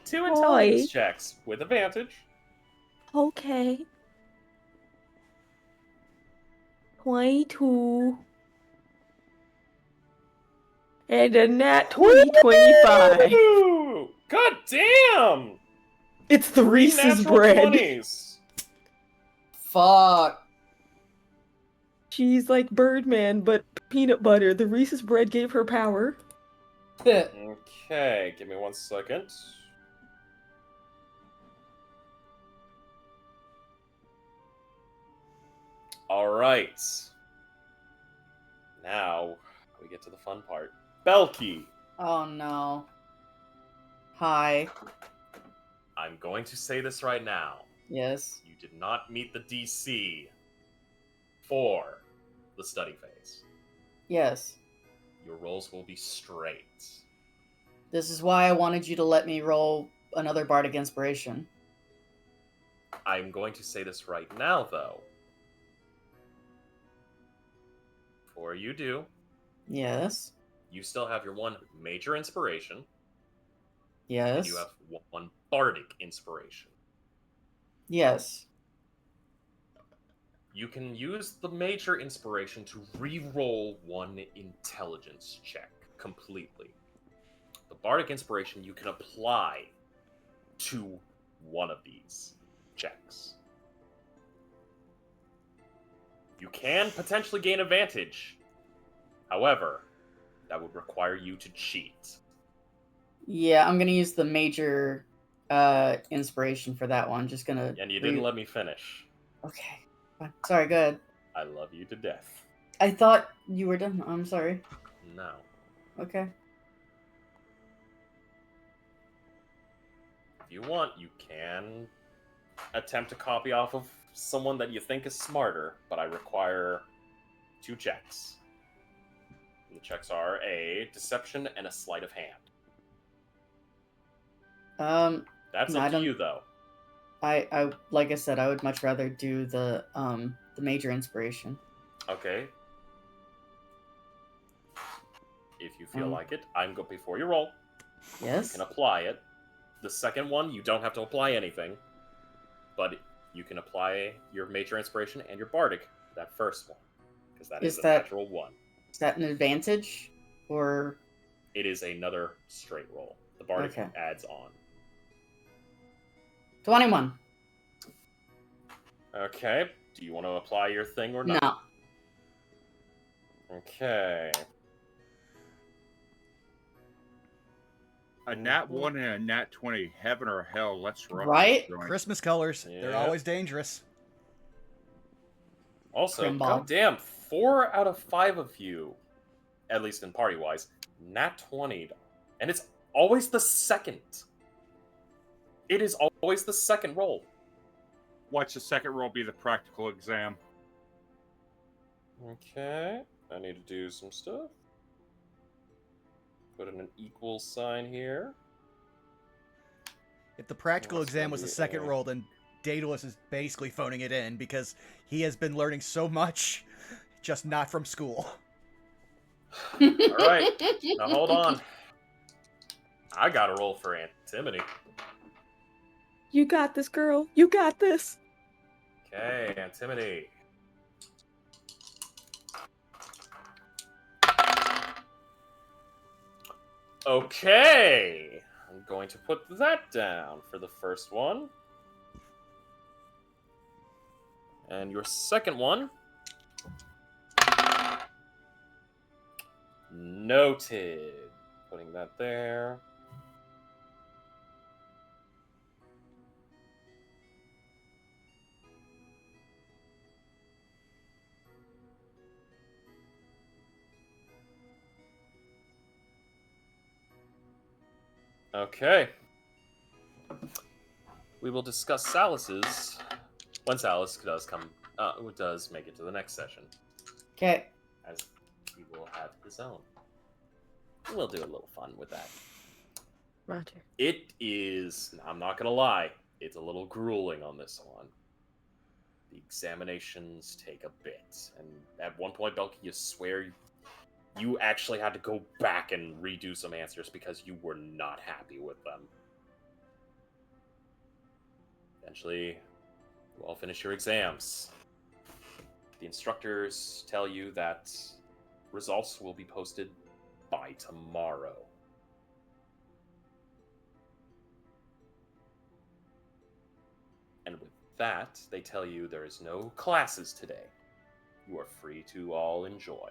2 Oi. intelligence checks with advantage. Okay. 22. And a nat 2025. Woo! God damn! It's the 3 Reese's natural bread. 20s. Fuck. She's like Birdman, but peanut butter. The Reese's bread gave her power. Okay, give me 1 second. Alright. Now, we get to the fun part. Belky! Oh no. Hi. I'm going to say this right now. Yes. You did not meet the DC for the study phase. Yes. Your rolls will be straight. This is why I wanted you to let me roll another Bardic Inspiration. I'm going to say this right now, though. Before you do, Yes. you still have your 1 major inspiration, Yes. and you have 1 bardic inspiration. Yes. You can use the major inspiration to re-roll one intelligence check completely. The bardic inspiration you can apply to one of these checks. You can potentially gain advantage. However, that would require you to cheat. Yeah, I'm gonna use the major inspiration for that one. Just gonna. And you didn't let me finish. Okay. Fine. Sorry. Go ahead. I love you to death. I thought you were done. I'm sorry. No. Okay. If you want, you can attempt to copy off of someone that you think is smarter, but I require 2 checks. The checks are a deception and a sleight of hand. That's No, I up to don't- you, though. I like I said, I would much rather do the major inspiration. Okay. If you feel Um, like it, before you roll, you Yes. can apply it. The second one, you don't have to apply anything, but you can apply your major inspiration and your bardic to that first one, because that is a that- natural 1. Is that an advantage, or It is another straight roll. The bardic Okay. adds on. 21? Okay. Do you want to apply your thing or not? No. Okay. A nat 1 and a nat 20. Heaven or hell, let's run. Right? Christmas colors. They're Yeah. always dangerous. Also, Crimball. goddamn, 4 out of 5 of you, at least in party wise, nat 20'd. And it's always the second. It is always the second roll. Watch the second roll be the practical exam. Okay. I need to do some stuff. Put in an equal sign here. If the practical That's exam gonna was the be second A. roll, then Daedalus is basically phoning it in because he has been learning so much, just not from school. Alright, now hold on. I gotta roll for antimony. You got this, girl. You got this. Okay, antimony. Okay, I'm going to put that down for the first one. And your second one. Noted. Putting that there. Okay. We will discuss Salus's when Salus does make it to the next session, Okay. as he will have his own. We'll do a little fun with that. Roger. It is, I'm not gonna lie, it's a little grueling on this one. The examinations take a bit, and at one point, Belky, you swear you actually had to go back and redo some answers because you were not happy with them. Eventually, you all finish your exams. The instructors tell you that results will be posted by tomorrow. And with that, they tell you there is no classes today. You are free to all enjoy.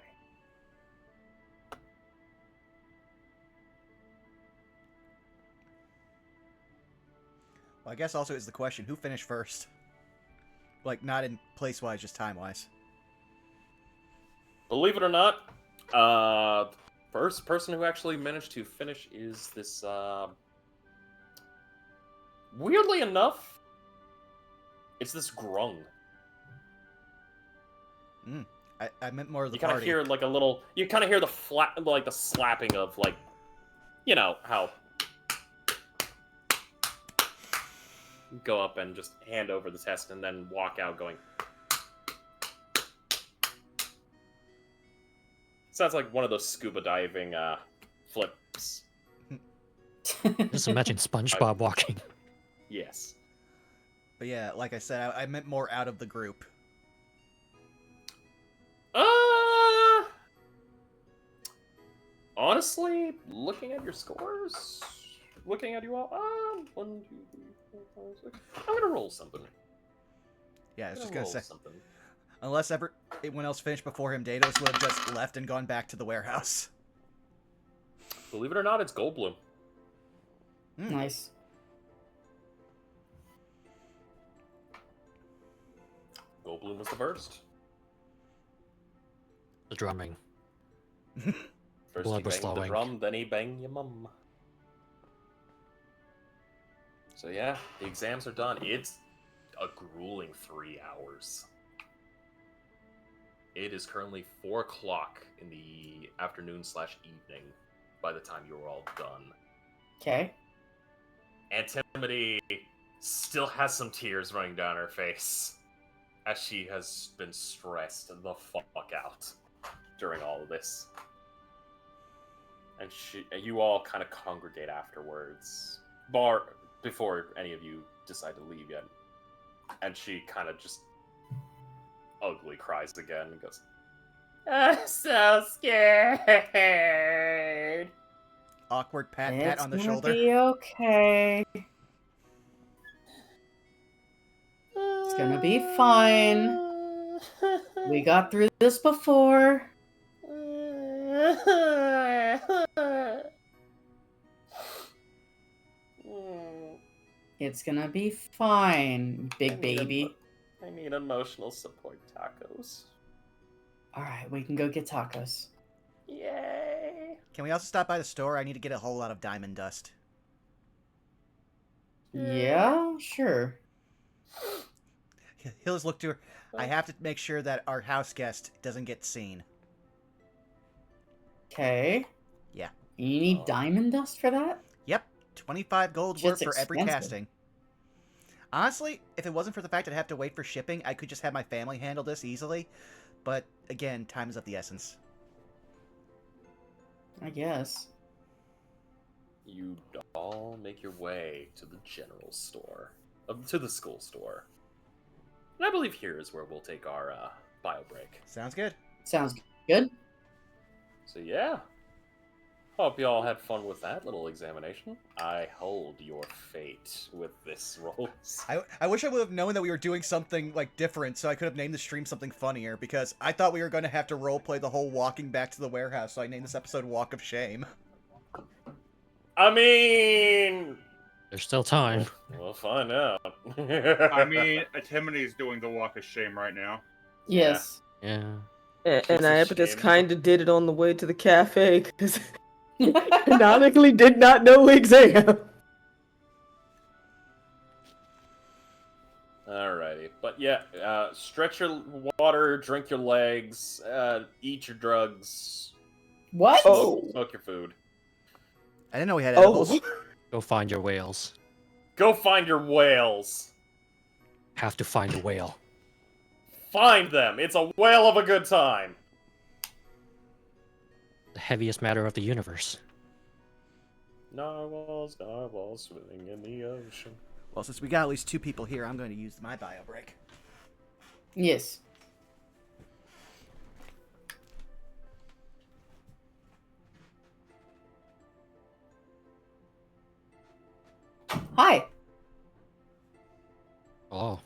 Well, I guess also is the question, who finished first? Like, not in place-wise, just time-wise. Believe it or not, first person who actually managed to finish is this, weirdly enough, it's this Grung. I meant more of the You kind of party. hear like a little, you kind of hear the like the slapping of like, you know, how you go up and just hand over the test and then walk out going. Sounds like one of those scuba diving flips. Just imagine SpongeBob walking. Yes. But yeah, like I said, I meant more out of the group. Honestly, looking at your scores, looking at you all, 1, 2, 3, 4, 5, 6. I'm gonna roll something. Yeah, I was I'm just gonna gonna roll say, something. unless everyone else finished before him, Daedalus would have just left and gone back to the warehouse. Believe it or not, it's Goldblum. Nice. Goldblum was the first. The drumming. First Blood he was banged the flowing. drum, then he banged your mum. So yeah, the exams are done. It's a grueling 3 hours. It is currently 4 o'clock in the afternoon/evening by the time you're all done. Okay. Antimony still has some tears running down her face as she has been stressed the fuck out during all of this. And you all kind of congregate afterwards, before any of you decide to leave yet. And she kind of just ugly cries again and goes, "I'm so scared." Awkward pat It's on the gonna shoulder. be okay. It's gonna be fine. We got through this before. It's gonna be fine, big baby. I need emotional support tacos. Alright, we can go get tacos. Yay! Can we also stop by the store? I need to get a whole lot of diamond dust. Yeah, sure. He'll just look to her. I have to make sure that our house guest doesn't get seen. Okay. Yeah. You need diamond dust for that? Yep. 25 gold worth Shit's for every expensive. casting. Honestly, if it wasn't for the fact I'd have to wait for shipping, I could just have my family handle this easily. But, again, time is of the essence. I guess. You all make your way to the general store. To the school store. And I believe here is where we'll take our bio break. Sounds good. Sounds good. So yeah. Hope you all had fun with that little examination. I hold your fate with this roll. I wish I would have known that we were doing something, like, different, so I could have named the stream something funnier, because I thought we were going to have to roleplay the whole walking back to the warehouse, so I named this episode Walk of Shame. I mean... There's still time. We'll find out. I mean, Atimony's doing the walk of shame right now. Yes. Yeah. And It's a I just shame. kind of did it on the way to the cafe because canonically did not know exam. Alrighty. But yeah, stretch your water, drink your legs, eat your drugs, What? Oh. smoke your food. I didn't know we had edibles. Go find your whales. Go find your whales. Have to find a whale. Find them. It's a whale of a good time. The heaviest matter of the universe. Narwhals, narwhals swimming in the ocean. Well, since we got at least 2 people here, I'm going to use my bio break. Yes. Hi. Oh.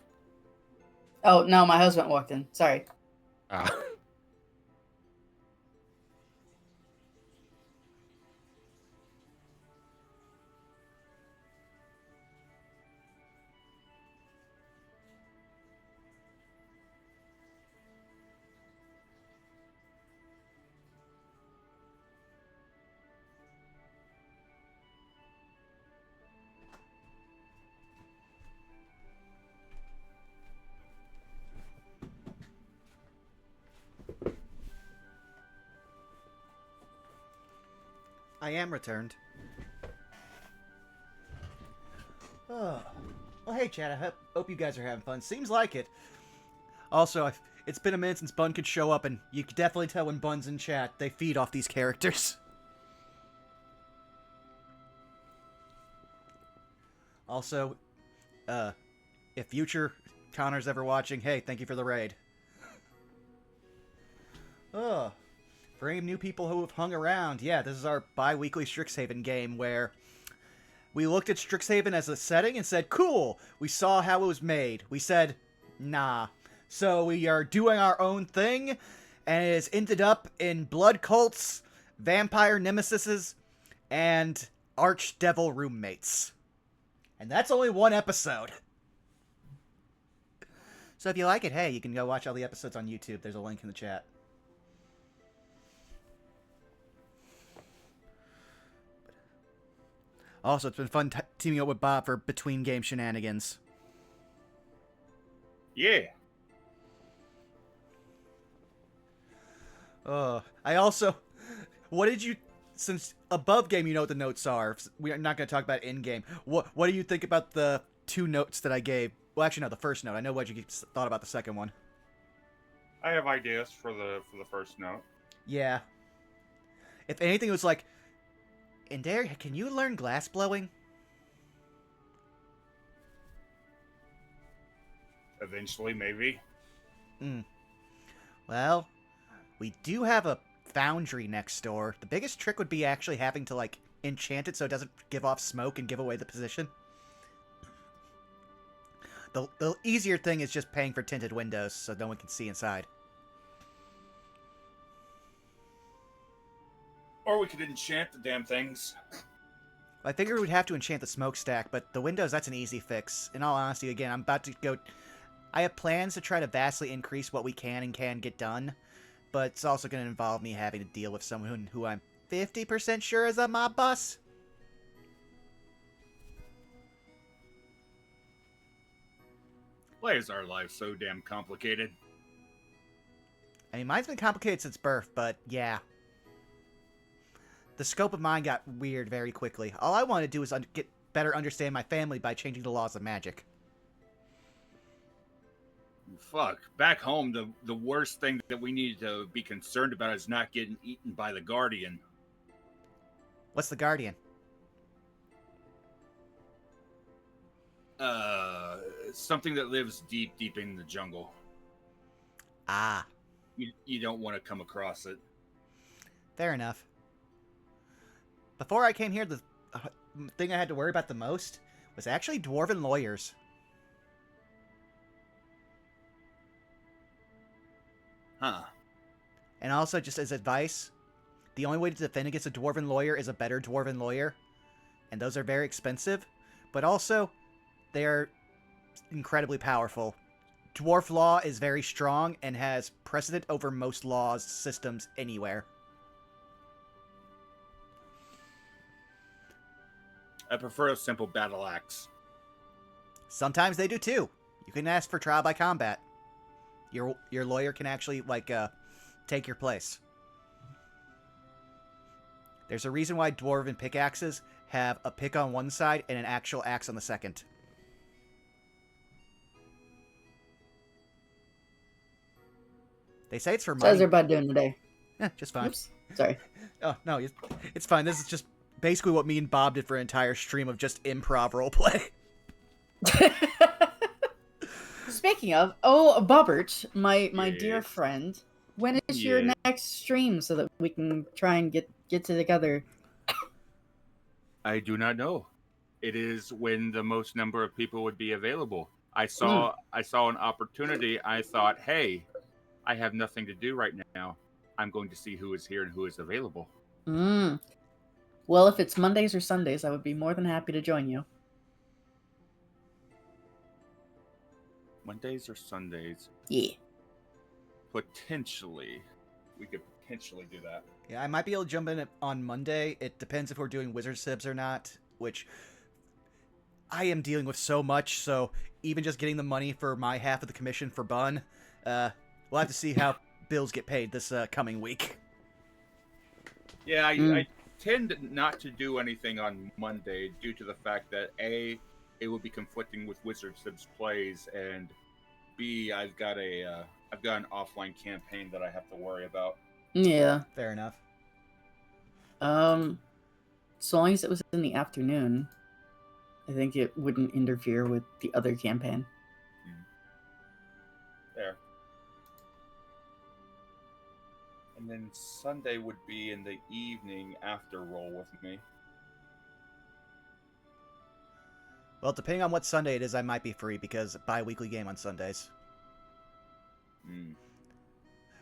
Oh, no, my husband walked in. Sorry. Ah. I am returned. Oh. Well, hey, Chad, I hope you guys are having fun. Seems like it. Also, it's been a minute since Bun could show up, and you can definitely tell when Bun's in chat. They feed off these characters. Also, if future Connor's ever watching, hey, thank you for the raid. Oh, for any new people who have hung around, yeah, this is our bi-weekly Strixhaven game where we looked at Strixhaven as a setting and said, cool. We saw how it was made. We said, nah. So we are doing our own thing, and it has ended up in blood cults, vampire nemesises, and archdevil roommates. And that's only one episode. So if you like it, hey, you can go watch all the episodes on YouTube. There's a link in the chat. Also, it's been fun teaming up with Bob for between game shenanigans. Yeah. I also... What did you... Since above game, you know what the notes are. We're not going to talk about in game. What do you think about the 2 notes that I gave? Well, actually, no, the first note. I know what you thought about the second one. I have ideas for the first note. Yeah. If anything, it was like... In there, can you learn glass blowing? Eventually, maybe. Well, we do have a foundry next door. The biggest trick would be actually having to, like, enchant it so it doesn't give off smoke and give away the position. The easier thing is just paying for tinted windows so no one can see inside. Or we could enchant the damn things. I figured we'd have to enchant the smokestack, but the windows, that's an easy fix. In all honesty, again, I'm about to go... I have plans to try to vastly increase what we can get done, but it's also going to involve me having to deal with someone who I'm 50% sure is a mob boss. Why is our life so damn complicated? I mean, mine's been complicated since birth, but yeah. The scope of mine got weird very quickly. All I want to do is get better understand my family by changing the laws of magic. Fuck. Back home, the worst thing that we need to be concerned about is not getting eaten by the Guardian. What's the Guardian? Something that lives deep in the jungle. Ah, You don't want to come across it. fair enough. Before I came here, the thing I had to worry about the most was actually dwarven lawyers. Huh. And also, just as advice, the only way to defend against a dwarven lawyer is a better dwarven lawyer. And those are very expensive. But also, they are incredibly powerful. Dwarf law is very strong and has precedent over most laws systems anywhere. I prefer a simple battle axe. Sometimes they do too. You can ask for trial by combat. Your lawyer can actually, like, take your place. There's a reason why dwarven pickaxes have a pick on one side and an actual axe on the second. They say it's for So money. how's everybody doing today? Just fine. Oops. Sorry. Oh, no, it's fine. This is just basically what me and Bob did for an entire stream of just improv roleplay. Speaking of, Bobbert, my dear Yes. friend, when is your Yes. next stream so that we can try and get together? I do not know. It is when the most number of people would be available. I saw an opportunity. I thought, hey, I have nothing to do right now. I'm going to see who is here and who is available. Well, if it's Mondays or Sundays, I would be more than happy to join you. Mondays or Sundays? Yeah. Potentially. We could potentially do that. Yeah, I might be able to jump in on Monday. It depends if we're doing Wizard Sibs or not, which I am dealing with so much, so even just getting the money for my half of the commission for Bun, we'll have to see how bills get paid this coming week. Yeah, I tend not to do anything on Monday due to the fact that A, it would be conflicting with Wizard Sibs plays, and B, I've got an offline campaign that I have to worry about. Yeah. Fair enough. So long as it was in the afternoon, I think it wouldn't interfere with the other campaign. There. And then Sunday would be in the evening after Roll with me. Well, depending on what Sunday it is, I might be free because bi-weekly game on Sundays.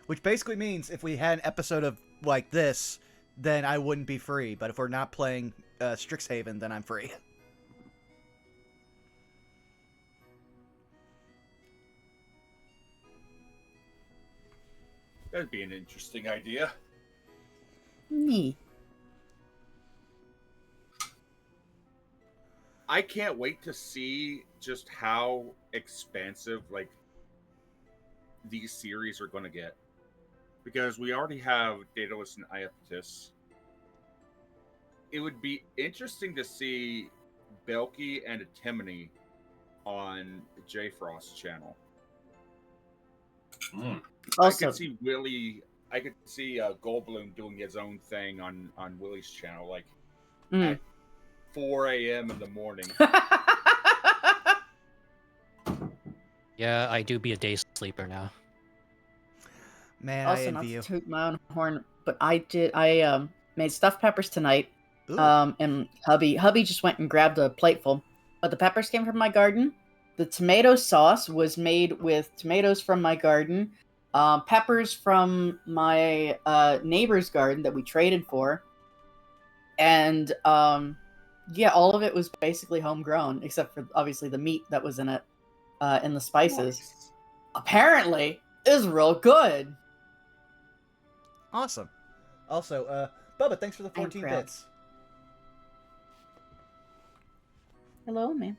Which basically means if we had an episode of like this, then I wouldn't be free. But if we're not playing Strixhaven, then I'm free. That'd be an interesting idea. Me. I can't wait to see just how expansive like these series are going to get, because we already have Daedalus and Iapetus. It would be interesting to see Belky and Atimony on J Frost's channel. Also, I could see Willie. I could see Goldblum doing his own thing on Willie's channel, like at 4 a.m. in the morning. Yeah, I do be a day sleeper now. Man, also, I not envy to you. toot my own horn, but I made stuffed peppers tonight. Ooh. And hubby just went and grabbed a plateful. But the peppers came from my garden. The tomato sauce was made with tomatoes from my garden, peppers from my neighbor's garden that we traded for, and yeah, all of it was basically homegrown, except for obviously the meat that was in it, and the spices. Nice. Apparently, is real good. Awesome. Also, Bubba, thanks for the I'm 14 proud. bits. Hello, man.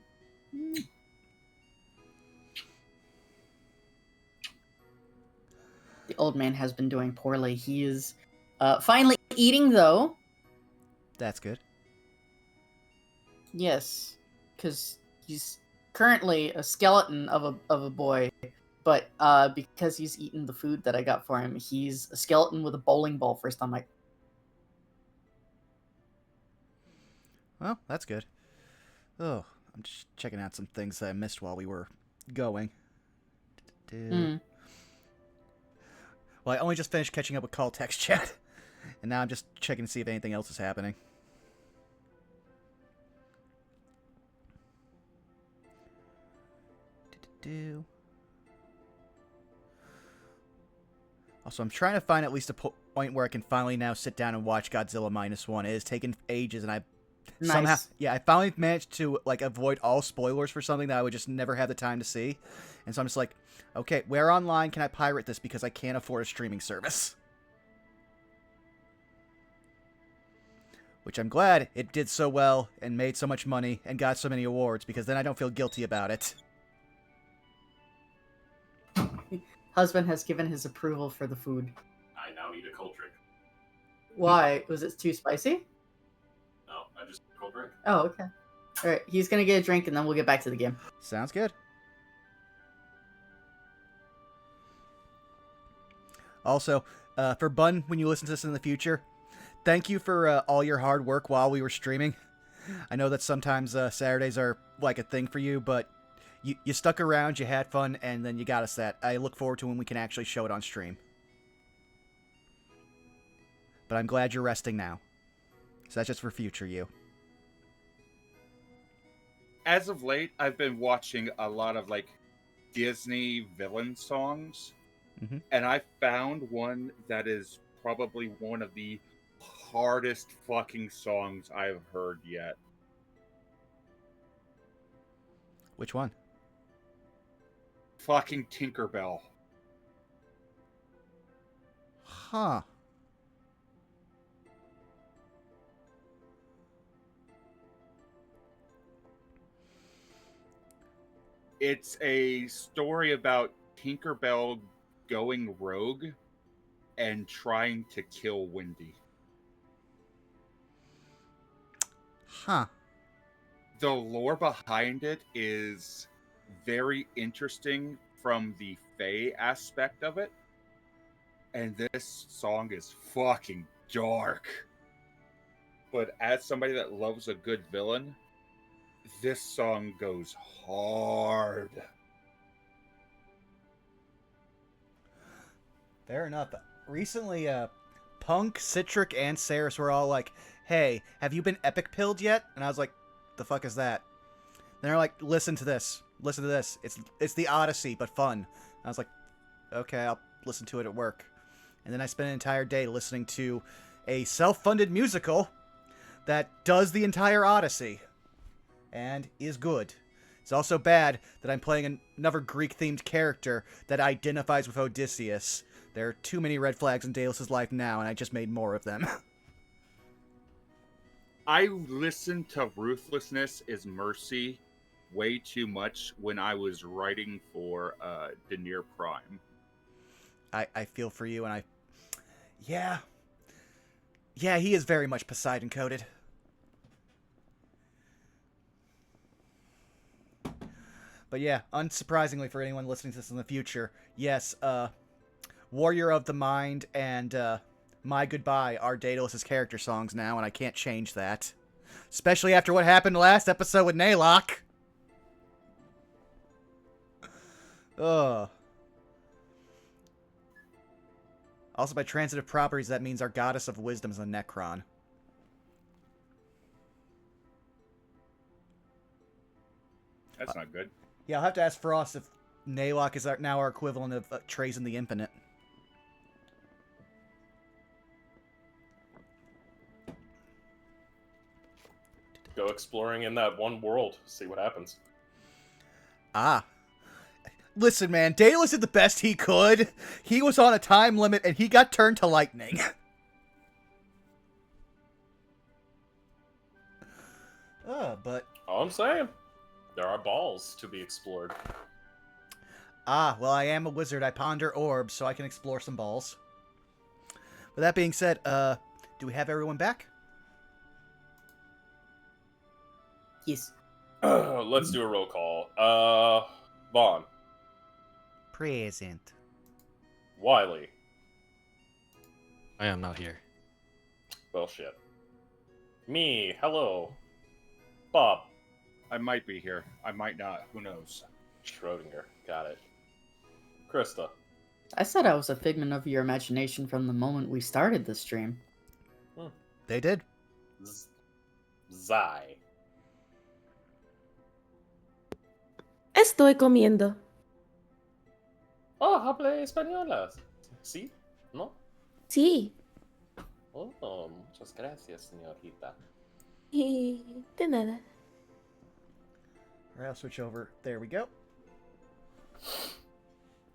The old man has been doing poorly. He is finally eating, though. That's good. Yes, because he's currently a skeleton of a boy, but because he's eaten the food that I got for him, he's a skeleton with a bowling ball for a stomach. Well, that's good. Oh, I'm just checking out some things that I missed while we were going. Well, I only just finished catching up with call text chat, and now I'm just checking to see if anything else is happening. Also, I'm trying to find at least a point where I can finally now sit down and watch Godzilla -1. It has taken ages, and I somehow, Nice. I finally managed to like avoid all spoilers for something that I would just never have the time to see. And so I'm just like, okay, where online can I pirate this because I can't afford a streaming service? Which I'm glad it did so well and made so much money and got so many awards, because then I don't feel guilty about it. Husband has given his approval for the food. I now need a cold drink. Why? Was it too spicy? No, I just cold drink. Oh, okay. All right, he's gonna get a drink, and then we'll get back to the game. Sounds good. Also, for Bun, when you listen to this in the future, thank you for all your hard work while we were streaming. I know that sometimes Saturdays are like a thing for you, but you stuck around, you had fun, and then you got us that. I look forward to when we can actually show it on stream. But I'm glad you're resting now. So that's just for future you. As of late, I've been watching a lot of like Disney villain songs, and I found one that is probably one of the hardest fucking songs I've heard yet. Which one? Fucking Tinkerbell. Huh. It's a story about Tinkerbell going rogue and trying to kill Wendy. Huh. The lore behind it is very interesting from the Fae aspect of it. And this song is fucking dark. But as somebody that loves a good villain, this song goes hard. Fair enough. recently, Punk, Citric, and Saris were all like, "Hey, have you been epic pilled yet?" And I was like, "The fuck is that?" And they're like, "Listen to this. Listen to this. It's the Odyssey, but fun." And I was like, "Okay, I'll listen to it at work." And then I spent an entire day listening to a self-funded musical that does the entire Odyssey and is good. It's also bad that I'm playing another Greek-themed character that identifies with Odysseus. There are too many red flags in Daedalus' life now, and I just made more of them. I listened to Ruthlessness is Mercy way too much when I was writing for Denier Prime. I feel for you, and Yeah, he is very much Poseidon-coded. But yeah, unsurprisingly for anyone listening to this in the future, yes, Warrior of the Mind and My Goodbye are Daedalus' character songs now, and I can't change that. Especially after what happened last episode with Naylock. Ugh. Also, by transitive properties, that means our goddess of wisdom is a Necron. That's not good. Yeah, I'll have to ask Frost if Naylock is now our equivalent of Trazen the Infinite. Go exploring in that one world. See what happens. Ah. Listen, man, Daedalus did the best he could. He was on a time limit, and he got turned to lightning. But... All I'm saying, there are balls to be explored. Ah, well, I am a wizard. I ponder orbs, so I can explore some balls. With that being said, do we have everyone back? Yes. Let's do a roll call. Vaughn. Present. Wiley. I am not here. Well, shit. Me. Hello. Bob. I might be here. I might not. Who knows? Schrodinger. Got it. Krista. I said I was a figment of your imagination from the moment we started the stream. They did. Zai. Estoy comiendo. Oh, habla española. ¿Sí? ¿No? Sí. Oh, muchas gracias, señorita. De nada. Alright, I'll switch over. There we go.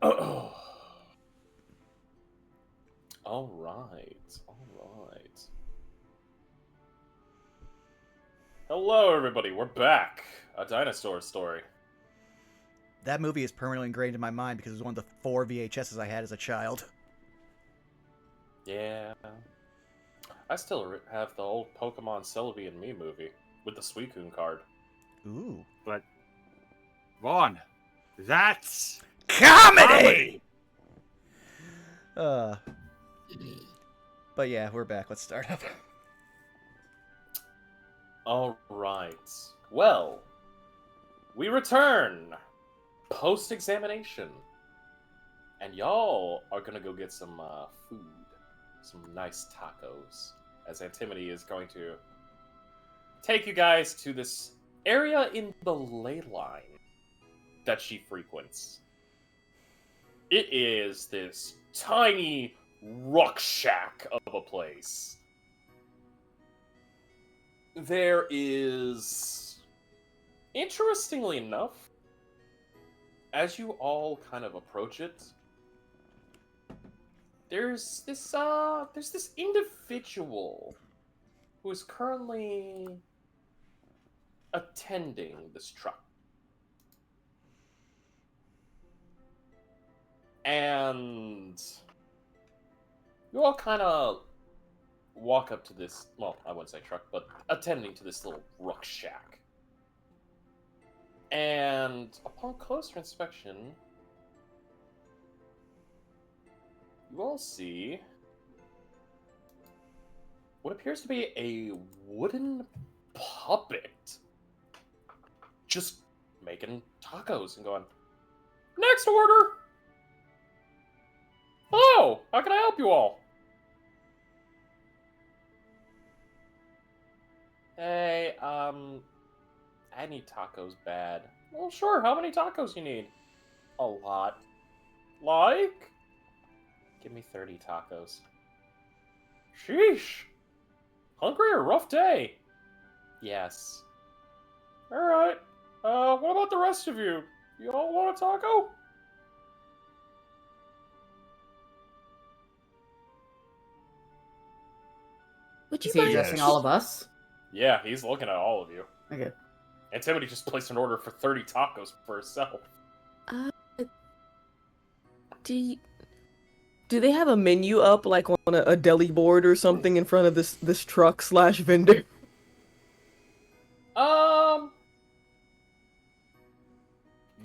All right. Hello, everybody. We're back. A dinosaur story. That movie is permanently ingrained in my mind because it was one of the 4 VHSs I had as a child. Yeah. I still have the old Pokemon Celebi and Me movie with the Suicune card. Ooh. But Vaughn, that's Comedy! But yeah, we're back. Let's start up. All right. Well, we return post-examination. And y'all are gonna go get some food. Some nice tacos. As Antimony is going to take you guys to this area in the ley line that she frequents. It is this tiny rock shack of a place. There is, interestingly enough, as you all kind of approach it, there's this individual who is currently attending this truck. And you all kind of walk up to this, well, I wouldn't say truck, but attending to this little rook shack. And upon closer inspection, you all see what appears to be a wooden puppet just making tacos and going, "Next order!" Oh, how can I help you all? Hey, I need tacos bad. Well, sure, how many tacos you need? A lot. Like? Give me 30 tacos. Sheesh. Hungry or rough day? Yes. Alright. What about the rest of you? You all want a taco? Would you Is he mind? addressing Yes. all of us? Yeah, he's looking at all of you. Okay. Antimony just placed an order for 30 tacos for herself. Uh, do they have a menu up like on a deli board or something in front of this truck / vendor?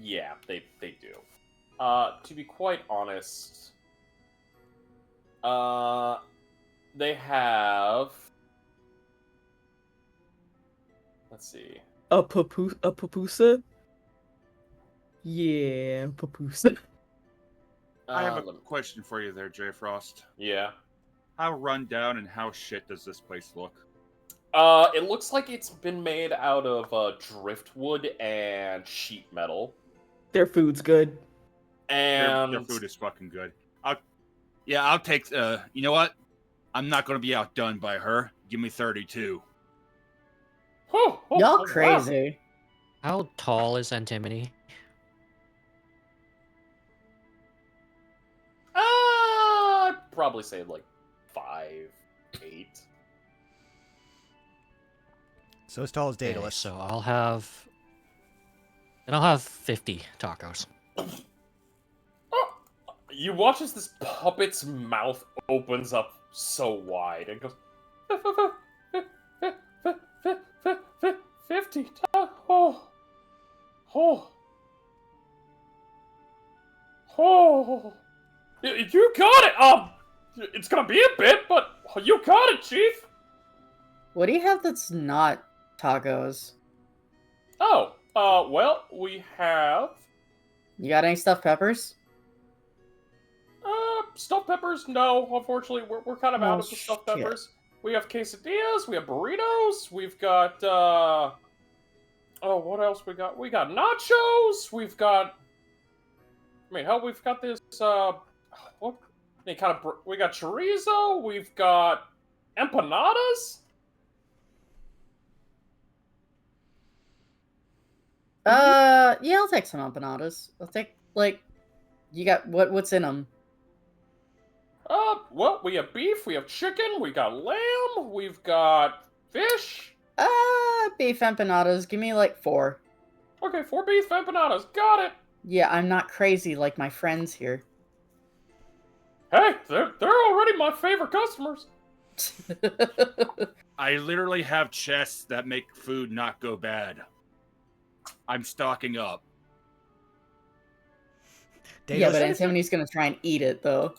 Yeah, they do. To be quite honest, they have. Let's see. A papusa? Yeah, papusa. I have a Let me- question for you there, J Frost. Yeah. How run down and how shit does this place look? It looks like it's been made out of driftwood and sheet metal, Their food's good. and Their food is fucking good. I'll take. You know what? I'm not gonna be outdone by her. Give me 32. Y'all wow. crazy. How tall is Antimony? I'd probably say like 5'8". So as tall as Okay, Daedalus. so I'll have 50 tacos. You watch as this puppet's mouth opens up so wide and goes, 50. Oh. You got it. It's gonna be a bit, but you got it, Chief. What do you have that's not tacos? Oh, well, we have You got any stuffed peppers? stuffed peppers. No, unfortunately, we're kind of out Oh, of the stuffed shit. peppers. We have quesadillas. We have burritos. We've got oh, what else we got? We got nachos. We've got. I mean, hell, we've got this. What? We got chorizo. We've got empanadas. Yeah, I'll take some empanadas. I'll take, like, you got, what's in them? Well, we have beef. We have chicken. We got lamb. We've got fish. Beef empanadas. Give me, like, 4. Okay, 4 beef empanadas. Got it. Yeah, I'm not crazy like my friends here. Hey, they're already my favorite customers. I literally have chests that make food not go bad. I'm stocking up. Yeah, Daedalus, but Antimony's gonna try and eat it, though.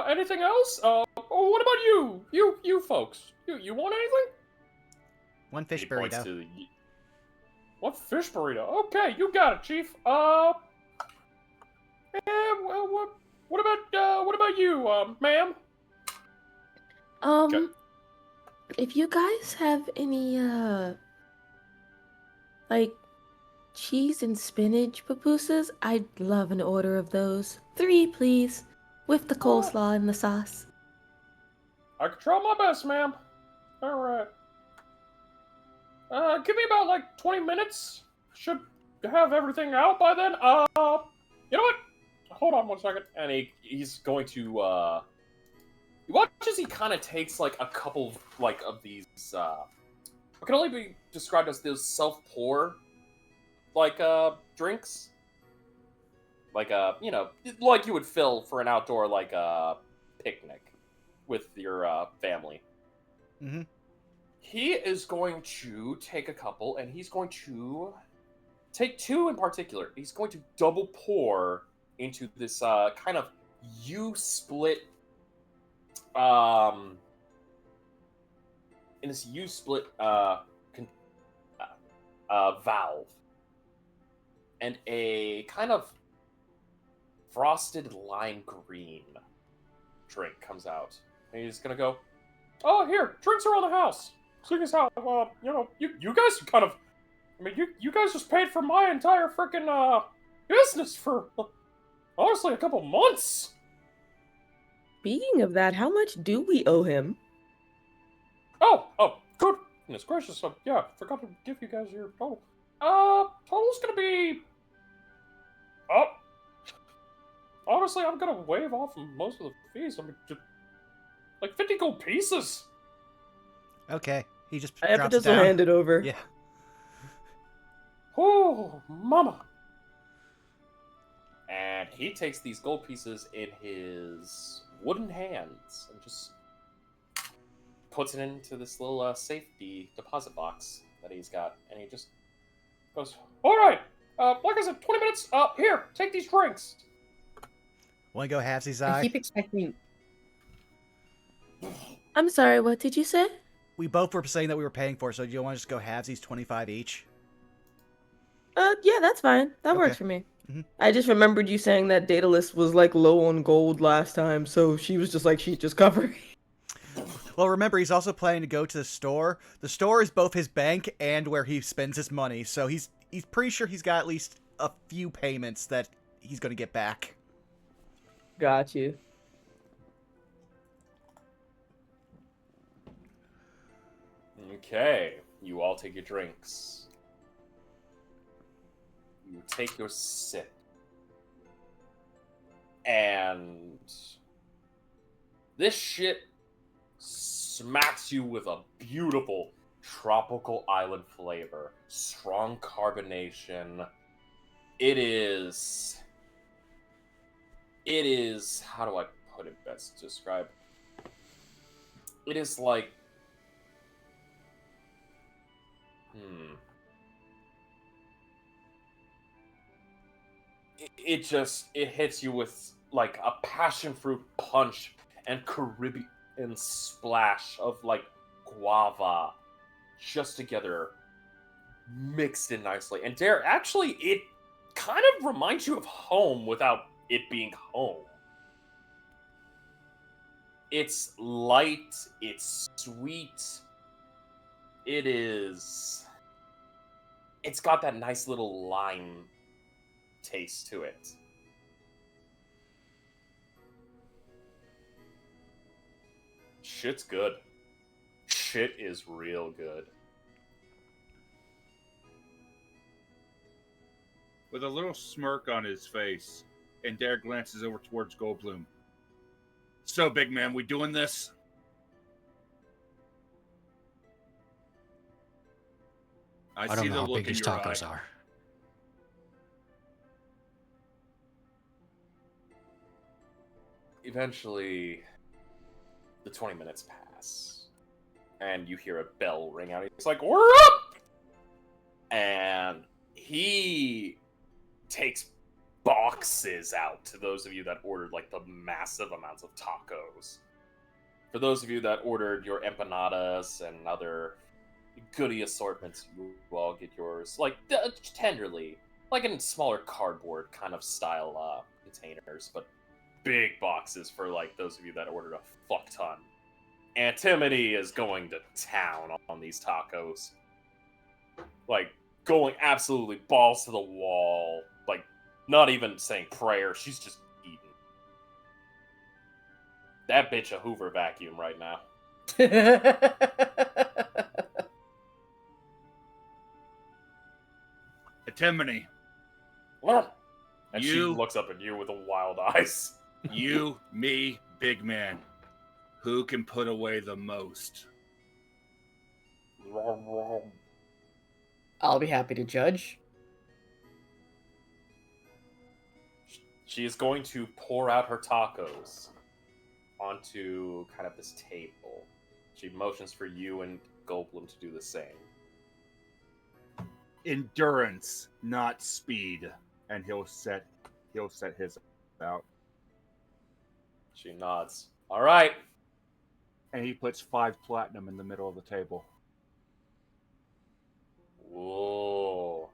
Anything else? What about you? You folks. You want anything? one fish He points burrito. to the- What fish burrito? Okay, you got it, Chief. Well, what about you, ma'am? Okay. If you guys have any like cheese and spinach pupusas, I'd love an order of those. 3, please, with the coleslaw and the sauce. I can try my best, ma'am. All right. Give me about like 20 minutes. Should have everything out by then. You know what? Hold on one second. And he's going to you watch as he kind of takes like a couple like of these what can only be described as those self-pour like drinks. Like you know, like you would fill for an outdoor like picnic with your family. Mm-hmm. He is going to take a couple, and he's going to take 2 in particular. He's going to double pour into this kind of U-split, in this U-split valve, and a kind of frosted lime green drink comes out. And he's gonna go, "Oh, here, drinks around the house. Seeing as how, you guys kind of, you guys just paid for my entire freaking business for honestly a couple months." Speaking of that, how much do we owe him? Oh, goodness gracious! Yeah, forgot to give you guys your total. Total's gonna be. Oh, honestly, I'm gonna waive off most of the fees. I mean, just like 50 gold pieces. Okay. He just I have to drops it just down. hand it over. Yeah. Oh, mama. And he takes these gold pieces in his wooden hands and just puts it into this little safety deposit box that he's got. And he just goes, "All right, like I said, 20 minutes. Here, take these drinks." Want to go halvesies I eye? keep expecting. I'm sorry, what did you say? We both were saying that we were paying for it, so do you want to just go halvesies 25 each? Yeah, that's fine. That Okay. works for me. Mhm. I just remembered you saying that Daedalus was like low on gold last time, so she was just like, she'd just cover. Well, remember, he's also planning to go to the store. The store is both his bank and where he spends his money, so he's pretty sure he's got at least a few payments that he's going to get back. Got you. Okay, you all take your drinks. You take your sip. And this shit smacks you with a beautiful tropical island flavor. Strong carbonation. It is, how do I put it best to describe? It is like, it hits you with like a passion fruit punch and Caribbean splash of like guava just together, mixed in nicely. And actually, it kind of reminds you of home without it being home. It's light, it's sweet, it's got that nice little lime taste to it. Shit's good. Shit is real good. With a little smirk on his face, and Dare glances over towards Goldblum. "So, big man, we doing this?" I see don't the know how look big in these your tacos eye. are. Eventually, the 20 minutes pass, and you hear a bell ring out. He's like, "We're up!" And he takes boxes out to those of you that ordered like the massive amounts of tacos. For those of you that ordered your empanadas and other goodie assortments, you all get yours like tenderly, like in smaller cardboard kind of style containers, but big boxes for like those of you that ordered a fuck ton. Antimony is going to town on these tacos, like going absolutely balls to the wall, like not even saying prayer. She's just eating. That bitch a Hoover vacuum right now. Atimony, And she looks up at you with the wild eyes. you, me, big man. Who can put away the most? I'll be happy to judge. She is going to pour out her tacos onto kind of this table. She motions for you and Goldblum to do the same. Endurance, not speed. And he'll set his out. She nods. All right. And he puts 5 platinum in the middle of the table. Whoa.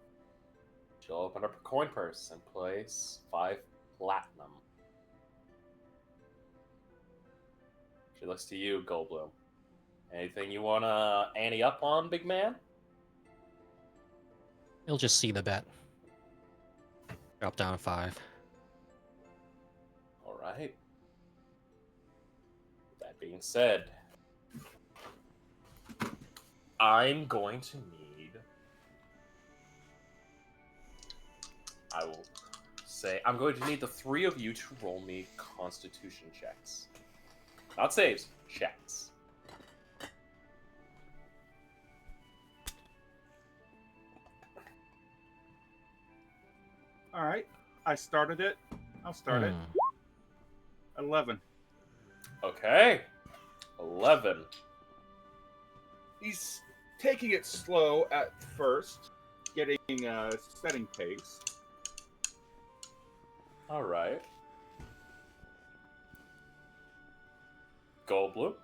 She'll open up her coin purse and place 5 platinum. She looks to you, Goldblum. Anything you wanna ante up on, big man? He'll just see the bet. Drop down 5. Alright. That being said, I'm going to need... I will say, I'm going to need the 3 of you to roll me constitution checks. Not saves, checks. All right. I started it. I'll start it. 11. Okay. 11. He's taking it slow at first, getting setting pace. Alright. Goldblum.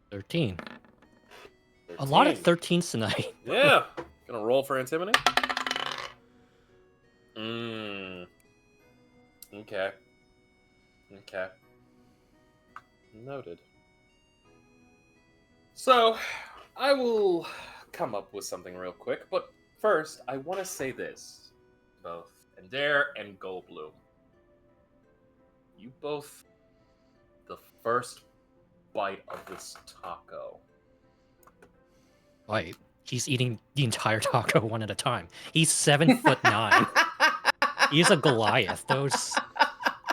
13. A lot of 13. 13s tonight. Yeah. Gonna roll for antimony. Okay. Okay. Noted. So, I will come up with something real quick, but first, I want to say this. Both Ender and Goldblum. You both... The first bite of this taco. Wait, he's eating the entire taco one at a time. He's 7'9". He's a Goliath. Those,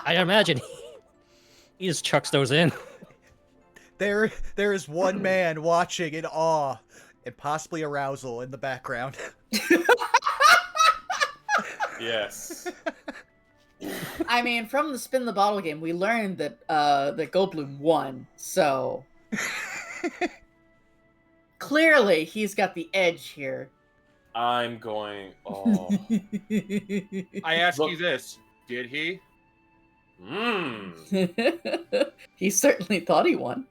I imagine, he just chucks those in. There is one man watching in awe and possibly arousal in the background. Yes. I mean, from the spin the bottle game, we learned that that Goldblum won, so clearly he's got the edge here. I'm going... Oh. I ask Look- you this: did he? He certainly thought he won.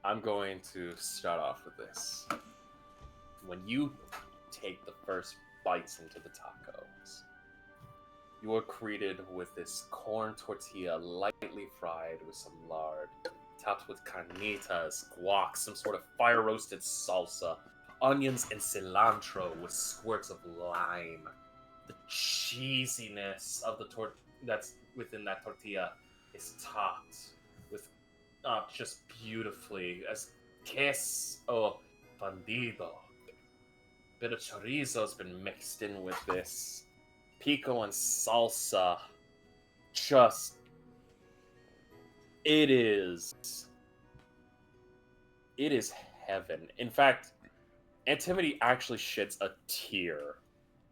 I'm going to start off with this. When you take the first bites into the tacos, you are greeted with this corn tortilla lightly fried with some lard, topped with carnitas, guac, some sort of fire-roasted salsa, onions and cilantro with squirts of lime. The cheesiness of the that's within that tortilla is topped with just beautifully as queso fundido. Bit of chorizo's been mixed in with this. Pico and salsa. Just... It is heaven. In fact, Antimony actually shits a tear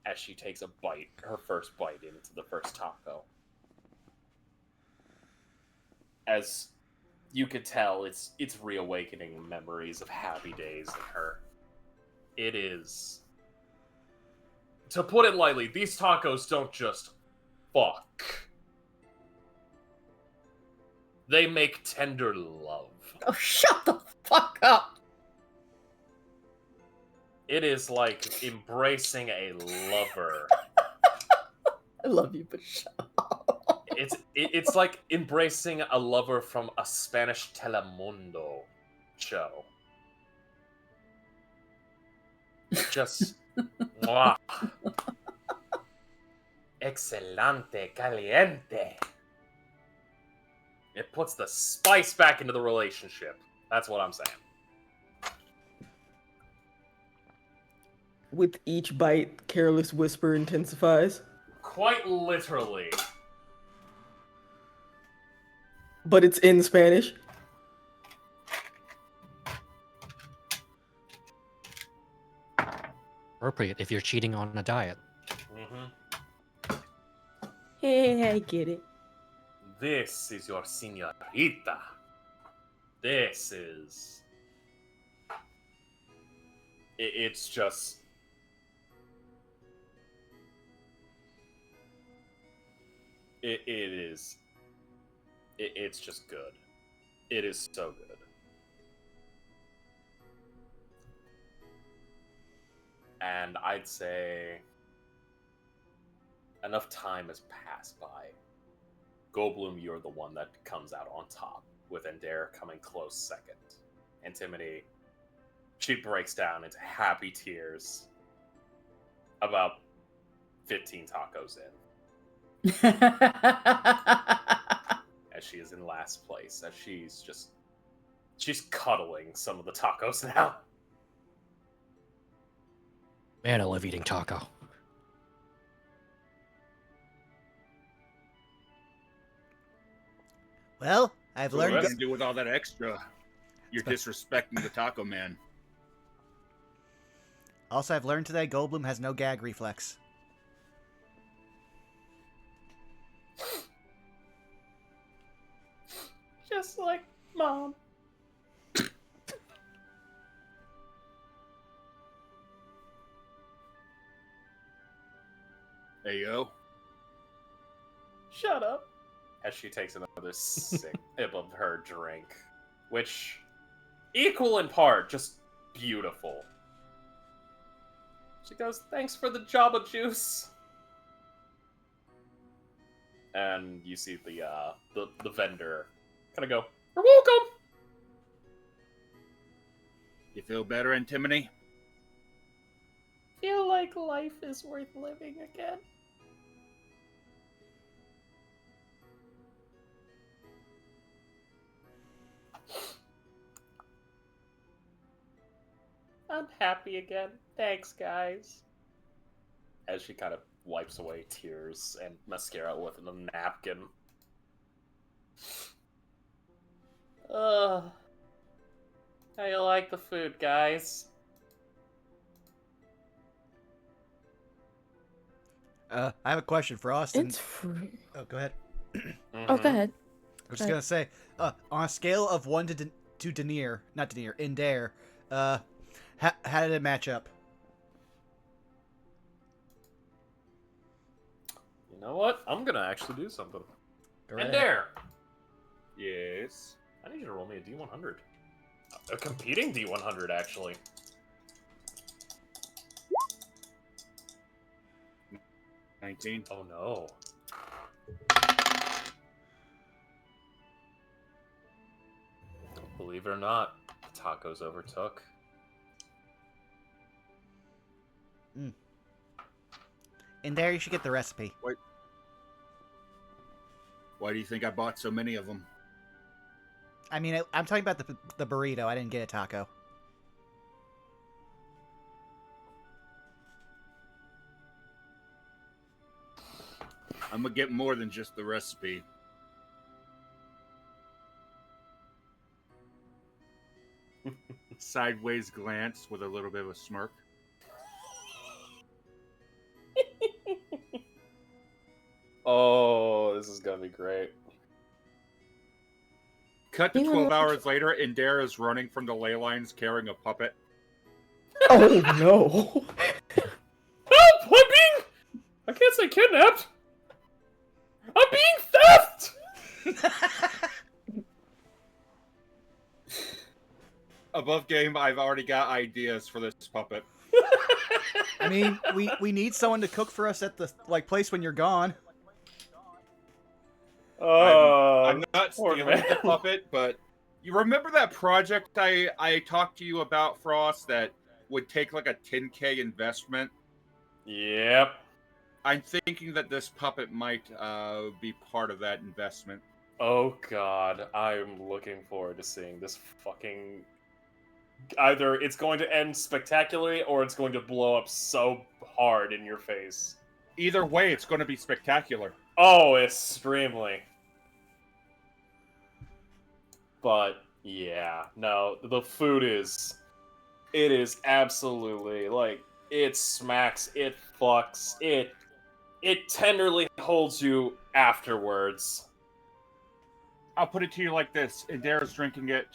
as she takes a bite, her first bite into the first taco. As you could tell, it's reawakening memories of happy days in her. It is... To put it lightly, these tacos don't just fuck. They make tender love. Oh, shut the fuck up! It is like embracing a lover. I love you, but shut up. It's like embracing a lover from a Spanish Telemundo show. Just mwah. Excelente, caliente. It puts the spice back into the relationship. That's what I'm saying. With each bite, Careless Whisper intensifies. Quite literally. But it's in Spanish. Appropriate if you're cheating on a diet. Mm-hmm. Hey, I get it. This is your señorita. This is... It's just... It is... It's just good. It is so good. And I'd say enough time has passed by. Goldblum, you're the one that comes out on top, with Ender coming close second. Antimony, she breaks down into happy tears about 15 tacos in, as she is in last place, as she's cuddling some of the tacos now. Man, I love eating taco. Well, I've What learned. do you do with all that extra? You're disrespecting the taco man. Also, I've learned today Goldblum has no gag reflex. Just like Mom. There you go. Shut up. As she takes another sip of her drink, which, equal in part, just beautiful. She goes, "Thanks for the Java juice." And you see the vendor kind of go, "You're welcome." You feel better, Antimony? Feel like life is worth living again. I'm happy again. Thanks, guys. As she kind of wipes away tears and mascara with a napkin. Ugh. How you like the food, guys? I have a question for Austin. It's free. Oh, go ahead. Oh, go ahead. I was just gonna say, on a scale of 1 to Denier, not Denier, Indare, how did it match up? You know what? I'm gonna actually do something. Go right And ahead. there! Yes. I need you to roll me a D100. A competing D100, actually. $19. Oh no. Believe it or not, tacos overtook. Indare, you should get the recipe. Why do you think I bought so many of them? I mean, I'm talking about the burrito. I didn't get a taco. I'm gonna get more than just the recipe. Sideways glance with a little bit of a smirk. Oh, this is gonna be great. Cut to Anyone 12 watch- hours later, and Dare is running from the ley lines carrying a puppet. Oh no. Help! I can't say kidnapped! I'm being theft! Above game, I've already got ideas for this puppet. I mean, we need someone to cook for us at the place when you're gone. I'm not poor stealing man. the puppet, but you remember that project I talked to you about, Frost, that would take like a 10K investment? Yep. I'm thinking that this puppet might be part of that investment. Oh god, I'm looking forward to seeing this fucking... Either it's going to end spectacularly, or it's going to blow up so hard in your face. Either way, it's going to be spectacular. Oh, extremely. But, yeah, no, the food is... It is absolutely, like, it smacks, it fucks, it tenderly holds you afterwards. I'll put it to you like this: Indara's drinking it.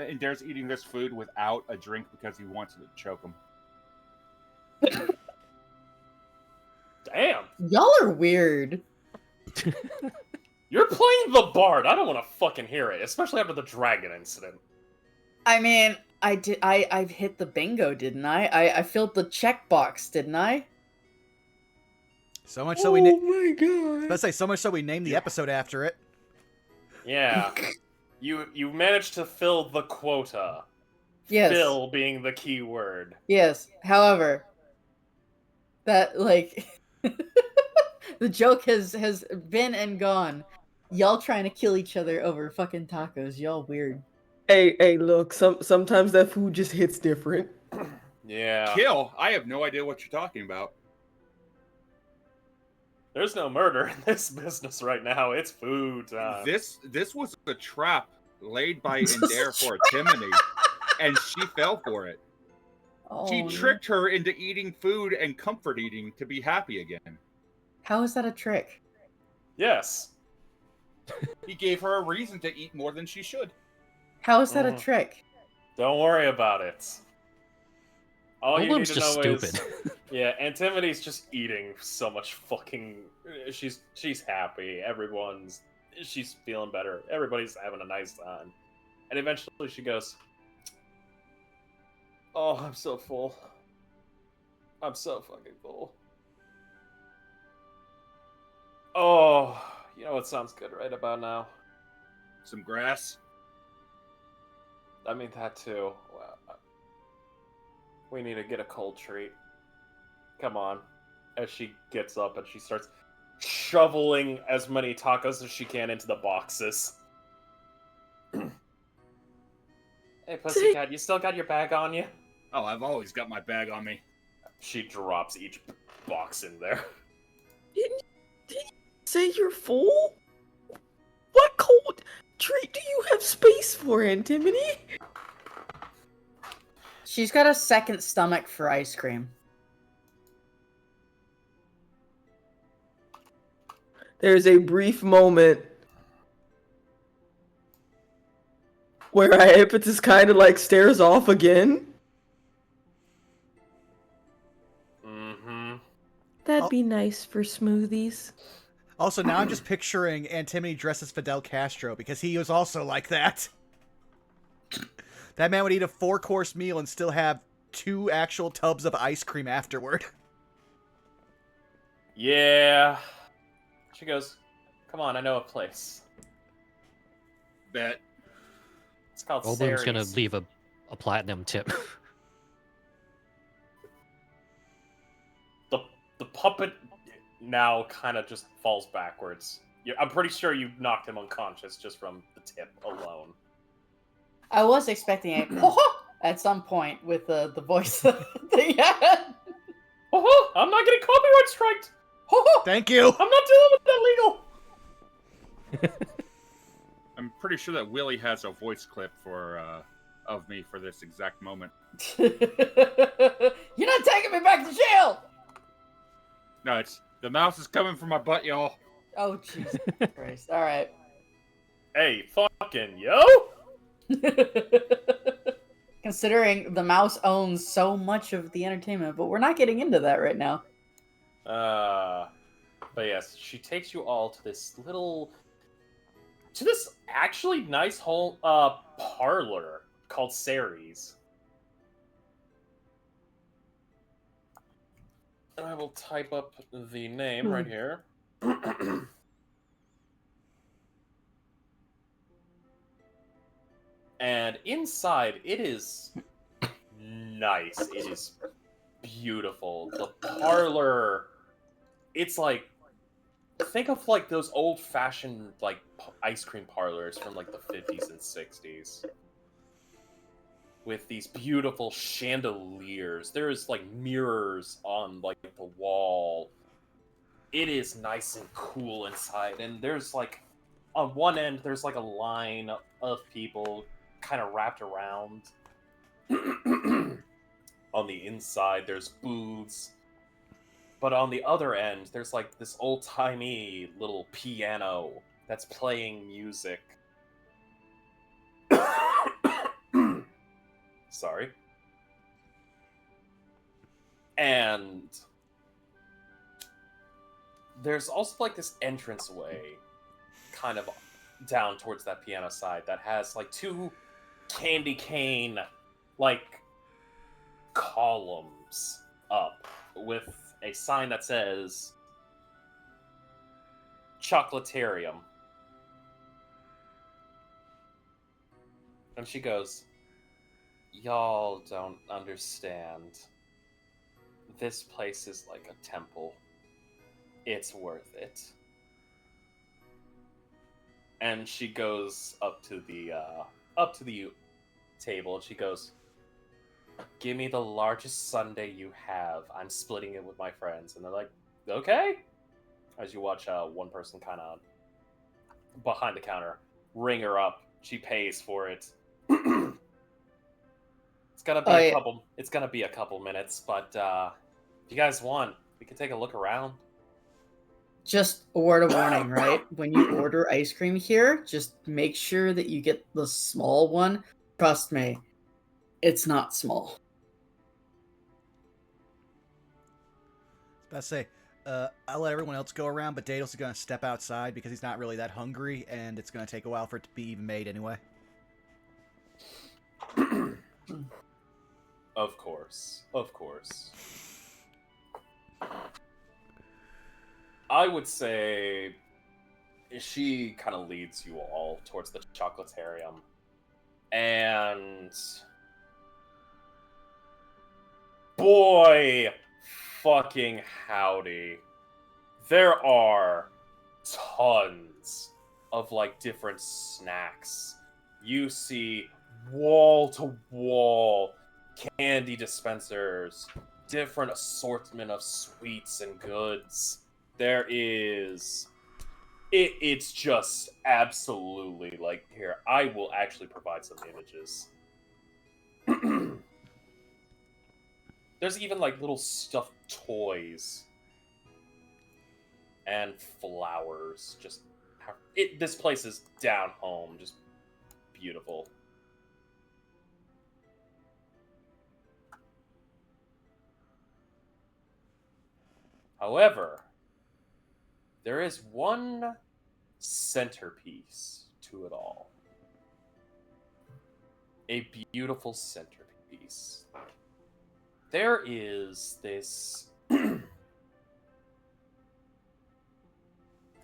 Indara's eating this food without a drink because he wants it to choke him. Damn, Y'all are weird. you're playing the bard. I don't want to fucking hear it, especially after the dragon incident. I mean, I did. I've hit the bingo, didn't I? I filled the checkbox, didn't I? So much so we named. my god. Let's say so much so we named the episode after it. Yeah. You managed to fill the quota. Yes. Fill being the key word. Yes. However, that like the joke has been and gone. Y'all trying to kill each other over fucking tacos. Y'all weird. Hey, look, sometimes that food just hits different. Yeah. Kill? I have no idea what you're talking about. There's no murder in this business right now. It's food time. This was a trap laid by Indare for Timony, and she fell for it. Oh, She no. tricked her into eating food and comfort eating to be happy again. How is that a trick? Yes. He gave her a reason to eat more than she should. How is that a Mhm. trick? Don't worry about it. All you need Olim's to just know stupid. is, yeah, Antimody's just eating so much fucking. She's happy. She's feeling better. Everybody's having a nice time, and eventually she goes, "Oh, I'm so full. I'm so fucking full. Oh, you know what sounds good right about now? Some grass. I mean that too. Well, we need to get a cold treat. Come on." As she gets up and she starts shoveling as many tacos as she can into the boxes. Hey, pussycat, you still got your bag on you? Oh, I've always got my bag on me. She drops each box in there. Didn't you say you're full? What cold treat do you have space for, Antimony? She's got a second stomach for ice cream. There's a brief moment where Iapetus kind of like stares off again. Mm-hmm. That'd Oh. be nice for smoothies. Also, now I'm just picturing Antimony dressed as Fidel Castro because he was also like that. That man would eat a 4-course meal and still have 2 actual tubs of ice cream afterward. Yeah. She goes, "Come on, I know a place. Bet. It's called Goldblum's gonna Sary's." leave a platinum tip. The puppet now kind of just falls backwards. I'm pretty sure you knocked him unconscious just from the tip alone. I was expecting a at some point with the voice that he had. Oh, I'm not getting copyright striked. Thank you! I'm not dealing with that legal. I'm pretty sure that Willie has a voice clip for of me for this exact moment. You're not taking me back to jail! No, it's the mouse is coming from my butt, y'all. Oh, Jesus Christ. Alright. Hey, fucking yo! Considering the mouse owns so much of the entertainment, but we're not getting into that right now. But yes, she takes you all to this actually nice whole parlor called Sary's. And I will type up the name right here. And inside, it is nice. It is beautiful. The parlor, it's like, think of like those old-fashioned like ice cream parlors from like the 50s and 60s. With these beautiful chandeliers. There's like mirrors on like the wall. It is nice and cool inside. And there's like, on one end, there's like a line of people kind of wrapped around. On the inside, there's booths. But on the other end, there's like this old-timey little piano that's playing music. Sorry. And there's also like this entranceway kind of down towards that piano side that has like 2 candy cane like columns up with a sign that says Chocolatarium. And she goes, "Y'all don't understand. This place is like a temple. It's worth it." And she goes up to the table and she goes, "Give me the largest sundae you have. I'm splitting it with my friends." And they're like, "Okay." As you watch one person kind of behind the counter ring her up. She pays for it. It's gonna be a couple. It's gonna be a couple minutes, but if you guys want, we can take a look around. Just a word of warning, right? When you order ice cream here, just make sure that you get the small one. Trust me, it's not small. I was about to say, I'll let everyone else go around, but Daedalus is going to step outside because he's not really that hungry, and it's going to take a while for it to be even made anyway. Of course. Of course. I would say she kind of leads you all towards the chocolatarium. And boy fucking howdy. There are tons of like different snacks. You see wall to wall candy dispensers, different assortment of sweets and goods. There is it's just absolutely like, here, I will actually provide some images. There's even like little stuffed toys and flowers. Just this place is down home, just beautiful. However, there is one centerpiece to it all. A beautiful centerpiece. There is this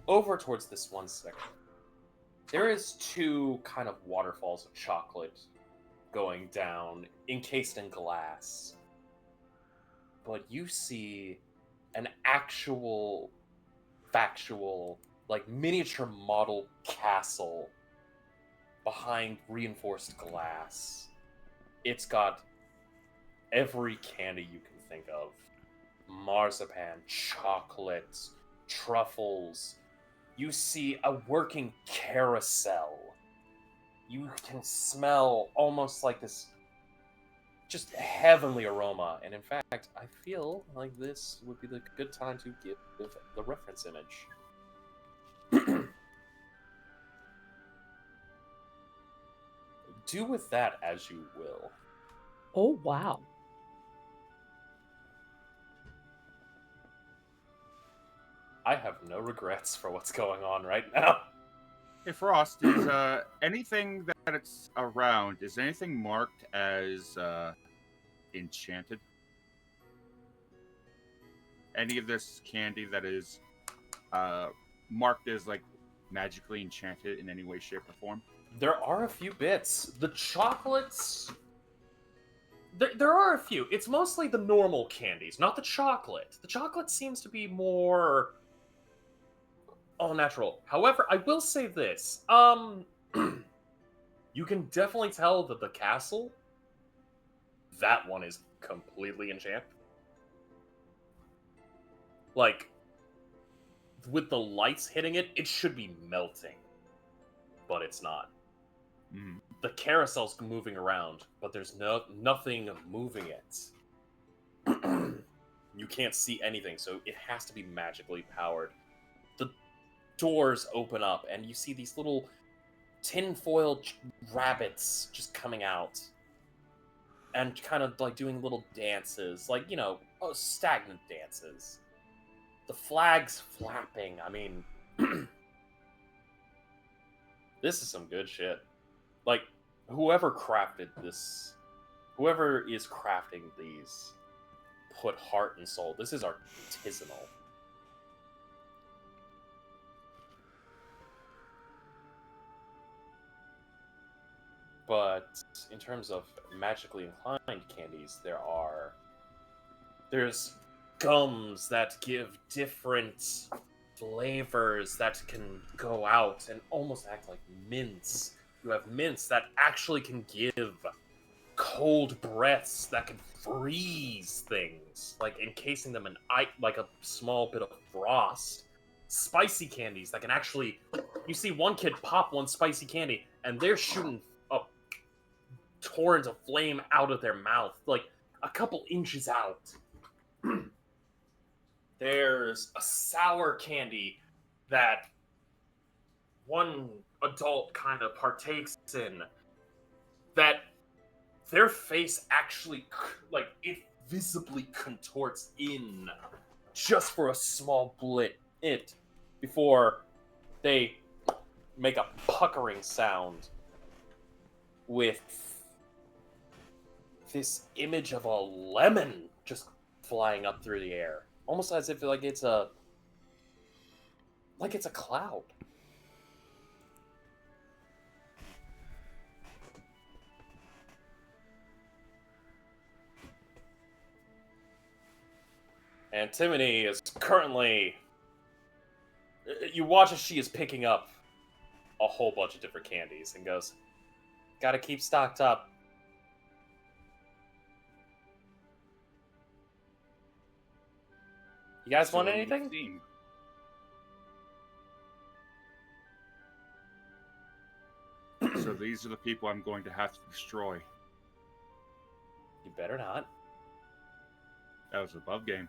over towards this one section. There is two kind of waterfalls of chocolate going down, encased in glass. But you see an actual, factual, like miniature model castle behind reinforced glass. It's got every candy you can think of. Marzipan, chocolate, truffles. You see a working carousel. You can smell almost like this just heavenly aroma. And in fact, I feel like this would be the good time to give the reference image. Do with that as you will. Oh, wow. I have no regrets for what's going on right now. Hey, Frost, is anything that it's around, is anything marked as enchanted? Any of this candy that is marked as like magically enchanted in any way, shape, or form? There are a few bits. The chocolates... There are a few. It's mostly the normal candies, not the chocolate. The chocolate seems to be more all natural. However, I will say this. You can definitely tell that the castle, that one is completely enchanted. Like, with the lights hitting it, it should be melting. But it's not. Mm. The carousel's moving around, but there's nothing moving it. You can't see anything, so it has to be magically powered. The doors open up, and you see these little tinfoil rabbits just coming out. And kind of like doing little dances, like, you know, stagnant dances. The flag's flapping, I mean... This is some good shit. Like, whoever crafted this whoever is crafting these put heart and soul. This is artisanal. But in terms of magically inclined candies, there's gums that give different flavors that can go out and almost act like mints. You have mints that actually can give cold breaths that can freeze things, like encasing them in like a small bit of frost. Spicy candies that can actually, you see one kid pop one spicy candy and they're shooting a torrent of flame out of their mouth, like a couple inches out. There's a sour candy that one adult kind of partakes in, that their face actually, like, it visibly contorts in just for a small bit before they make a puckering sound with this image of a lemon just flying up through the air, almost as if it's a cloud. Antimony is currently... You watch as she is picking up a whole bunch of different candies and goes, "Gotta keep stocked up." You guys want anything? So these are the people I'm going to have to destroy. You better not. That was above game.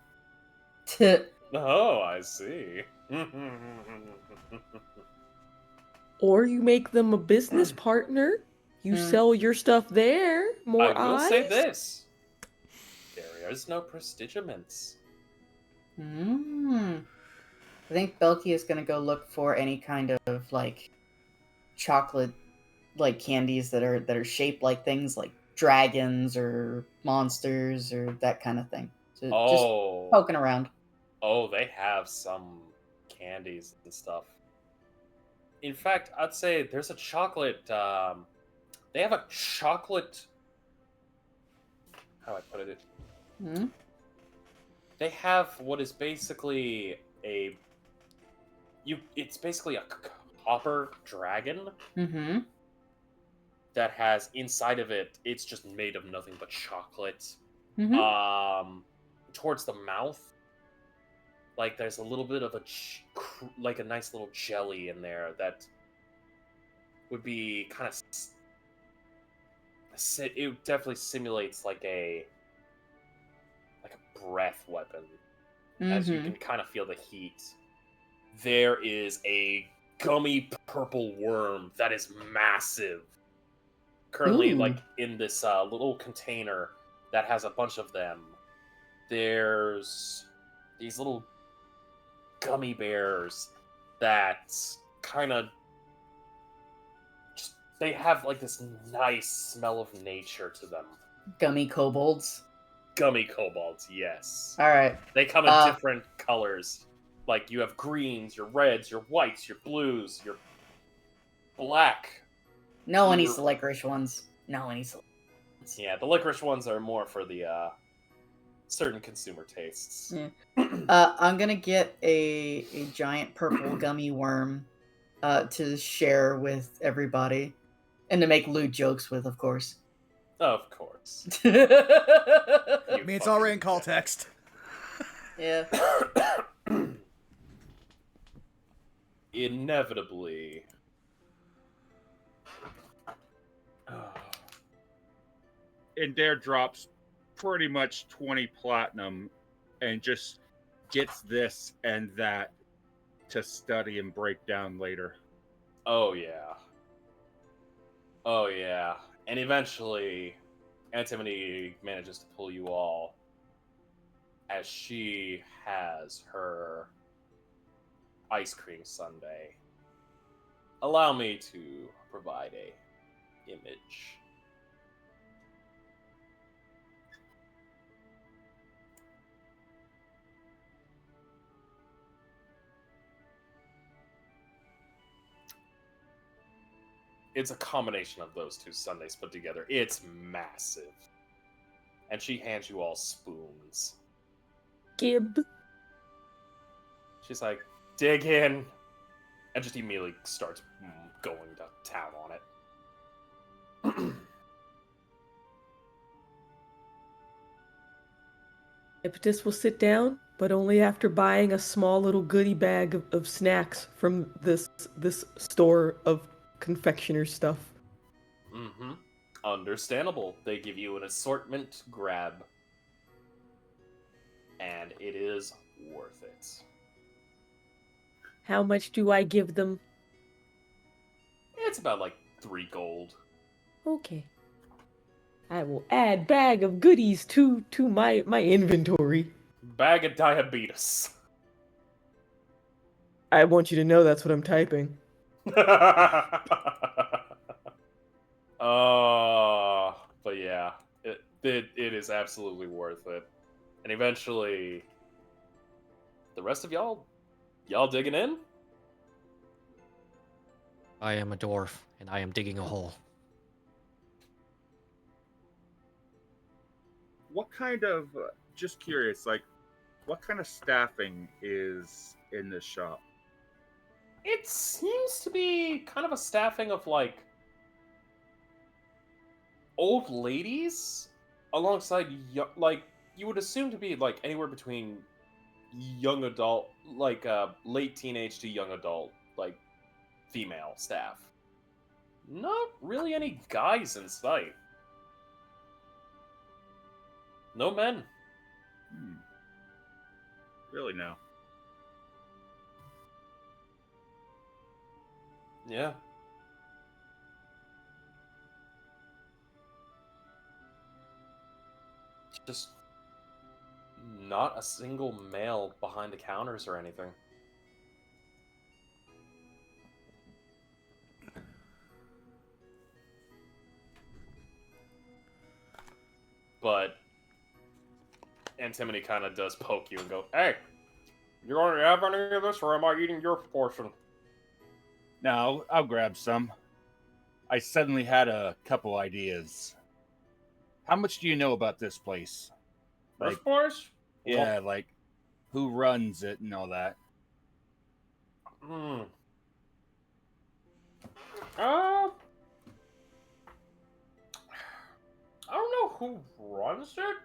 Oh, I see. Or you make them a business partner. You sell your stuff there. More I will eyes. say this. There is no prestigiaments. I think Belky is gonna go look for any kind of like chocolate, like candies that are shaped like things like dragons or monsters or that kind of thing. So just poking around. Oh, they have some candies and stuff. In fact, I'd say there's a chocolate. They have a chocolate. How do I put it? They have what is basically It's basically a copper dragon. Mm-hmm. That has inside of it. It's just made of nothing but chocolate. Mm-hmm. Towards the mouth, like there's a little bit of like a nice little jelly in there that would be kind of. It definitely simulates like a breath weapon, as you can kind of feel the heat. There is a gummy purple worm that is massive, currently like in this little container that has a bunch of them. There's these little gummy bears that kind of they have like this nice smell of nature to them. Gummy kobolds. Gummy kobolds, yes. All right. They come in different colors. Like you have greens, your reds, your whites, your blues, your black. No one eats the licorice ones. No one eats the licorice ones. Yeah, the licorice ones are more for the certain consumer tastes. Yeah. I'm gonna get a giant purple gummy worm to share with everybody and to make lewd jokes with, of course. Of course. I mean, it's already in call text. Yeah. Inevitably. And Dare drops pretty much 20 platinum and just gets this and that to study and break down later. Oh, yeah. Oh, yeah. And eventually, Antimony manages to pull you all as she has her ice cream sundae. Allow me to provide a image. it's a combination of those two sundaes put together. It's massive. And she hands you all spoons. Gib. She's like, dig in. And just immediately starts going to town on it. Epitus will sit down, but only after buying a small little goodie bag of snacks from this store of confectioner stuff. Mm-hmm. Understandable. They give you an assortment grab. And it is worth it. How much do I give them? It's about like 3 gold. Okay. I will add bag of goodies to my inventory. Bag of diabetes. I want you to know that's what I'm typing. But yeah, it is absolutely worth it. And eventually, the rest of y'all digging in? I am a dwarf, and I am digging a hole. What kind of, just curious, like, what kind of staffing is in this shop? It seems to be kind of a staffing of like old ladies alongside like you would assume to be like anywhere between young adult, like late teenage to young adult, like female staff. Not really any guys in sight. No men. Really, no. Yeah. Just not a single male behind the counters or anything. But Antimony kind of does poke you and go, "Hey, you want to have any of this, or am I eating your portion?" No, I'll grab some. I suddenly had a couple ideas. How much do you know about this place? This place? Yeah, like who runs it and all that. I don't know who runs it.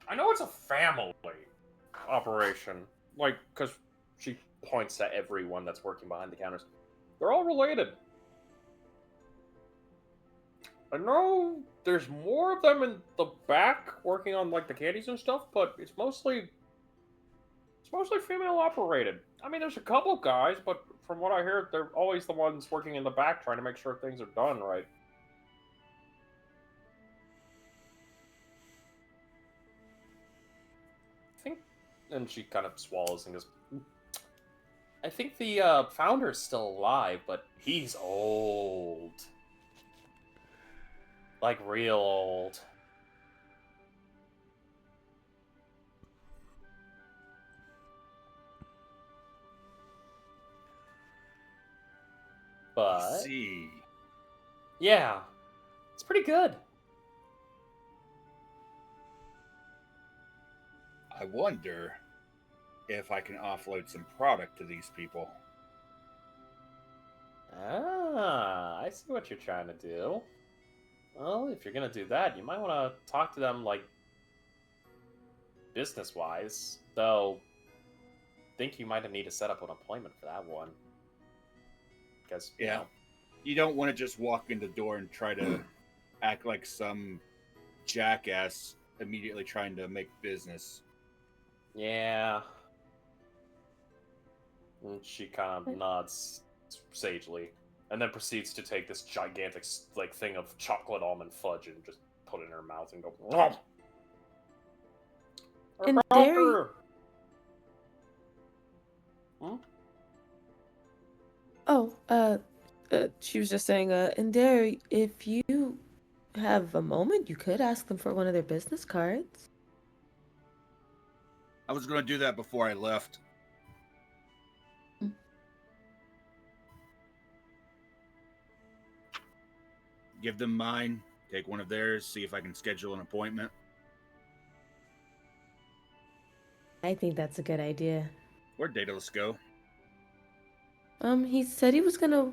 I know it's a family operation. Like, because she points to everyone that's working behind the counters. They're all related. I know there's more of them in the back working on, like, the candies and stuff, but it's mostly female operated. I mean, there's a couple guys, but from what I hear, they're always the ones working in the back trying to make sure things are done right. And she kind of swallows and goes, I think the founder's still alive, but he's old. Like, real old. But I see. Yeah, it's pretty good. I wonder if I can offload some product to these people. Ah, I see what you're trying to do. Well, if you're gonna do that, you might want to talk to them, like, business-wise. Though, I think you might need to set up an appointment for that one. Because, you know. You don't want to just walk in the door and try to act like some jackass immediately trying to make business. Yeah. And she kind of nods sagely, and then proceeds to take this gigantic, like, thing of chocolate almond fudge and just put it in her mouth and go. Nom! And there. Oh, she was just saying, and there, if you have a moment, you could ask them for one of their business cards. I was going to do that before I left. give them mine, take one of theirs, see if I can schedule an appointment. I think that's a good idea. Where'd Daedalus go? He said he was gonna.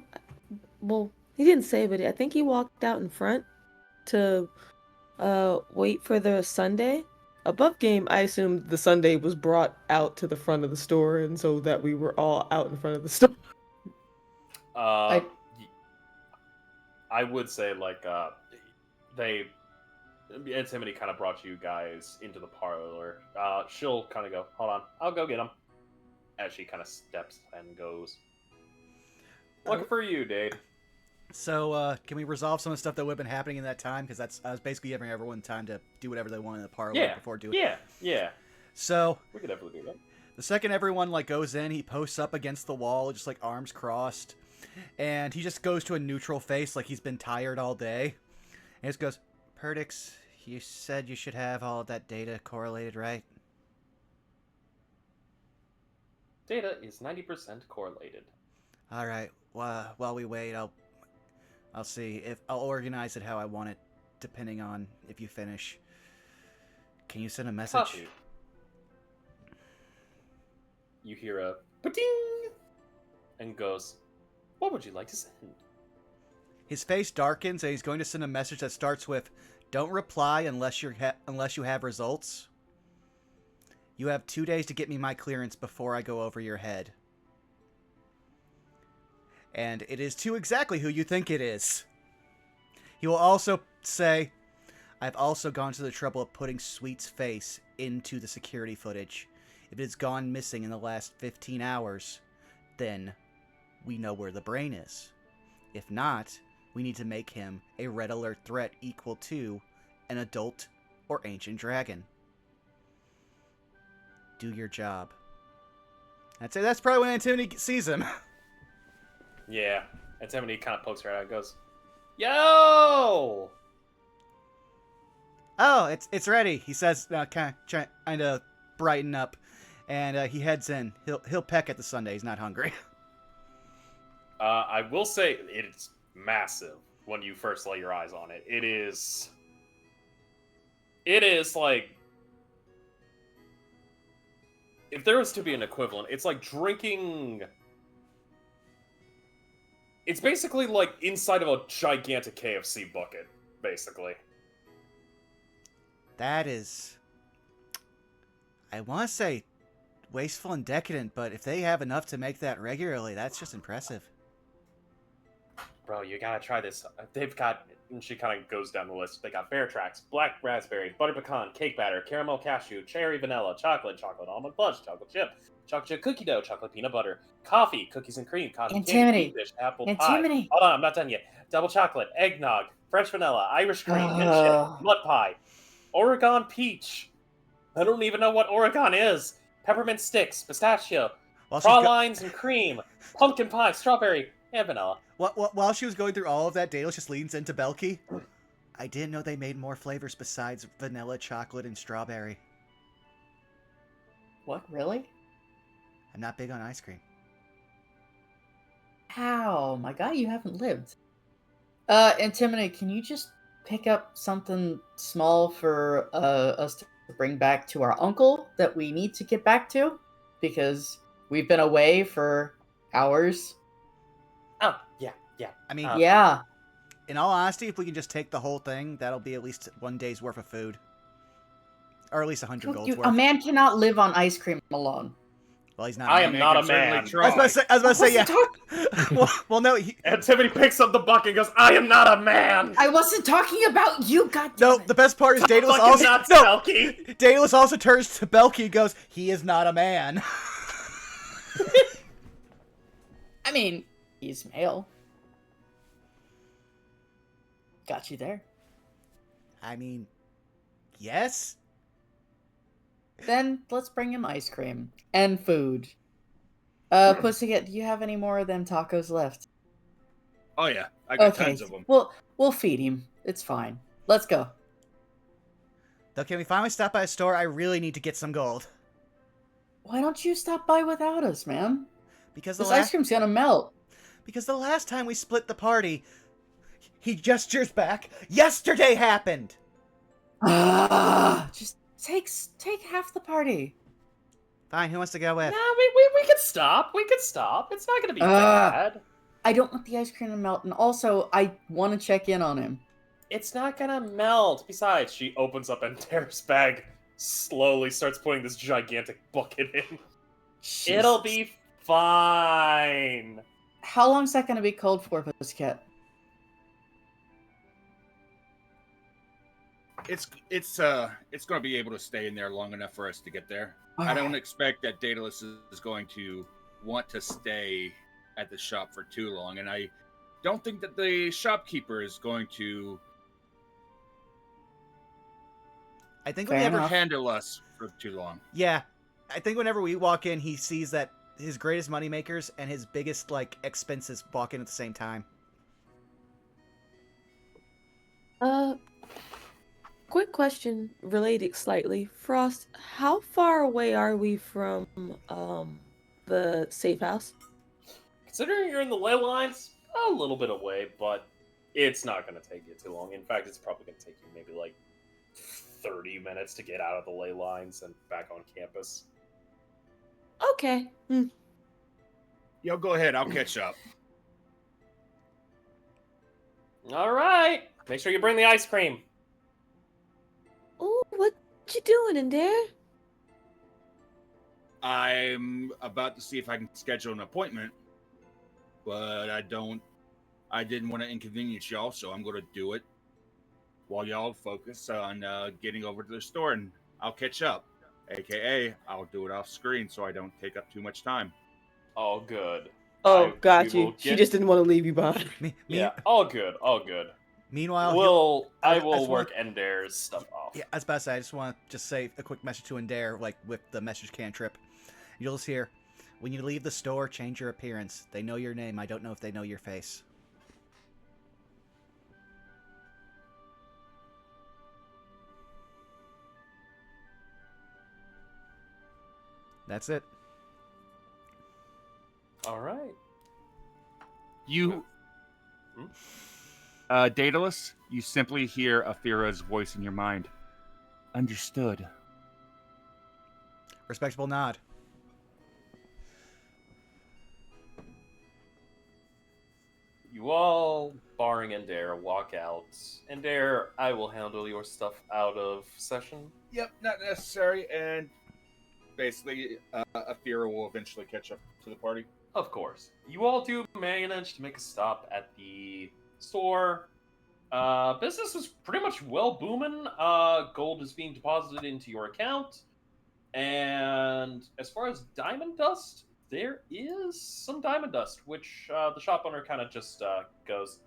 Well, he didn't say, but I think he walked out in front to wait for the Sunday. Above game, I assumed the Sunday was brought out to the front of the store, and so that we were all out in front of the store. I would say Antimony kind of brought you guys into the parlor. She'll kind of go, hold on, I'll go get him. As she kind of steps and goes. Looking for you, Dade. So, can we resolve some of the stuff that would have been happening in that time? Because I was basically giving everyone time to do whatever they want in the parlor before doing it. Yeah. So, We could definitely do that. the second everyone, goes in, he posts up against the wall, just, arms crossed. And he just goes to a neutral face like he's been tired all day. And he just goes, Perdix, you said you should have all of that data correlated, right? Data is 90% correlated. All right. While we wait, I'll see if I'll organize it how I want it, depending on if you finish. Can you send a message? Copy. You hear a pa-ting and goes, what would you like to send? His face darkens, and he's going to send a message that starts with, "Don't reply unless you have results. You have 2 days to get me my clearance before I go over your head." And it is to exactly who you think it is. He will also say, "I've also gone to the trouble of putting Sweet's face into the security footage. If it has gone missing in the last 15 hours, then we know where the brain is. If not, we need to make him a red alert threat equal to an adult or ancient dragon. Do your job." I'd say that's probably when Antimony sees him. Yeah. Antimony kind of pokes her out and goes, yo! "Oh, it's ready," he says, kind of brighten up, and he heads in. He'll peck at the sundae. He's not hungry. I will say it's massive when you first lay your eyes on it. It is like, if there was to be an equivalent, it's like drinking. It's basically like inside of a gigantic KFC bucket, basically. That is, I want to say, wasteful and decadent, but if they have enough to make that regularly, that's just impressive. Bro, you gotta try this. They've got, and she kind of goes down the list. They got bear tracks, black raspberry, butter pecan, cake batter, caramel cashew, cherry vanilla, chocolate almond fudge, chocolate chip cookie dough, chocolate peanut butter, coffee, cookies and cream, cotton candy, deep dish, apple pie. Hold on, I'm not done yet. Double chocolate, eggnog, French vanilla, Irish cream, mint chip, mud pie, Oregon peach. I don't even know what Oregon is. Peppermint sticks, pistachio, pralines and cream, pumpkin pie, strawberry, and vanilla. While she was going through all of that, Daedalus just leans into Belky. "I didn't know they made more flavors besides vanilla, chocolate, and strawberry. What, really? I'm not big on ice cream." How? My God, you haven't lived. Antimony, can you just pick up something small for us to bring back to our uncle that we need to get back to? Because we've been away for hours. Oh, yeah. I mean, Yeah. in all honesty, if we can just take the whole thing, that'll be at least 1 day's worth of food. Or at least 100 gold's worth. A man cannot live on ice cream alone. Well, he's not. I am not a man. I was about to say, yeah. well, no. Antimony picks up the bucket and goes, "I am not a man." I wasn't talking about you, goddammit. No, the best part is Daedalus also. No, Daedalus also turns to Belky and goes, "He is not a man." I mean, he's male. Got you there. I mean, yes. Then let's bring him ice cream and food. Pussycat, do you have any more of them tacos left? Oh yeah, I got tons of them. We'll feed him. It's fine. Let's go. Though, can we finally stop by a store? I really need to get some gold. Why don't you stop by without us, man? Because this ice cream's gonna melt. Because the last time we split the party, He gestures back. Yesterday happened! Just take half the party. Fine, who wants to go with? Nah, we could stop. We could stop. It's not gonna be bad. I don't want the ice cream to melt, and also, I want to check in on him. It's not gonna melt. Besides, she opens up Enter's bag, slowly starts putting this gigantic bucket in. It'll be fine. How long's that going to be cold for, Pussycat? It's going to be able to stay in there long enough for us to get there. I don't expect that Daedalus is going to want to stay at the shop for too long, and I don't think that the shopkeeper is going to I think Fair whenever enough. handle us for too long. Yeah. I think whenever we walk in, he sees that his greatest moneymakers and his biggest, like, expenses walk in at the same time. Quick question related slightly. Frost, how far away are we from the safe house? Considering you're in the ley lines, a little bit away, but it's not going to take you too long. In fact, it's probably going to take you maybe like 30 minutes to get out of the ley lines and back on campus. Okay. Yo, go ahead. I'll catch up. All right. Make sure you bring the ice cream. Oh, what you doing in there? I'm about to see if I can schedule an appointment, but I didn't want to inconvenience y'all, so I'm going to do it while y'all focus on getting over to the store, and I'll catch up. AKA, I'll do it off screen so I don't take up too much time. All good. Oh, we got will you. She get- just didn't want to leave you behind. Yeah, all good, all good. Meanwhile, I I will just work Ender's stuff off. yeah, I was about to say, I just want to just say a quick message to Ender, like, with the message cantrip. You'll just hear, when you leave the store, change your appearance. They know your name. I don't know if they know your face. That's it. All right. You, Daedalus, you simply hear Athira's voice in your mind. Understood. Respectable nod. You all, barring Ender, walk out. Ender, I will handle your stuff out of session. Yep, not necessary, and basically, Athira will eventually catch up to the party. Of course. You all do manage to make a stop at the store. Business is pretty much well booming. Gold is being deposited into your account. And as far as diamond dust, there is some diamond dust, which the shop owner kind of just goes,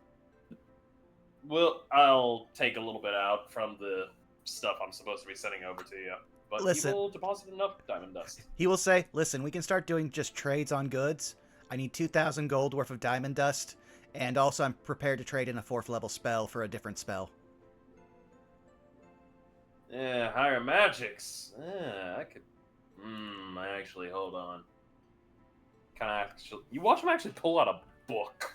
well, I'll take a little bit out from the stuff I'm supposed to be sending over to you. But Listen. he will deposit enough diamond dust. He will say, listen, we can start doing just trades on goods. I need 2,000 gold worth of diamond dust, and also I'm prepared to trade in a 4th level spell for a different spell. Yeah, higher magics. I could. Actually, hold on. Kind of actually. You watch him actually pull out a book.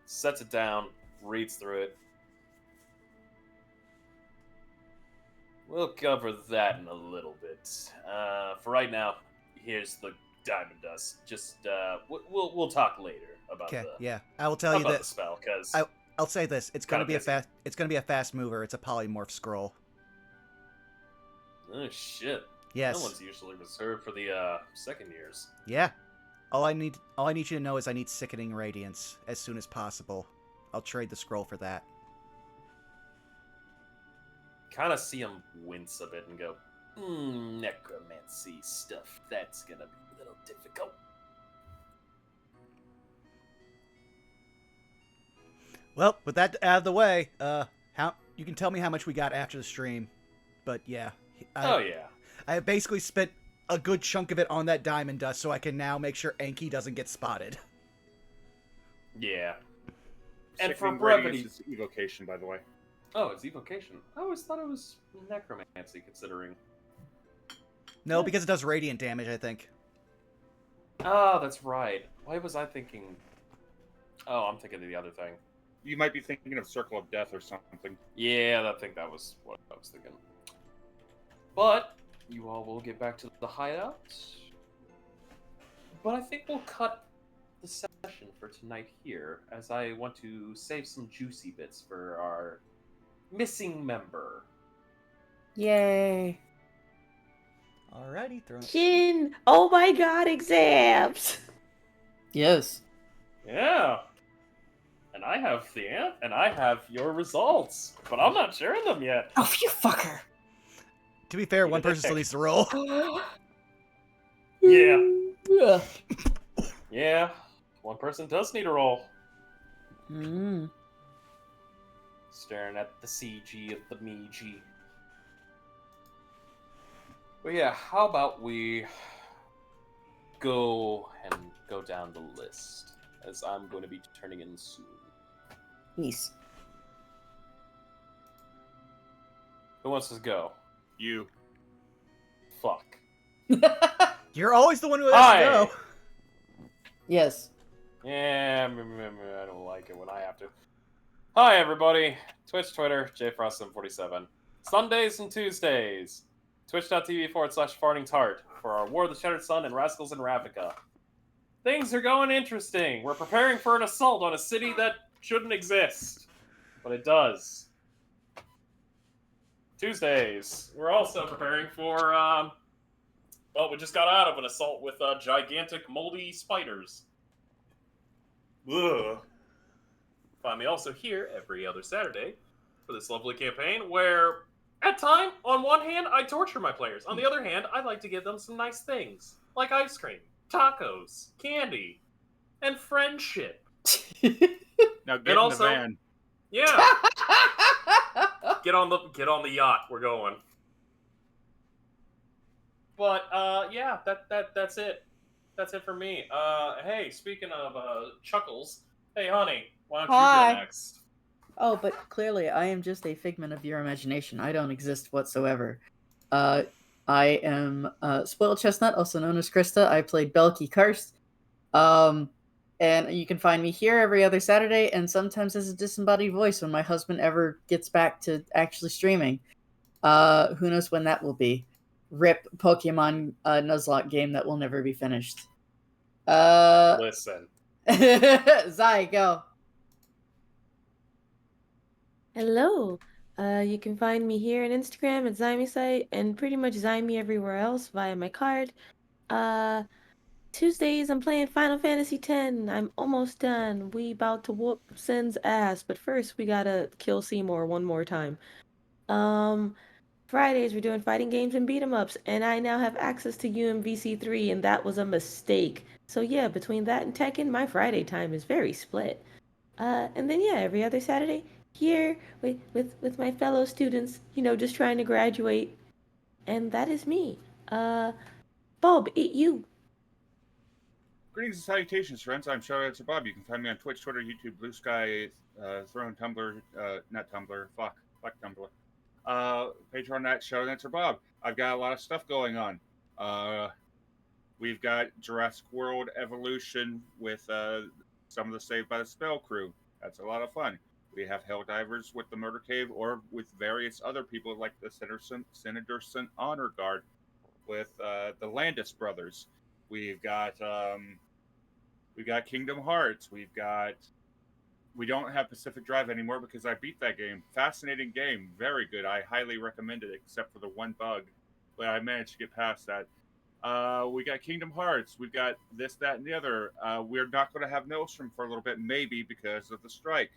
Sets it down, reads through it. We'll cover that in a little bit. For right now, here's the diamond dust. Just we'll talk later about Okay, the yeah. I will tell you about the that. spell because I'll say this: it's gonna Kinda be a busy. fast. It's gonna be a fast mover. It's a polymorph scroll. oh shit, Yes. that one's usually reserved for the second years. Yeah. All I need you to know is I need sickening radiance as soon as possible. I'll trade the scroll for that. Kind of see him wince a bit and go, necromancy stuff. That's gonna be a little difficult. Well, with that out of the way, how you can tell me how much we got after the stream, but yeah, Oh yeah. I basically spent a good chunk of it on that diamond dust, so I can now make sure Anki doesn't get spotted. Yeah. And for Sickening brevity- Radiance is evocation, by the way. Oh, it's evocation. I always thought it was necromancy, considering. No, because it does radiant damage, I think. Oh, that's right. Why was I thinking Oh, I'm thinking of the other thing. You might be thinking of Circle of Death or something. Yeah, I think that was what I was thinking. But you all will get back to the hideout. But I think we'll cut the session for tonight here, as I want to save some juicy bits for our missing member. Yay. Alrighty, throw. Shin! Oh my god, exams! Yes. Yeah. And I have your results, but I'm not sharing them yet. Oh, you fucker. To be fair, one person still needs to roll. Yeah. Yeah. Yeah. One person does need a roll. Mm. Staring at the CG of the Meiji. But yeah, how about we go down the list, as I'm going to be turning in soon. Nice. Who wants to go? You. Fuck. You're always the one who has Hi. to go. Yes. Yeah, I don't like it when I have to. Hi, everybody. Twitch, Twitter, JFrost747. Sundays and Tuesdays. Twitch.tv/FartingTart for our War of the Shattered Sun and Rascals in Ravnica. Things are going interesting. We're preparing for an assault on a city that shouldn't exist, but it does. Tuesdays, we're also preparing for, well, we just got out of an assault with gigantic moldy spiders. Ugh. Find me also here every other Saturday for this lovely campaign where, at time, on one hand, I torture my players. On the other hand, I like to give them some nice things, like ice cream, tacos, candy, and friendship. Now get And in also- the van. Yeah, get on the yacht. We're going. But yeah, that's it. That's it for me. Hey, speaking of Chuckles, hey honey, why don't you Hi. go next? Oh, but clearly I am just a figment of your imagination. I don't exist whatsoever. I am Spoiled Chestnut, also known as Krista. I played Belky Karst. And you can find me here every other Saturday, and sometimes as a disembodied voice when my husband ever gets back to actually streaming. Who knows when that will be. RIP Pokemon Nuzlocke game that will never be finished. Listen. Zai, go. Hello. You can find me here on Instagram at ZymieSite and pretty much Zymie everywhere else via my card. Tuesdays I'm playing Final Fantasy X. I'm almost done. We about to whoop Sin's ass, but first we gotta kill Seymour one more time. Fridays we're doing fighting games and beat 'em ups, and I now have access to UMVC3, and that was a mistake. So yeah, between that and Tekken, my Friday time is very split. And then yeah, every other Saturday here with my fellow students, you know, just trying to graduate. And that is me. Bob, you. Greetings and salutations, friends. I'm Shadow Dancer Bob. You can find me on Twitch, Twitter, YouTube, Blue Sky, Throne, Tumblr, not Tumblr, fuck Tumblr. Patreon at Shadow Dancer Bob. I've got a lot of stuff going on. We've got Jurassic World Evolution with some of the Saved by the Spell crew. That's a lot of fun. We have Helldivers with the Murder Cave, or with various other people like the Senatorson Honor Guard with the Landis brothers. We've got Kingdom Hearts. We don't have Pacific Drive anymore because I beat that game. Fascinating game, very good. I highly recommend it, except for the one bug, but I managed to get past that. We got Kingdom Hearts. We've got this, that, and the other. We're not going to have Maelstrom for a little bit, maybe because of the strike.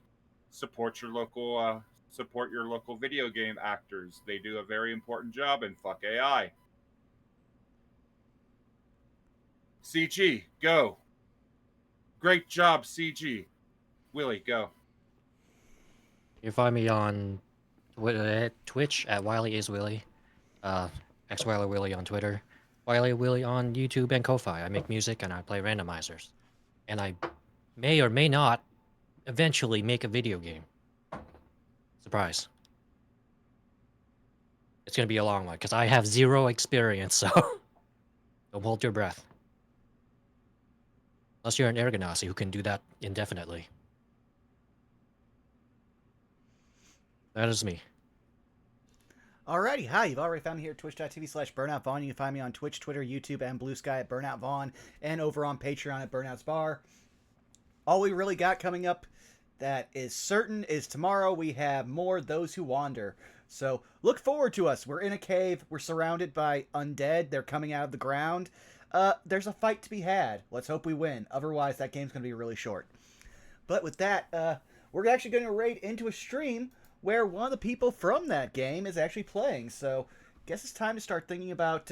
Support your local video game actors. They do a very important job, and fuck AI. CG, go. Great job, CG. Willie, go. You can find me on Twitch at Wiley is Willie, xWiler Willie on Twitter, Wiley Willie on YouTube and Ko-Fi. I make music and I play randomizers, and I may or may not eventually make a video game. Surprise! It's gonna be a long one because I have zero experience, so don't hold your breath. Unless you're an Ergonasi who can do that indefinitely. That is me. Alrighty, hi, you've already found me here at twitch.tv/BurnoutVaughn. You can find me on Twitch, Twitter, YouTube, and Blue Sky at BurnoutVaughn, and over on Patreon at Burnout's Bar. All we really got coming up that is certain is tomorrow we have more Those Who Wander. So look forward to us. We're in a cave. We're surrounded by undead. They're coming out of the ground. There's a fight to be had. Let's hope we win. Otherwise, that game's going to be really short. But with that, we're actually going to raid into a stream where one of the people from that game is actually playing. So guess it's time to start thinking about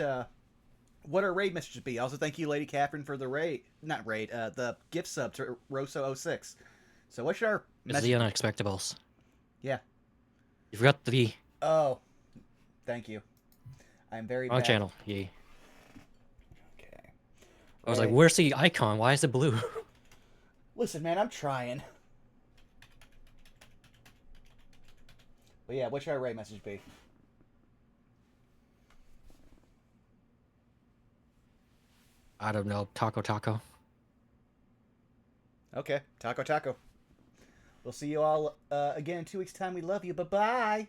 what our raid message should be. Also, thank you, Lady Catherine, for the the gift sub to Rosso06. So what should our It's message the Unexpectables. Yeah. You forgot the V. Oh, thank you. I'm very Wrong bad. channel. Yay. Okay. I was like, Right. where's the icon? Why is it blue? Listen, man, I'm trying. But yeah, what should our raid message be? I don't know. Taco Taco. Okay, taco taco. We'll see you all again in 2 weeks' time. We love you. Bye-bye.